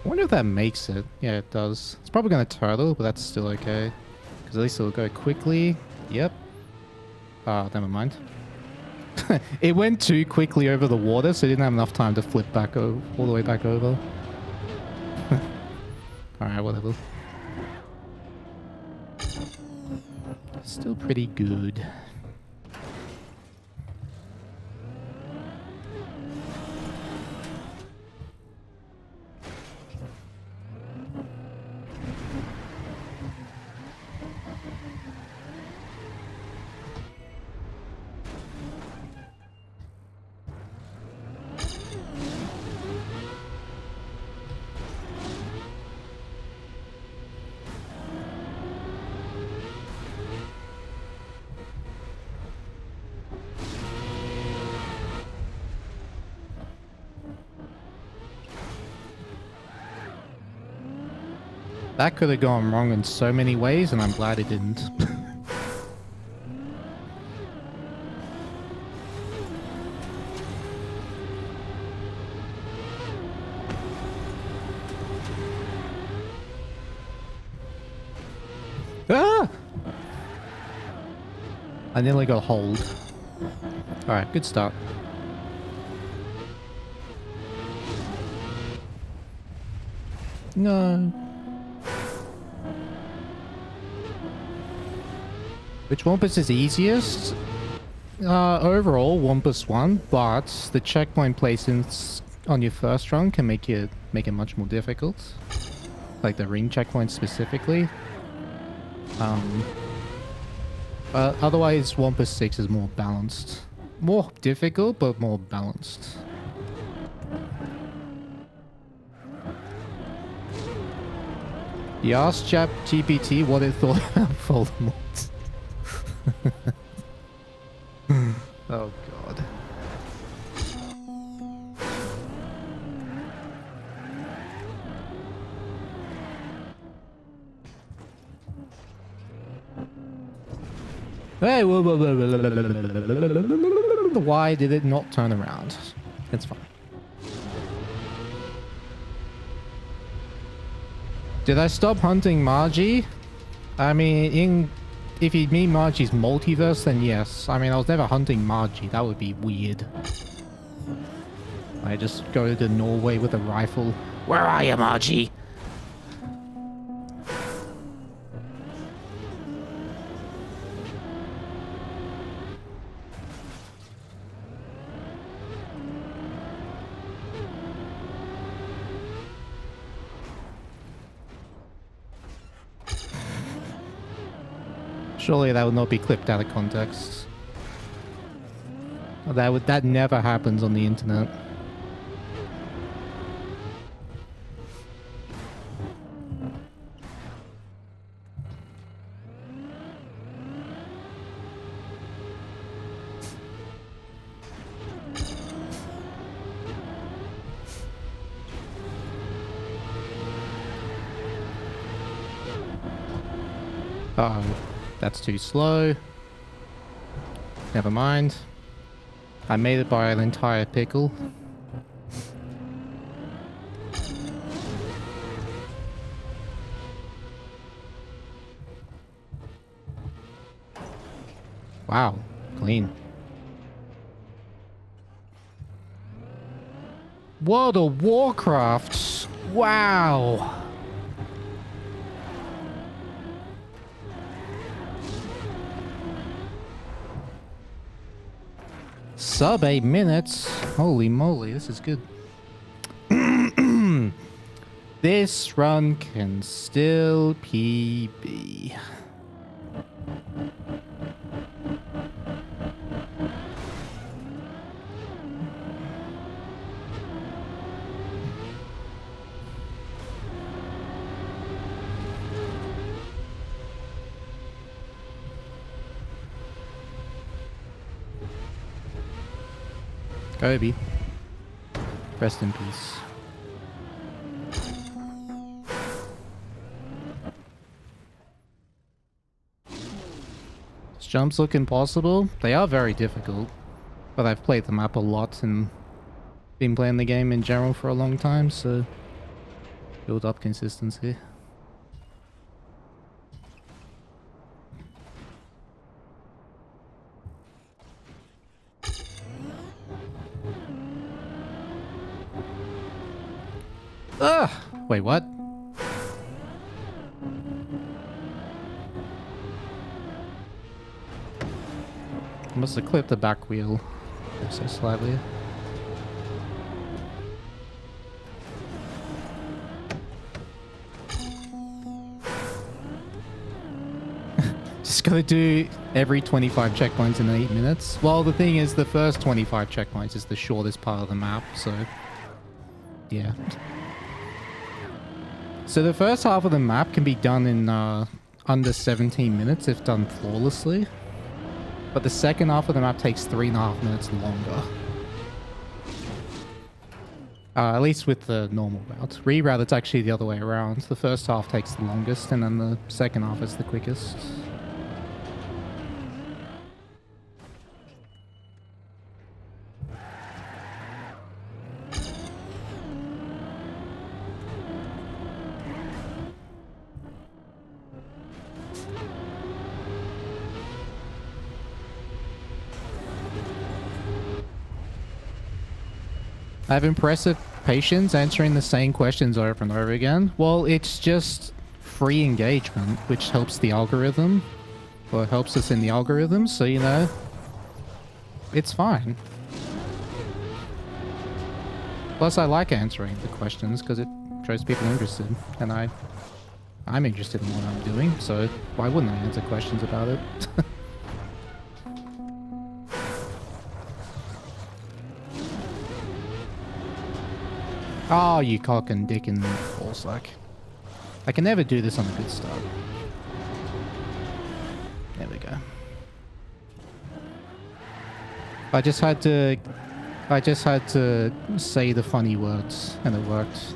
I wonder if that makes it. Yeah, it does. It's probably going to turtle, but that's still okay. Because at least it'll go quickly. Yep. Ah, never mind. It went too quickly over the water, so it didn't have enough time to flip back all the way back over. Alright, whatever. Still pretty good. That could have gone wrong in so many ways, and I'm glad it didn't. Ah! I nearly got hold. Alright, good start. No. Which Wampus is easiest? Overall, Wampus won, but the checkpoint placements on your first run can make it much more difficult. Like the ring checkpoint specifically. But otherwise, Wampus 6 is more balanced. More difficult, but more balanced. You asked ChatGPT what it thought about Voldemort. Oh god. Hey, why did it not turn around? It's fine. Did I stop hunting Margie? I mean, if you mean Margie's multiverse, then yes. I mean, I was never hunting Margie. That would be weird. I just go to Norway with a rifle. Where are you, Margie? Surely that would not be clipped out of context. That never happens on the internet. Uh-oh. That's too slow. Never mind. I made it by an entire pickle. Wow, clean. World of Warcraft! Wow! Sub 8 minutes. Holy moly, this is good. This run can still PB. Kobe. Rest in peace. These jumps look impossible. They are very difficult, but I've played the map a lot and been playing the game in general for a long time, so build up consistency. Ugh! Wait, what? I must have clipped the back wheel so slightly. Just gotta do every 25 checkpoints in 8 minutes. Well, the thing is, the first 25 checkpoints is the shortest part of the map, so yeah. So the first half of the map can be done in under 17 minutes if done flawlessly. But the second half of the map takes 3.5 minutes longer. At least with the normal route. Reroute, it's actually the other way around. The first half takes the longest and then the second half is the quickest. I have impressive patience answering the same questions over and over again. Well, it's just free engagement, which helps the algorithm. Or helps us in the algorithm, so you know, it's fine. Plus, I like answering the questions because it shows people interested, and I'm interested in what I'm doing, so why wouldn't I answer questions about it? Oh, you cock and dick and ballsack. I can never do this on a good start. There we go. I just had to say the funny words, and it worked.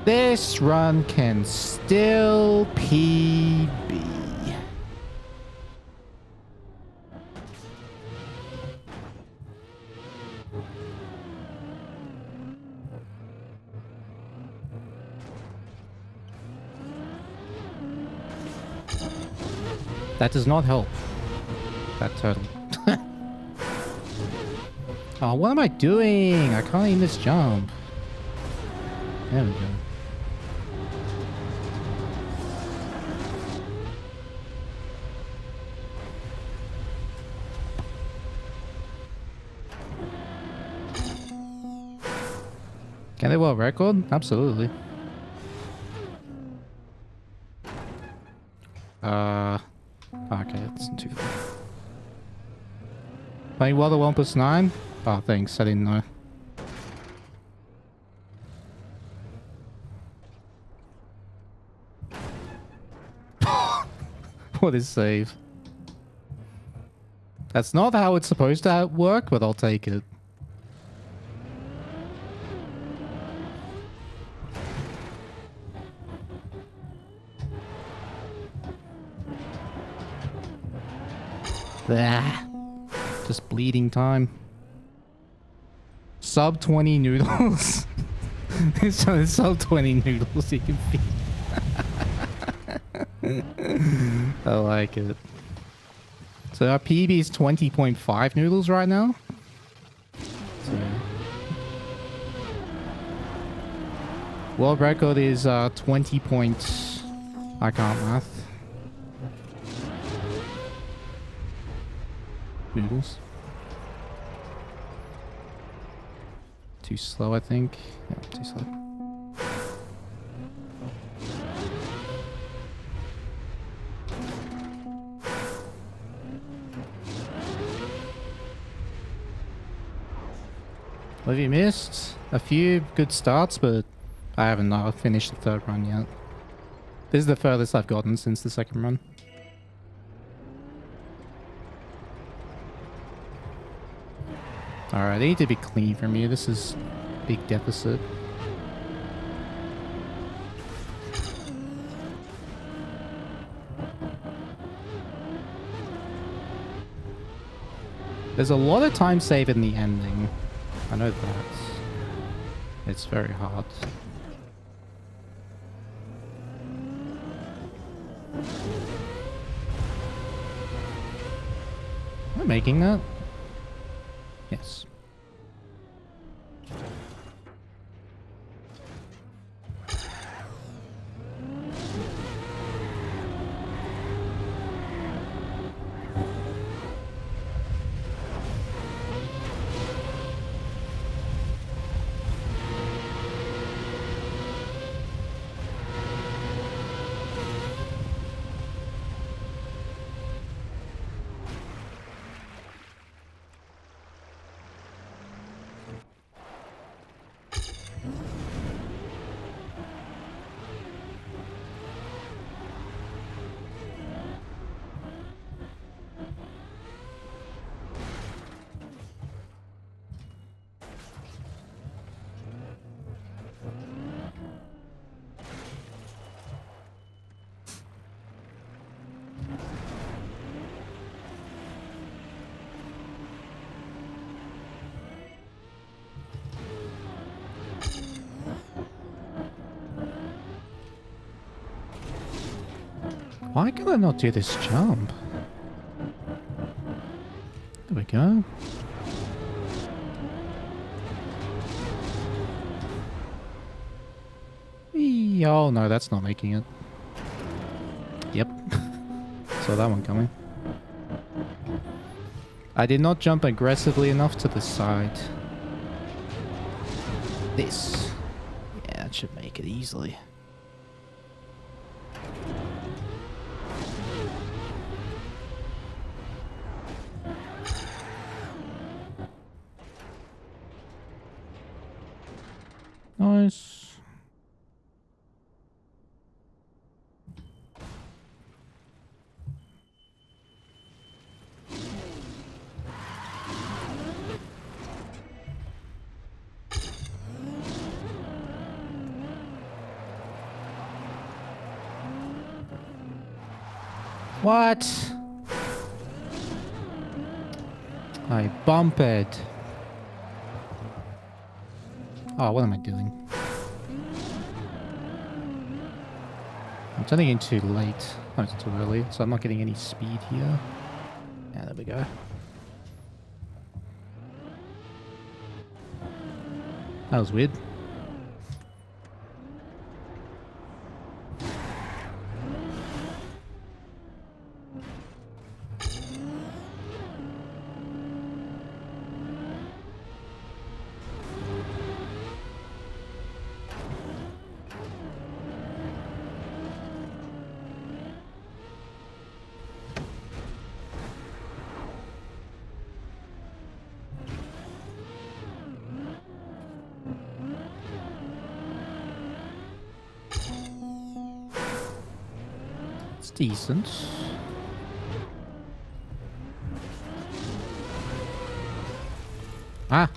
This run can still PB. That does not help. That turtle. Oh, what am I doing? I can't even just jump. There we go. Can they world record? Absolutely. Okay, that's too far. Playing World of Wampus 9? Oh, thanks, I didn't know. What is save? That's not how it's supposed to work, but I'll take it. Ah, just bleeding time. Sub 20 noodles. So it's sub 20 noodles you can feed. I like it. So our PB is 20.5 noodles right now. So world record is 20 points. I can't math. Noodles. Too slow, I think. Yeah, too slow. What have you missed? A few good starts, but I haven't finished the third run yet. This is the furthest I've gotten since the second run. Alright, they need to be clean from me. This is big deficit. There's a lot of time save in the ending. I know that. It's very hard. Am I making that? Yes. Why can I not do this jump? There we go. Eee, oh no, that's not making it. Yep. Saw that one coming. I did not jump aggressively enough to the side. This. Yeah, that should make it easily. Nice. What? I bump it. Oh, what am I doing? I'm turning in too late. Oh, it's too early, so I'm not getting any speed here. Yeah, there we go. That was weird. It's decent. Ah!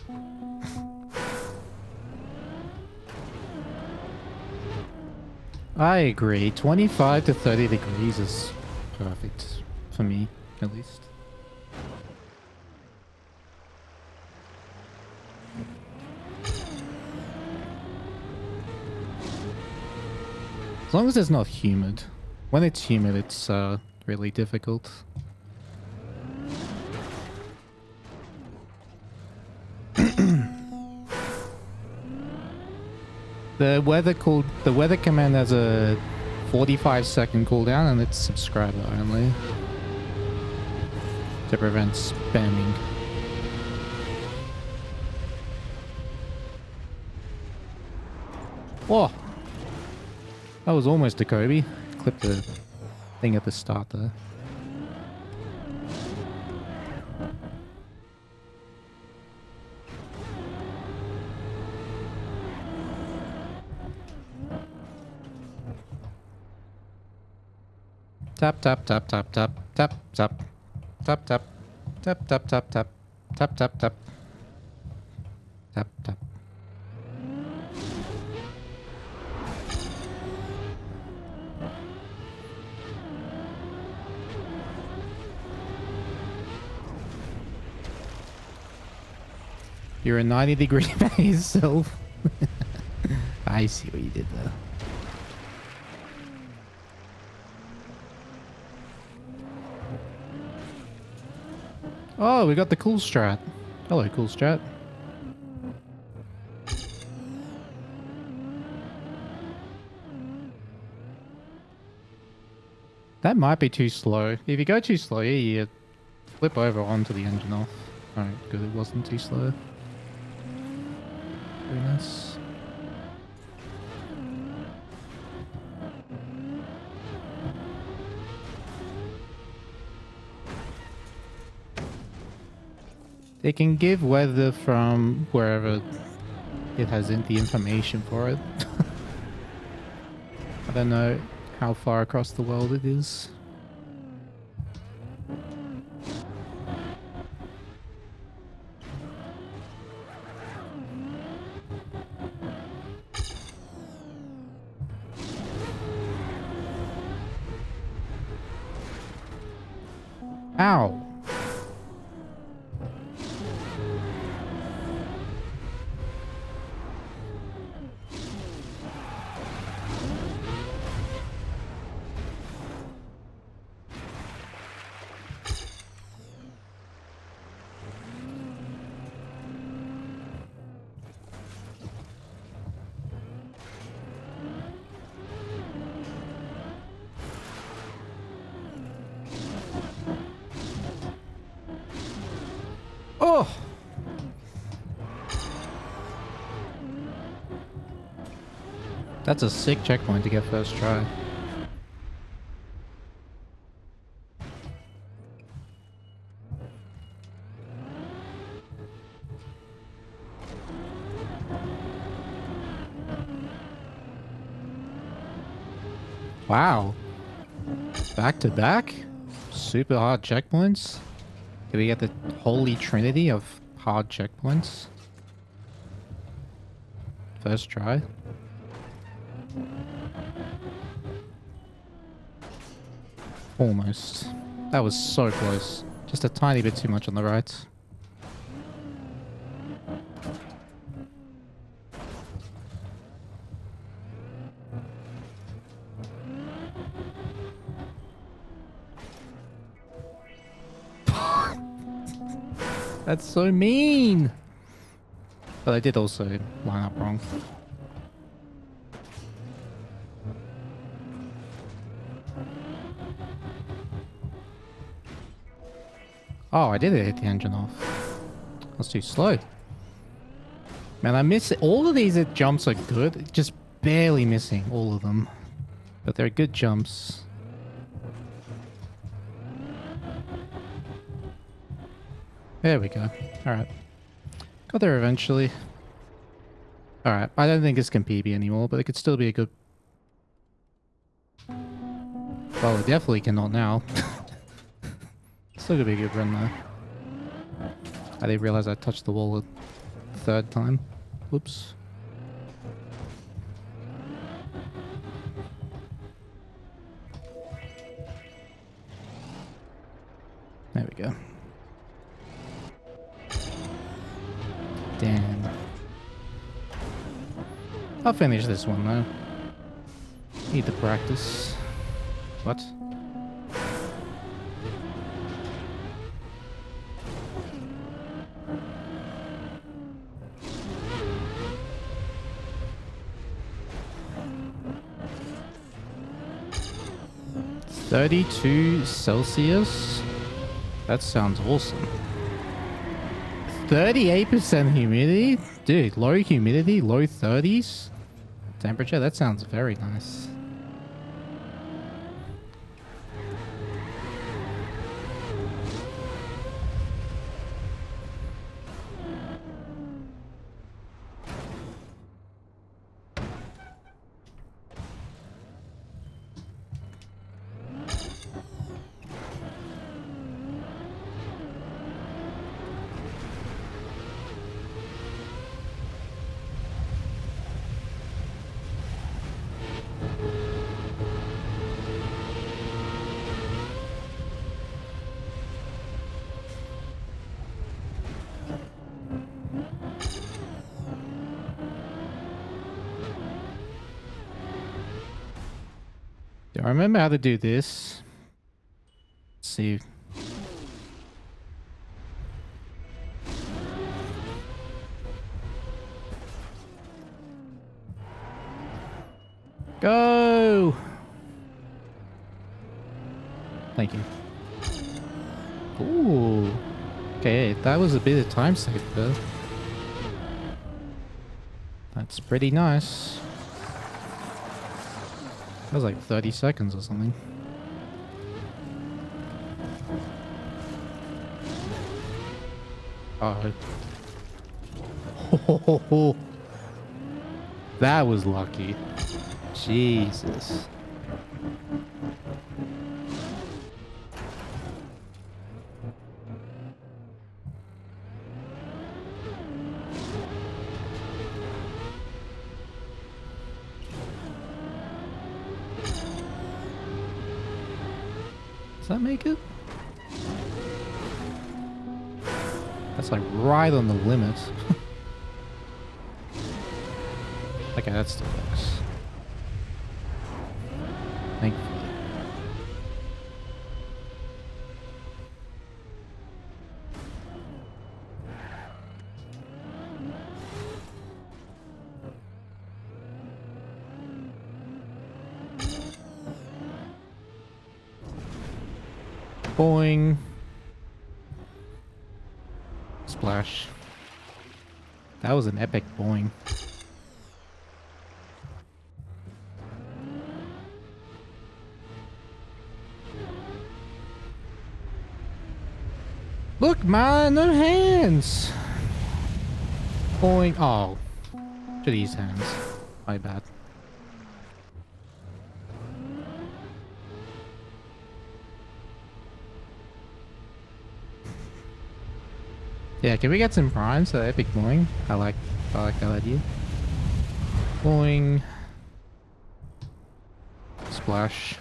I agree. 25 to 30 degrees is perfect. For me, at least. As long as it's not humid. When it's humid, it's really difficult. The weather command has a 45-second cooldown, and it's subscriber only to prevent spamming. Whoa! That was almost a Kobe. Clip the thing at the start there. Tap tap tap tap tap tap tap tap tap tap tap tap tap tap tap tap tap tap. You're a 90-degree by yourself. I see what you did there. Oh, we got the cool strat. Hello, cool strat. That might be too slow. If you go too slow, you flip over onto the engine off. Alright, good. It wasn't too slow. Very nice. They can give weather from wherever it has the information for it. I don't know how far across the world it is. Ow! Oh! That's a sick checkpoint to get first try. Wow. Back to back? Super hard checkpoints? Did we get the holy trinity of hard checkpoints? First try. Almost. That was so close. Just a tiny bit too much on the right. That's so mean! But I did also line up wrong. Oh, I did hit the engine off. I was too slow. Man, I miss it. All of these jumps are good. Just barely missing all of them. But they're good jumps. There we go. Alright. Got there eventually. Alright, I don't think it's can PB anymore, but it could still be a good... Well, it definitely cannot now. Still gonna be a good run though. I didn't realize I touched the wall a third time. Whoops. There we go. Damn. I'll finish this one though. Need to practice. What? $32 Celsius? That sounds awesome. 38% humidity? Dude, low humidity, low 30s? Temperature? That sounds very nice. Do I remember how to do this? Let's see. Go! Thank you. Ooh. Okay, that was a bit of time save though. That's pretty nice. That was like 30 seconds or something. Oh. Oh, that was lucky. Jesus. Does that make it? That's like right on the limit. Okay, that still works. Thankfully. Boing. Splash. That was an epic boing. Look, man, no hands. Boing. Oh, to these hands. My bad. Yeah, can we get some primes? So epic boing. I like that idea. Boing. Splash.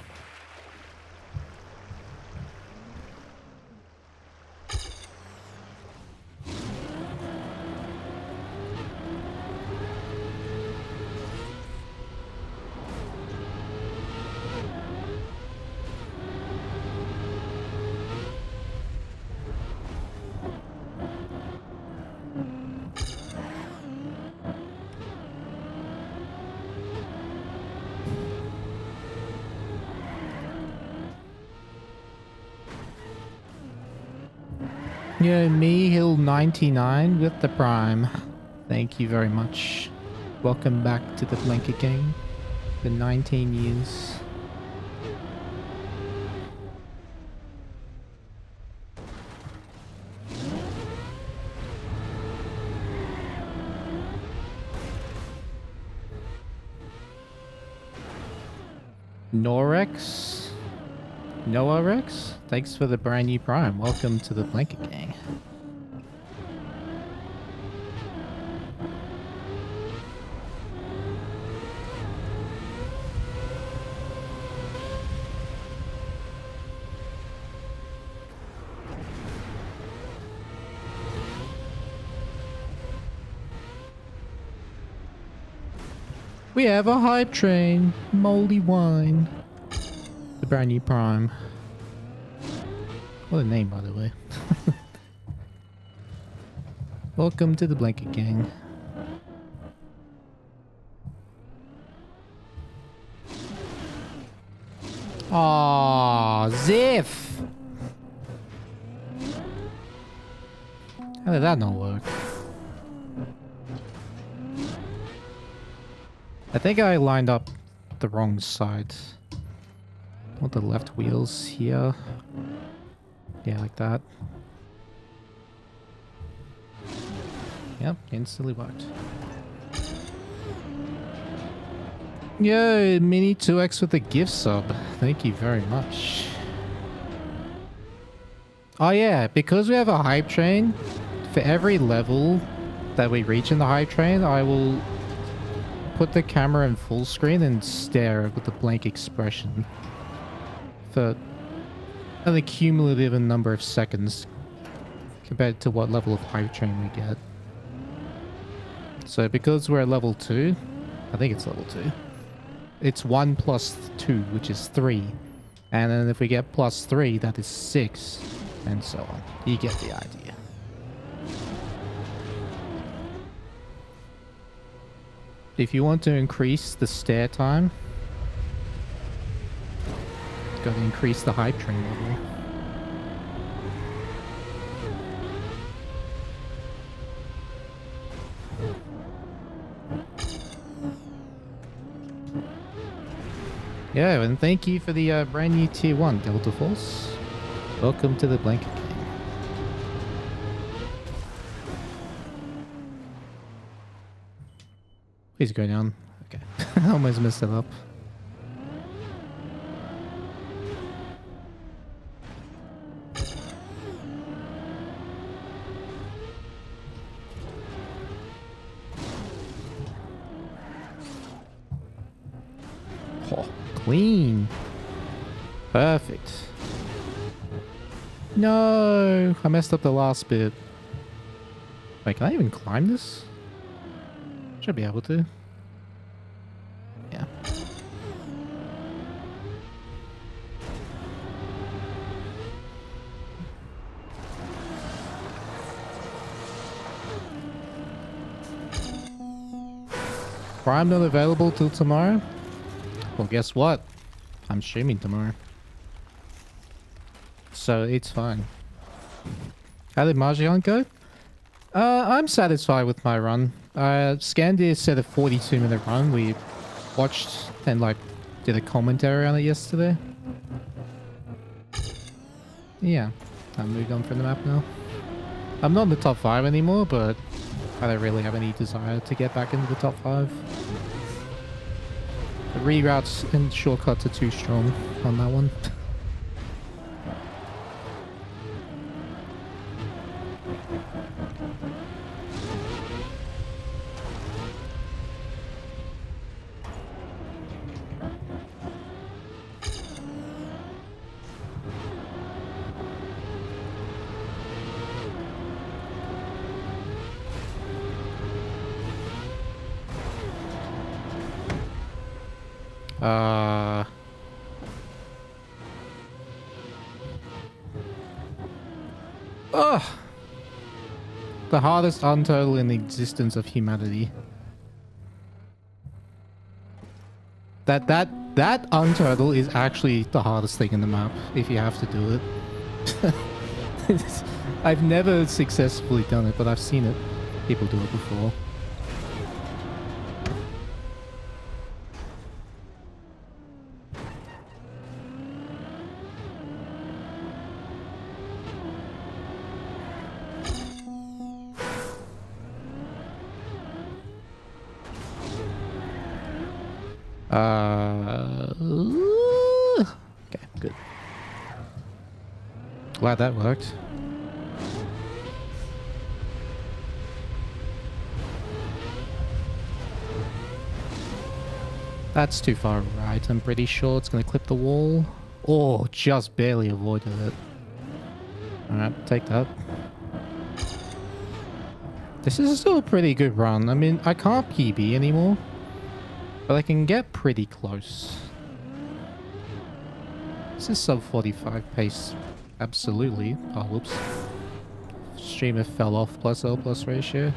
Yo, me Hill 99 with the prime. Thank you very much. Welcome back to the Blanket Gang. For 19 years. Norex? Noah Rex? Thanks for the brand new prime. Welcome to the Blanket Gang. We have a hype train. Moldy wine. The brand new prime. What a name, by the way. Welcome to the Blanket Gang. Aww, Ziff! How did that not work? I think I lined up the wrong side. I want the left wheels here. Yeah, like that. Yep, instantly worked. Yo, Mini 2X with a gift sub. Thank you very much. Oh yeah, because we have a hype train, for every level that we reach in the hype train, I will put the camera in full screen and stare with a blank expression for an cumulative number of seconds compared to what level of hype train we get. So because we're at level 2, I think it's level 2, it's 1 plus 2, which is 3. And then if we get plus 3, that is 6, and so on. You get the idea. If you want to increase the stare time, got to increase the hype train level. Yeah, and thank you for the brand new tier 1 Delta Force. Welcome to the Blanket King. Please go down. Okay. I almost messed it up. Oh, clean. Perfect. No, I messed up the last bit. Wait, can I even climb this? Should be able to. Yeah. Prime not available till tomorrow? Well, guess what? I'm streaming tomorrow. So it's fine. How did Margie go? I'm satisfied with my run. Scandir said a 42-minute run. We watched and like did a commentary on it yesterday. Yeah, I moved on from the map now. I'm not in the top 5 anymore, but I don't really have any desire to get back into the top 5. The reroutes and shortcuts are too strong on that one. Uh... Ugh! The hardest untotal in the existence of humanity. That untotal is actually the hardest thing in the map, if you have to do it. I've never successfully done it, but I've seen it. People do it before. Okay, good. Glad that worked. That's too far right. I'm pretty sure it's going to clip the wall. Oh, just barely avoided it. Alright, take that. This is still a pretty good run. I mean, I can't PB anymore, but I can get pretty close. This is sub 45 pace. Absolutely. Oh, whoops. Streamer fell off plus L plus ratio.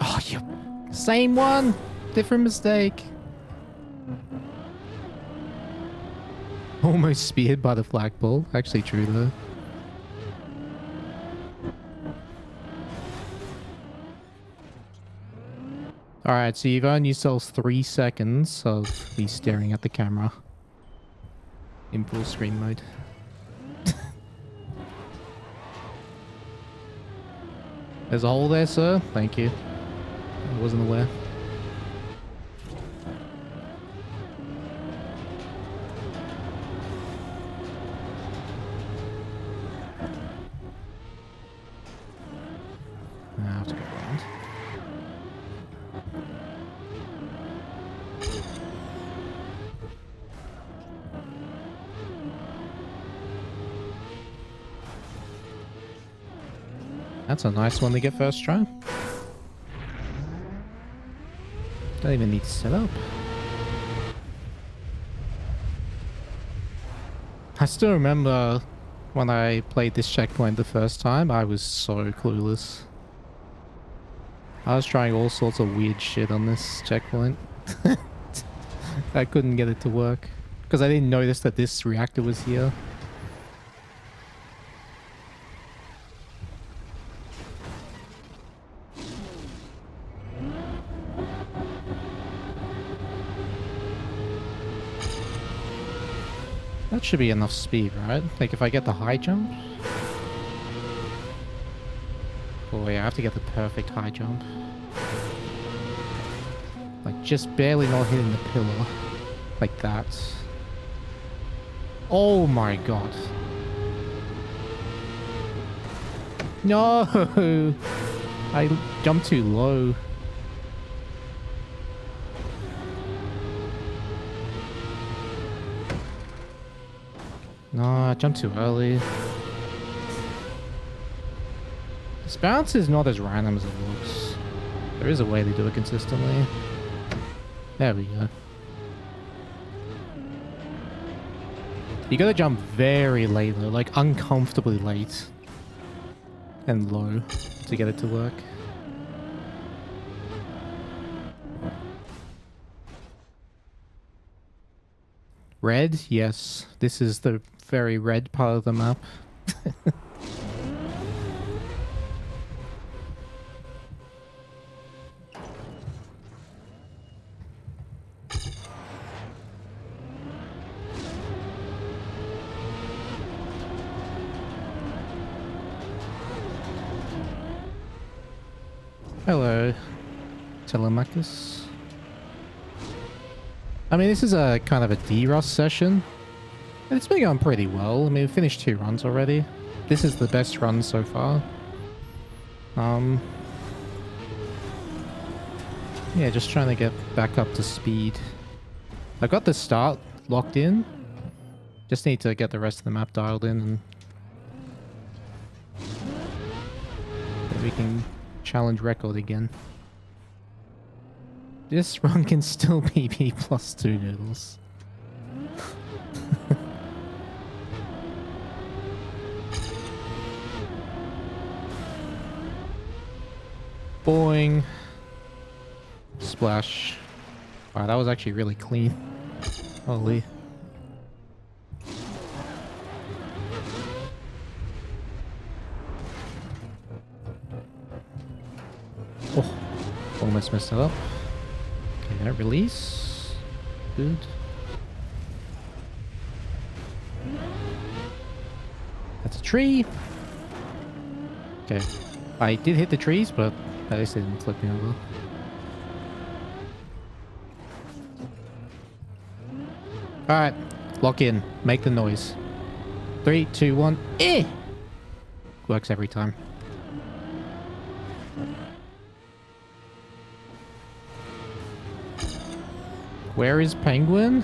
Oh, you... Same one! Different mistake. Almost speared by the flagpole. Actually true though. Alright, so you've earned yourselves 3 seconds of me staring at the camera. In full screen mode. There's a hole there, sir. Thank you. I wasn't aware. I have to go around. That's a nice one to get first try. Don't even need to set up. I still remember when I played this checkpoint the first time, I was so clueless. I was trying all sorts of weird shit on this checkpoint. I couldn't get it to work because I didn't notice that this reactor was here. That should be enough speed, right? Like if I get the high jump? Oh yeah, I have to get the perfect high jump. Like just barely not hitting the pillar. Like that. Oh my god. No! I jumped too low. No, I jumped too early. This bounce is not as random as it looks. There is a way to do it consistently. There we go. You gotta jump very late though, like uncomfortably late. And low to get it to work. Red? Yes. This is the very red part of the map. Hello, Telemachus. I mean, this is a kind of a D-Rust session. It's been going pretty well. I mean, we finished 2 runs already. This is the best run so far. Yeah, just trying to get back up to speed. I got the start locked in. Just need to get the rest of the map dialed in and... we can challenge record again. This run can still be B plus 2 noodles. Boing. Splash. Wow, that was actually really clean. Holy. Oh, almost messed that up. Okay, that release. Good. That's a tree. Okay. I did hit the trees, but at least it didn't flip me over. Alright. Lock in. Make the noise. 3, 2, 1. Eh! Works every time. Where is Penguin?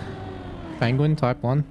Penguin type 1.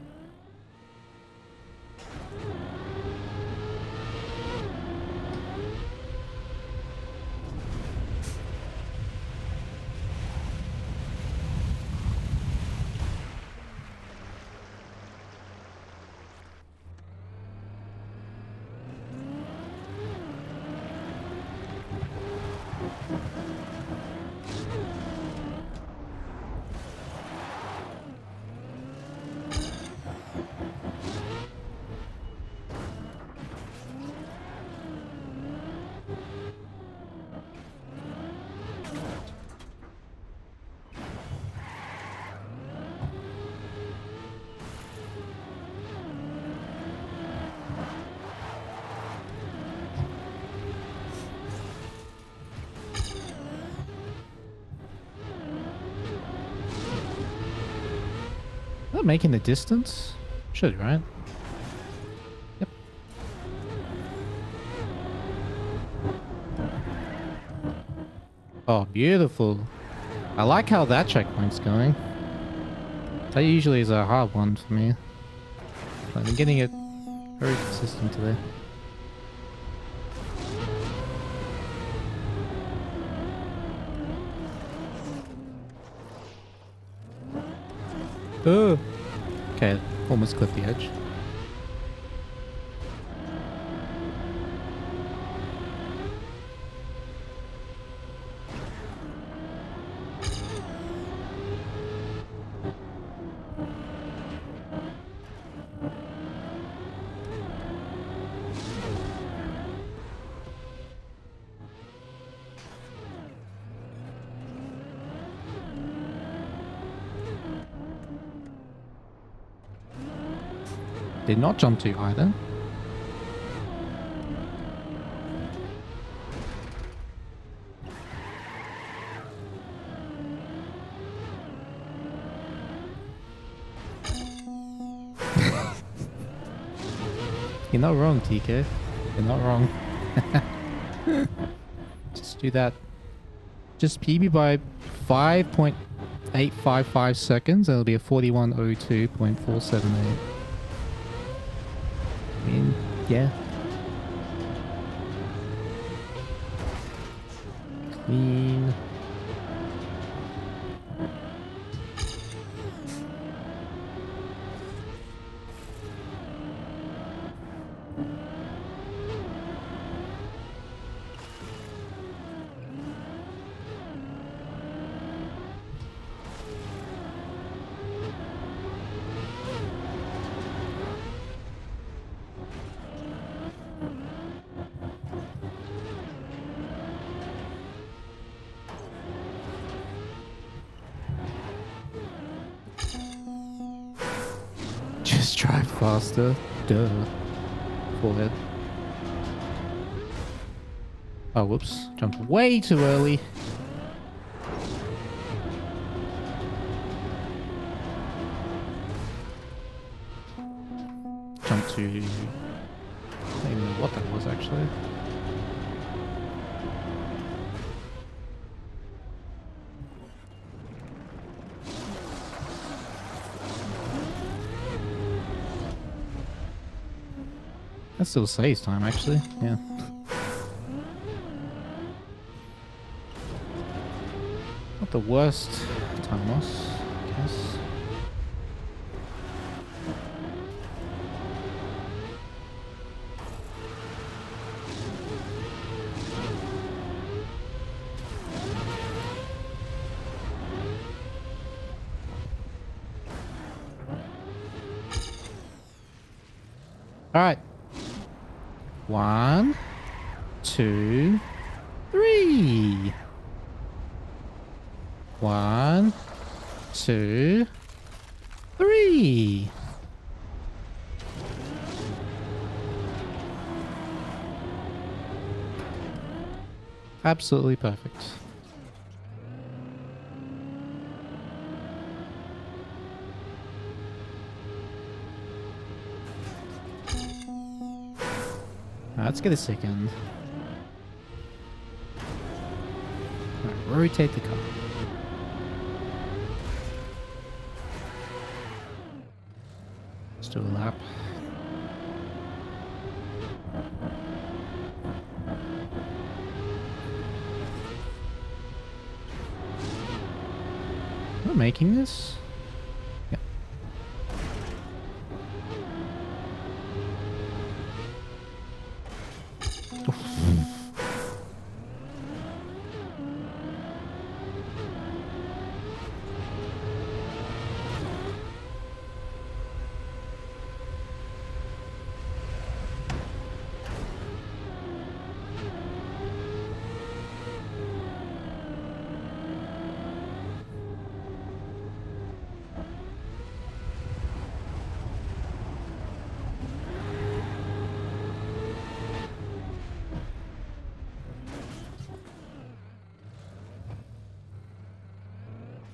Making the distance? Should, right? Yep. Oh, beautiful. I like how that checkpoint's going. That usually is a hard one for me. But I'm getting it very consistent today. Oh! Okay, almost clipped the edge. Did not jump too high then. You're not wrong, TK. You're not wrong. Just do that. Just PB by 5.855 seconds. That'll be a 41:02.478. I mean, yeah. Clean. Just drive faster. Duh. Forehead. Oh, whoops. Jumped way too early. Jumped to... I don't even know what that was, actually. That still saves time, actually. Yeah. the worst time loss, I guess. All right. 1, 2, 3. 1, 2, 3. Absolutely perfect. Let's get a second. Right, rotate the car. Let's do a lap. Am I making this? Yeah.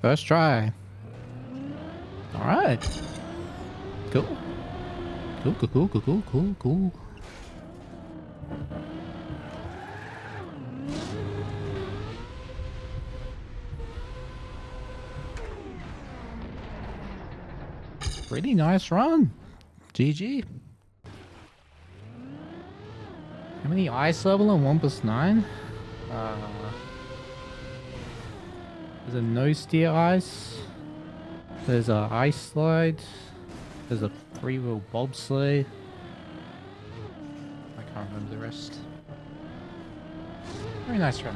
First try. All right. Cool. Cool. Pretty nice run. GG. How many ice level on Wampus 9? There's a no steer ice. There's a ice slide. There's a 3-wheel bobsleigh. I can't remember the rest. Very nice run.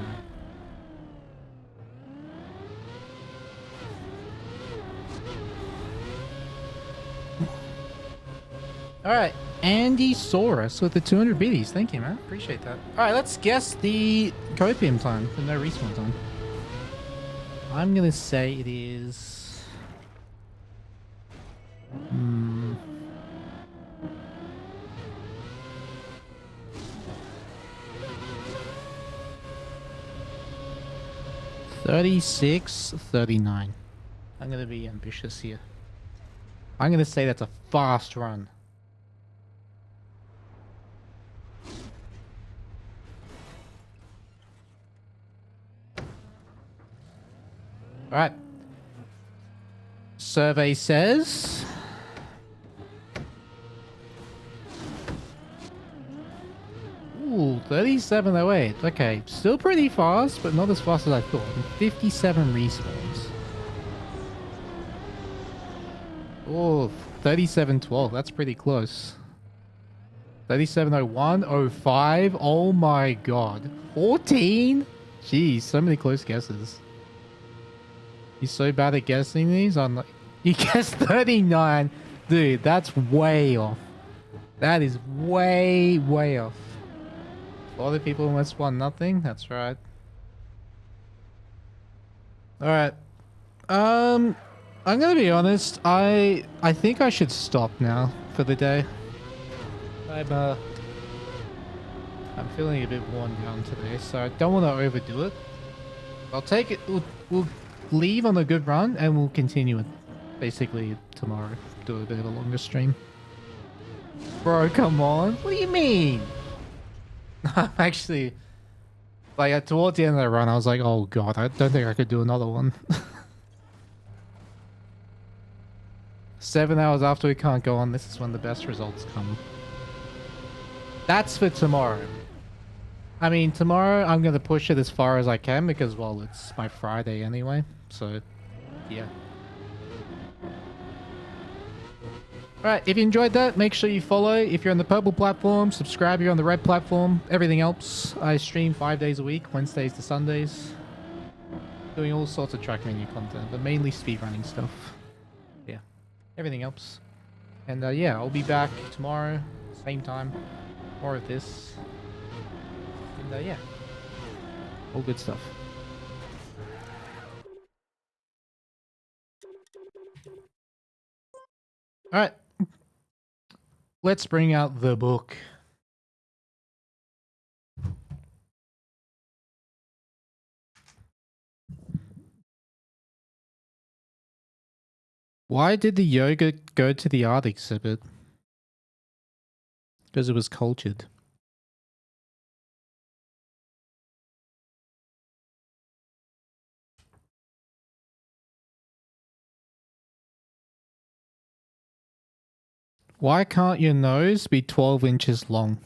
Alright, Andy Saurus with the 200 biddies. Thank you, man. Appreciate that. Alright, let's guess the copium time for no respawn time. I'm gonna say it is... 36-39. I'm gonna be ambitious here. I'm gonna say that's a fast run. Alright. Survey says... Ooh, 3708. Okay, still pretty fast, but not as fast as I thought. 57 respawns. Oh, 3712. That's pretty close. 3701, 05. Oh my god. 14? Jeez, so many close guesses. He's so bad at guessing these. I'm like, you guessed 39. Dude, that's way off. That is way off. A lot of people must want nothing. That's right. Alright. I'm gonna be honest. I think I should stop now for the day. I'm feeling a bit worn down today, so I don't want to overdo it. I'll take it. We'll leave on a good run, and we'll continue it basically tomorrow. Do a bit of a longer stream. Bro, come on. What do you mean? I'm actually... Like, towards the end of the run, I was like, oh god, I don't think I could do another one. 7 hours after we can't go on, this is when the best results come. That's for tomorrow. I mean, tomorrow I'm gonna push it as far as I can because, well, it's my Friday anyway. So, yeah. Alright, if you enjoyed that, make sure you follow. If you're on the purple platform, subscribe. If you're on the red platform, everything else. I stream 5 days a week, Wednesdays to Sundays. Doing all sorts of trackmania content, but mainly speedrunning stuff. Yeah, everything else. And yeah, I'll be back tomorrow, same time. More of this. And yeah, all good stuff. Alright. Let's bring out the book. Why did the yogurt go to the art exhibit? Because it was cultured. Why can't your nose be 12 inches long?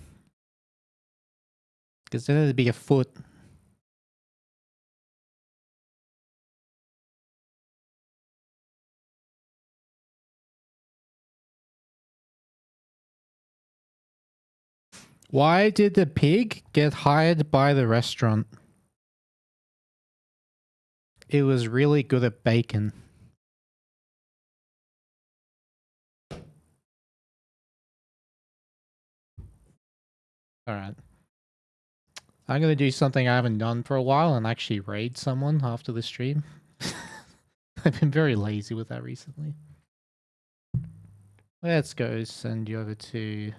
Because then it'd be a foot. Why did the pig get hired by the restaurant? It was really good at bacon. Alright. I'm going to do something I haven't done for a while and actually raid someone after the stream. I've been very lazy with that recently. Let's go send you over to...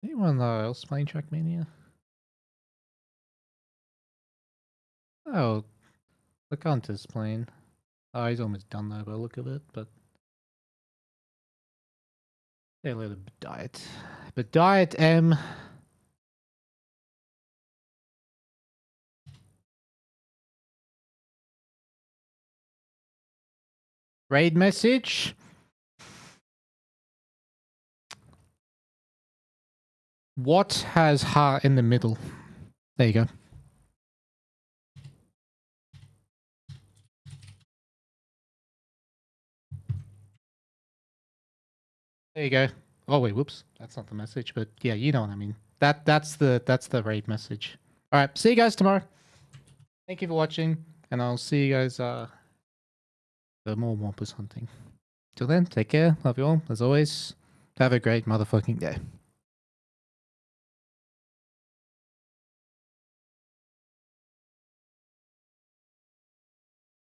Anyone else playing Trackmania? Oh, LeConte's playing. Oh, he's almost done though by the look of it, but... Say hello to Diet. But Diet M... Raid message? What has heart in the middle? There you go. There you go. Oh wait, whoops. That's not the message, but yeah, you know what I mean. That's the raid message. Alright, see you guys tomorrow. Thank you for watching, and I'll see you guys for more Wampus hunting. Till then, take care, love you all, as always. Have a great motherfucking day.